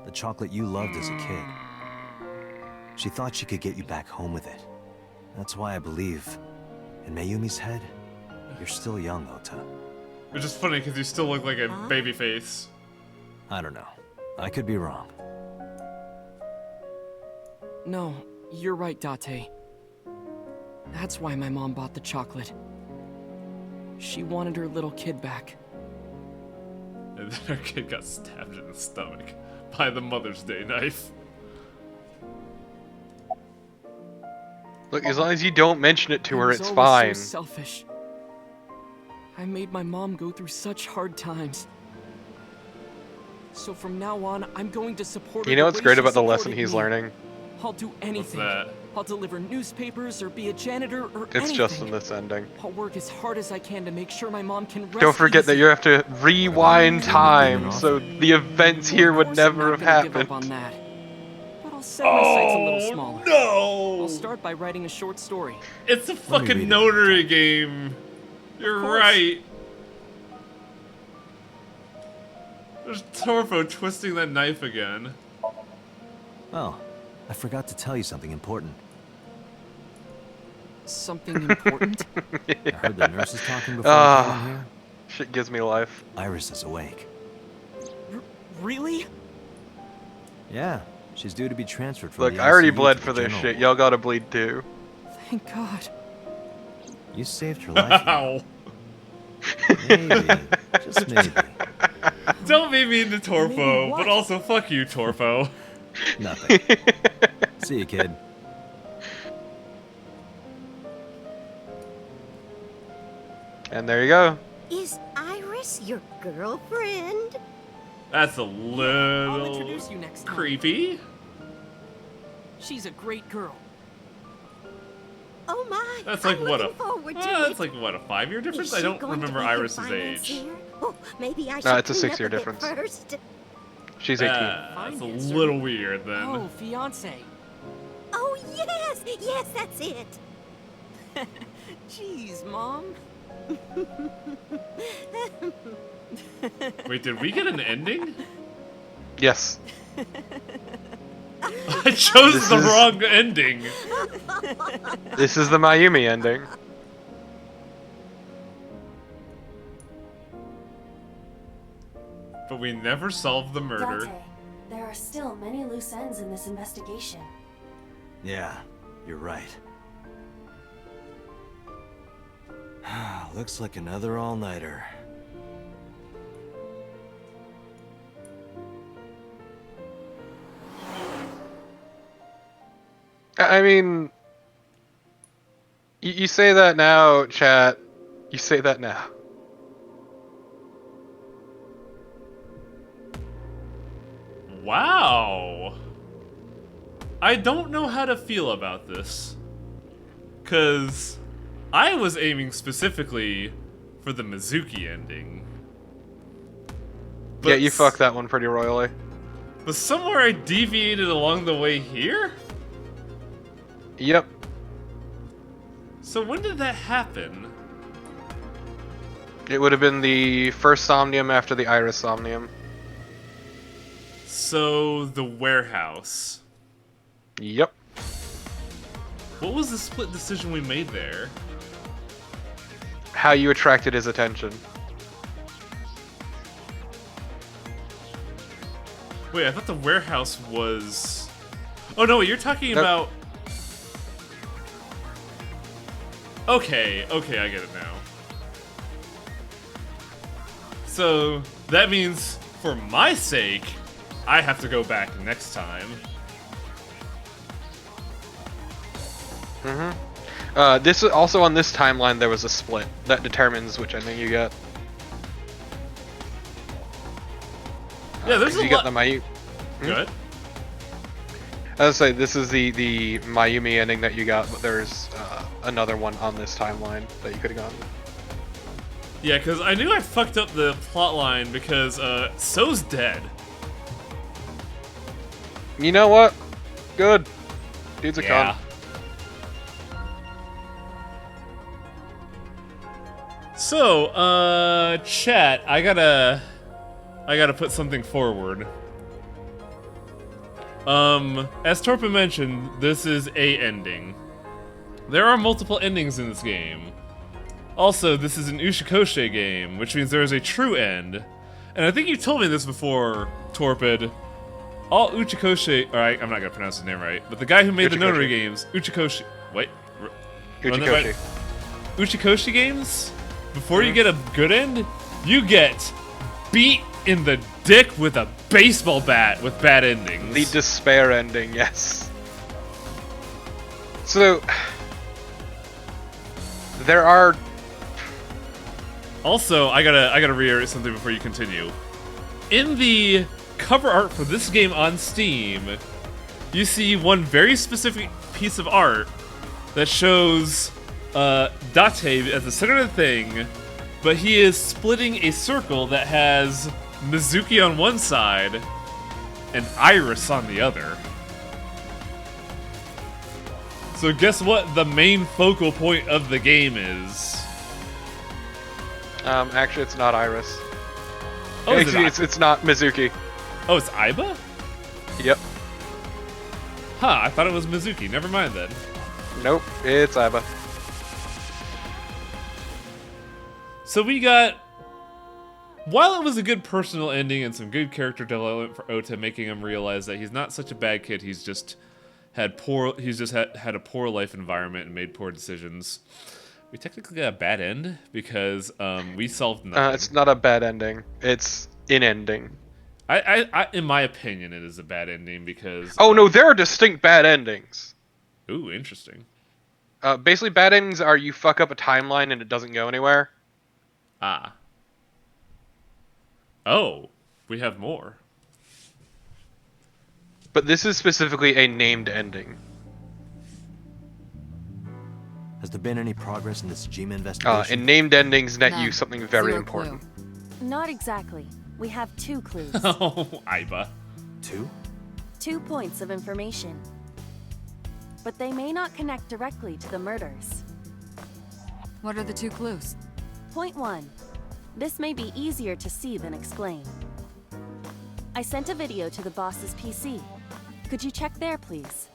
The chocolate you loved as a kid. She thought she could get you back home with it. That's why I believe, in Mayumi's head, you're still young, Ota. Which is funny because you still look like a baby face. I don't know. I could be wrong. No, you're right, Date. That's why my mom bought the chocolate. She wanted her little kid back. And then her kid got stabbed in the stomach by the Mother's Day knife. Look, as long as you don't mention it to her, I was it's always fine. So selfish. I made my mom go through such hard times. So from now on, I'm going to support her. You know the what's way great she about the lesson supported he's me. learning? I'll do anything. that? I'll deliver newspapers or be a janitor or It's anything. just in this ending. I'll work as hard as I can to make sure my mom can rest Don't forget that easy. you have to rewind time, so the events here would never have Give up happened. on that. But I'll set my sights a little smaller. No! I'll start by writing a short story. It's a fucking notary game. You're right. There's Torfo twisting that knife again. Oh, I forgot to tell you something important. Something important? I heard the nurses talking before I came in here. Shit gives me life. Iris is awake. Really? Yeah, she's due to be transferred from Look, the I already ICU bled to for the this general shit. Y'all gotta bleed too. Thank God. You saved her life. Wow. Maybe. Just maybe. Don't be mean to Torfo, but also fuck you, Torfo. Nothing. See you, kid. And there you go. Is Iris your girlfriend? That's a I'll little introduce you next time. creepy. She's a great girl. Oh my! That's like I'm what looking forward to that's it. like what, a 5-year difference? Is I she don't going to remember be your Iris's age. financier? Oh, maybe I should No, it's a clean 6-year up bit difference. First. She's 18. That's a little weird then. Oh, fiance. Oh yes, yes, that's it. Jeez, Mom. Wait, did we get an ending? Yes. I chose the wrong ending. This is the Mayumi ending. But we never solved the murder. Dante, there are still many loose ends in this investigation. Yeah, you're right. Looks like another all-nighter. I mean, you say that now, chat. You say that now. Wow. I don't know how to feel about this. 'Cause I was aiming specifically for the Mizuki ending. But Yeah, you fucked that one pretty royally. But somewhere I deviated along the way here? Yep. So when did that happen? It would have been the first Somnium after the Iris Somnium. So, the warehouse. Yep. What was the split decision we made there? How you attracted his attention. Wait, I thought the warehouse was... Oh no, you're talking about... Okay, I get it now. So, that means, for my sake, I have to go back next time. This also on this timeline there was a split that determines which ending you get. Yeah, there's a you lot... got the Mayumi. Good. I was say this is the Mayumi ending that you got, but there's another one on this timeline that you could have gone. Yeah, because I knew I fucked up the plotline because So's dead. You know what? Good. Dude's a con. So, chat, I gotta put something forward. As Torpa mentioned, this is a ending. There are multiple endings in this game. Also, this is an Ushikoshe game, which means there is a true end. And I think you told me this before, Torpid. All Uchikoshi... Alright, I'm not gonna pronounce his name right, but the guy who made the Notary games, Uchikoshi... Wait. Uchikoshi. Uchikoshi games? Before you get a good end, you get beat in the dick with a baseball bat with bad endings. The despair ending, yes. So... There are... Also, I gotta reiterate something before you continue. In the cover art for this game on Steam, you see one very specific piece of art that shows Date at the center of the thing, but he is splitting a circle that has Mizuki on one side and Iris on the other. So guess what the main focal point of the game is? Actually, it's not Iris. Oh, it's not Mizuki. Oh, it's Aiba? Yep. Huh, I thought it was Mizuki. Never mind then. Nope, it's Aiba. So we got... While it was a good personal ending and some good character development for Ota, making him realize that he's not such a bad kid, he's just had a poor life environment and made poor decisions. We technically got a bad end because we solved nothing. It's not a bad ending. It's an ending. I in my opinion, it is a bad ending because... Oh no, there are distinct bad endings. Ooh, interesting. Basically, bad endings are you fuck up a timeline and it doesn't go anywhere. Ah. Oh, we have more. But this is specifically a named ending. Has there been any progress in this Jima investigation? And named endings net None. you something very 0 important. clue. Not exactly. We have 2 clues. Oh, Aiba. 2? 2 points of information. But they may not connect directly to the murders. What are the 2 clues? Point 1. This may be easier to see than explain. I sent a video to the boss's PC. Could you check there, please?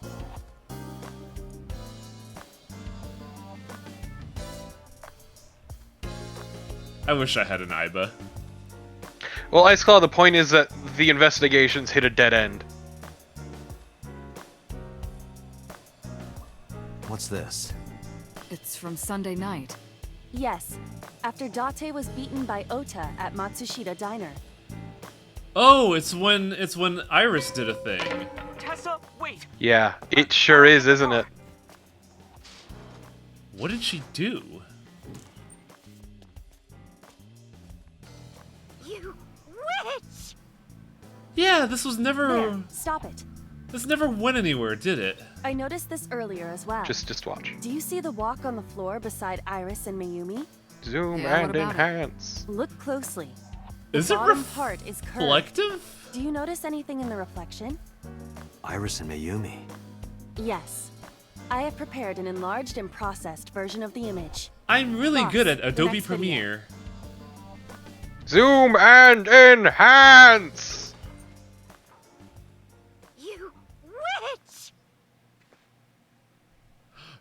I wish I had an Aiba. Well, Ice Claw, the point is that the investigations hit a dead end. What's this? It's from Sunday night. Yes, after Date was beaten by Ota at Matsushita Diner. Oh, it's when Iris did a thing. Tessa, wait. Yeah, it sure is, isn't it? What did she do? You witch! Yeah, this was never... There, stop it. This never went anywhere, did it? I noticed this earlier as well. Just watch. Do you see the walk on the floor beside Iris and Mayumi? Zoom Yeah, and what about it? enhance. Look closely. The Is it bottom part is curved. reflective? Do you notice anything in the reflection? Iris and Mayumi. Yes. I have prepared an enlarged and processed version of the image. I'm really Boss, good at the Adobe next video. Premiere. Zoom and enhance! You witch!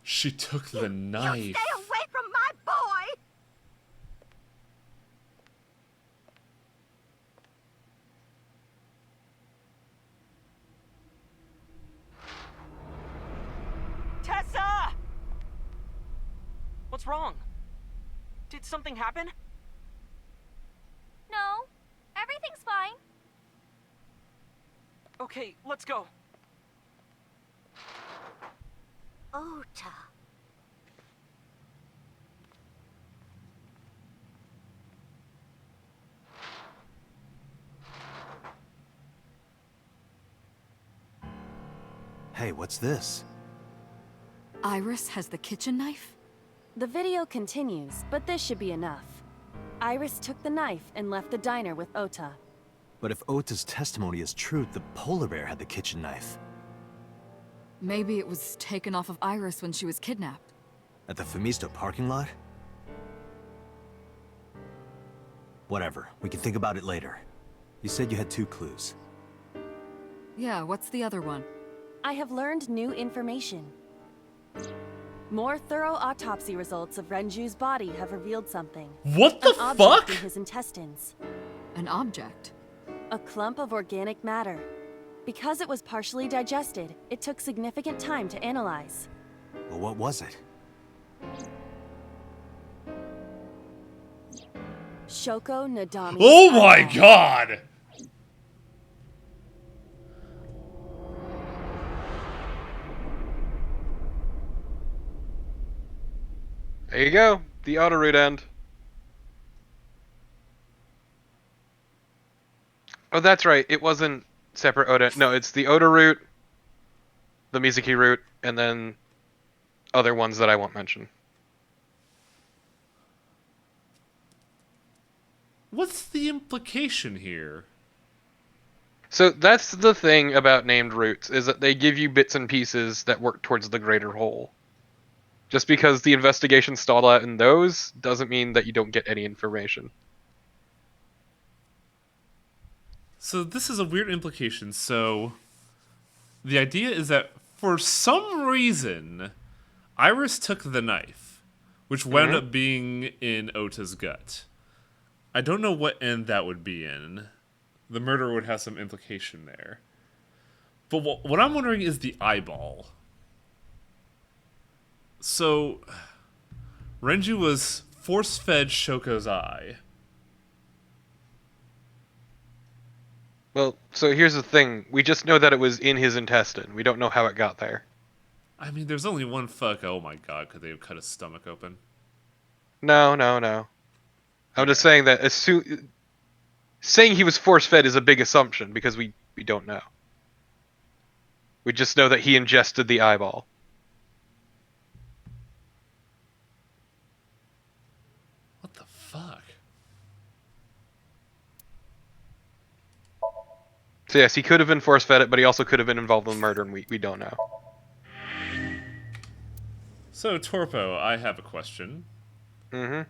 She took the knife. You stay away from my boy! Tessa! What's wrong? Did something happen? No, everything's fine. Okay, let's go. Ota. Hey, what's this? Iris has the kitchen knife? The video continues, but this should be enough. Iris took the knife and left the diner with Ota. But if Ota's testimony is true, the polar bear had the kitchen knife. Maybe it was taken off of Iris when she was kidnapped. At the Femisto parking lot? Whatever, we can think about it later. You said you had 2 clues. Yeah, what's the other one? I have learned new information. More thorough autopsy results of Renju's body have revealed something. What the An object fuck? in his intestines. An object? A clump of organic matter. Because it was partially digested, it took significant time to analyze. Well, what was it? Shoko Nadami. Oh my god! There you go. The auto root end. Oh, that's right. It wasn't separate Oda. No, it's the Oda root, the Mizuki root, and then other ones that I won't mention. What's the implication here? So that's the thing about named routes, is that they give you bits and pieces that work towards the greater whole. Just because the investigation stalled out in those doesn't mean that you don't get any information. So this is a weird implication. So the idea is that for some reason, Iris took the knife, which wound up being in Ota's gut. I don't know what end that would be in. The murder would have some implication there. But what I'm wondering is the eyeball. So, Renju was force-fed Shoko's eye. Well, so here's the thing. We just know that it was in his intestine. We don't know how it got there. I mean, there's only one fuck. Oh my god, could they have cut his stomach open? No. I'm just saying that saying he was force-fed is a big assumption because we don't know. We just know that he ingested the eyeball. What the fuck? So yes, he could have been force-fed it, but he also could have been involved in the murder, and we don't know. So, Torpo, I have a question. Mm-hmm.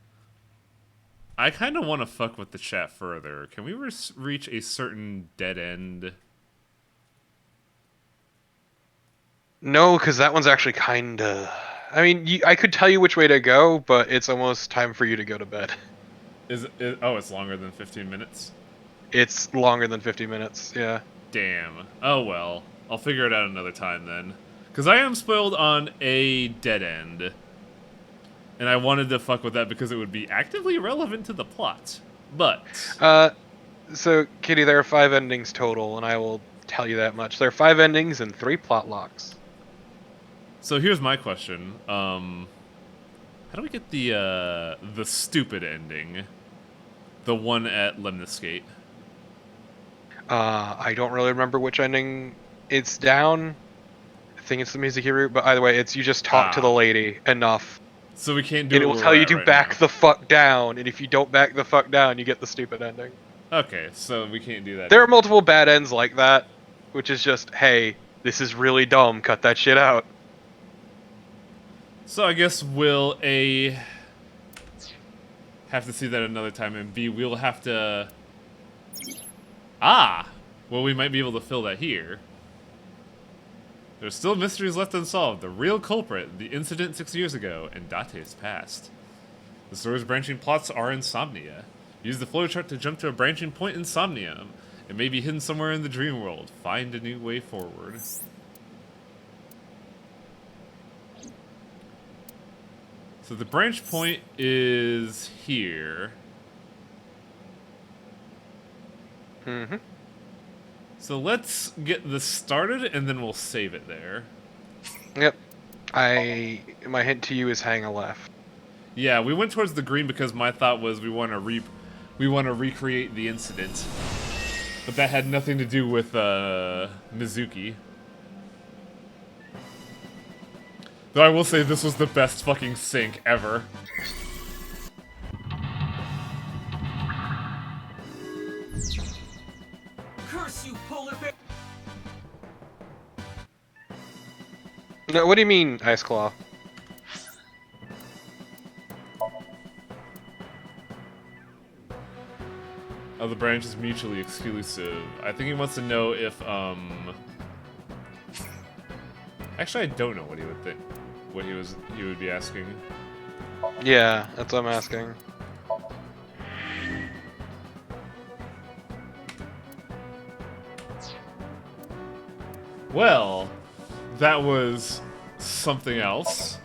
I kind of want to fuck with the chat further. Can we reach a certain dead end? No, because that one's actually kind of... I mean, I could tell you which way to go, but it's almost time for you to go to bed. Oh, it's longer than 15 minutes? It's longer than 50 minutes, yeah. Damn. Oh well. I'll figure it out another time then. Because I am spoiled on a dead end. And I wanted to fuck with that because it would be actively relevant to the plot. But... So, Kitty, there are 5 endings total, and I will tell you that much. There are 5 endings and 3 plot locks. So here's my question. How do we get the stupid ending? The one at Lemniscate? I don't really remember which ending it's down. I think it's the Mizuki route, but either way, it's you just talk to the lady enough. So we can't do and it will tell you to back the fuck down, and if you don't back the fuck down, you get the stupid ending. Okay, so we can't do that. There are multiple bad ends like that, which is just, hey, this is really dumb, cut that shit out. So I guess we'll A, have to see that another time, and B, we'll have to... Well, we might be able to fill that here. There's still mysteries left unsolved. The real culprit, the incident 6 years ago, and Date's past. The story's branching plots are insomnia. Use the flowchart to jump to a branching point in Somnium. It may be hidden somewhere in the dream world. Find a new way forward. So the branch point is here. Mm-hmm. So let's get this started, and then we'll save it there. Yep. My hint to you is hang a left. Yeah, we went towards the green because my thought was we want to recreate the incident, but that had nothing to do with Mizuki. Though I will say this was the best fucking sync ever. Curse you, polar bear! No, what do you mean, Ice Claw? Oh, the branch is mutually exclusive. I think he wants to know if, Actually, I don't know what he would think. What he would be asking. Yeah, that's what I'm asking. Well, that was something else.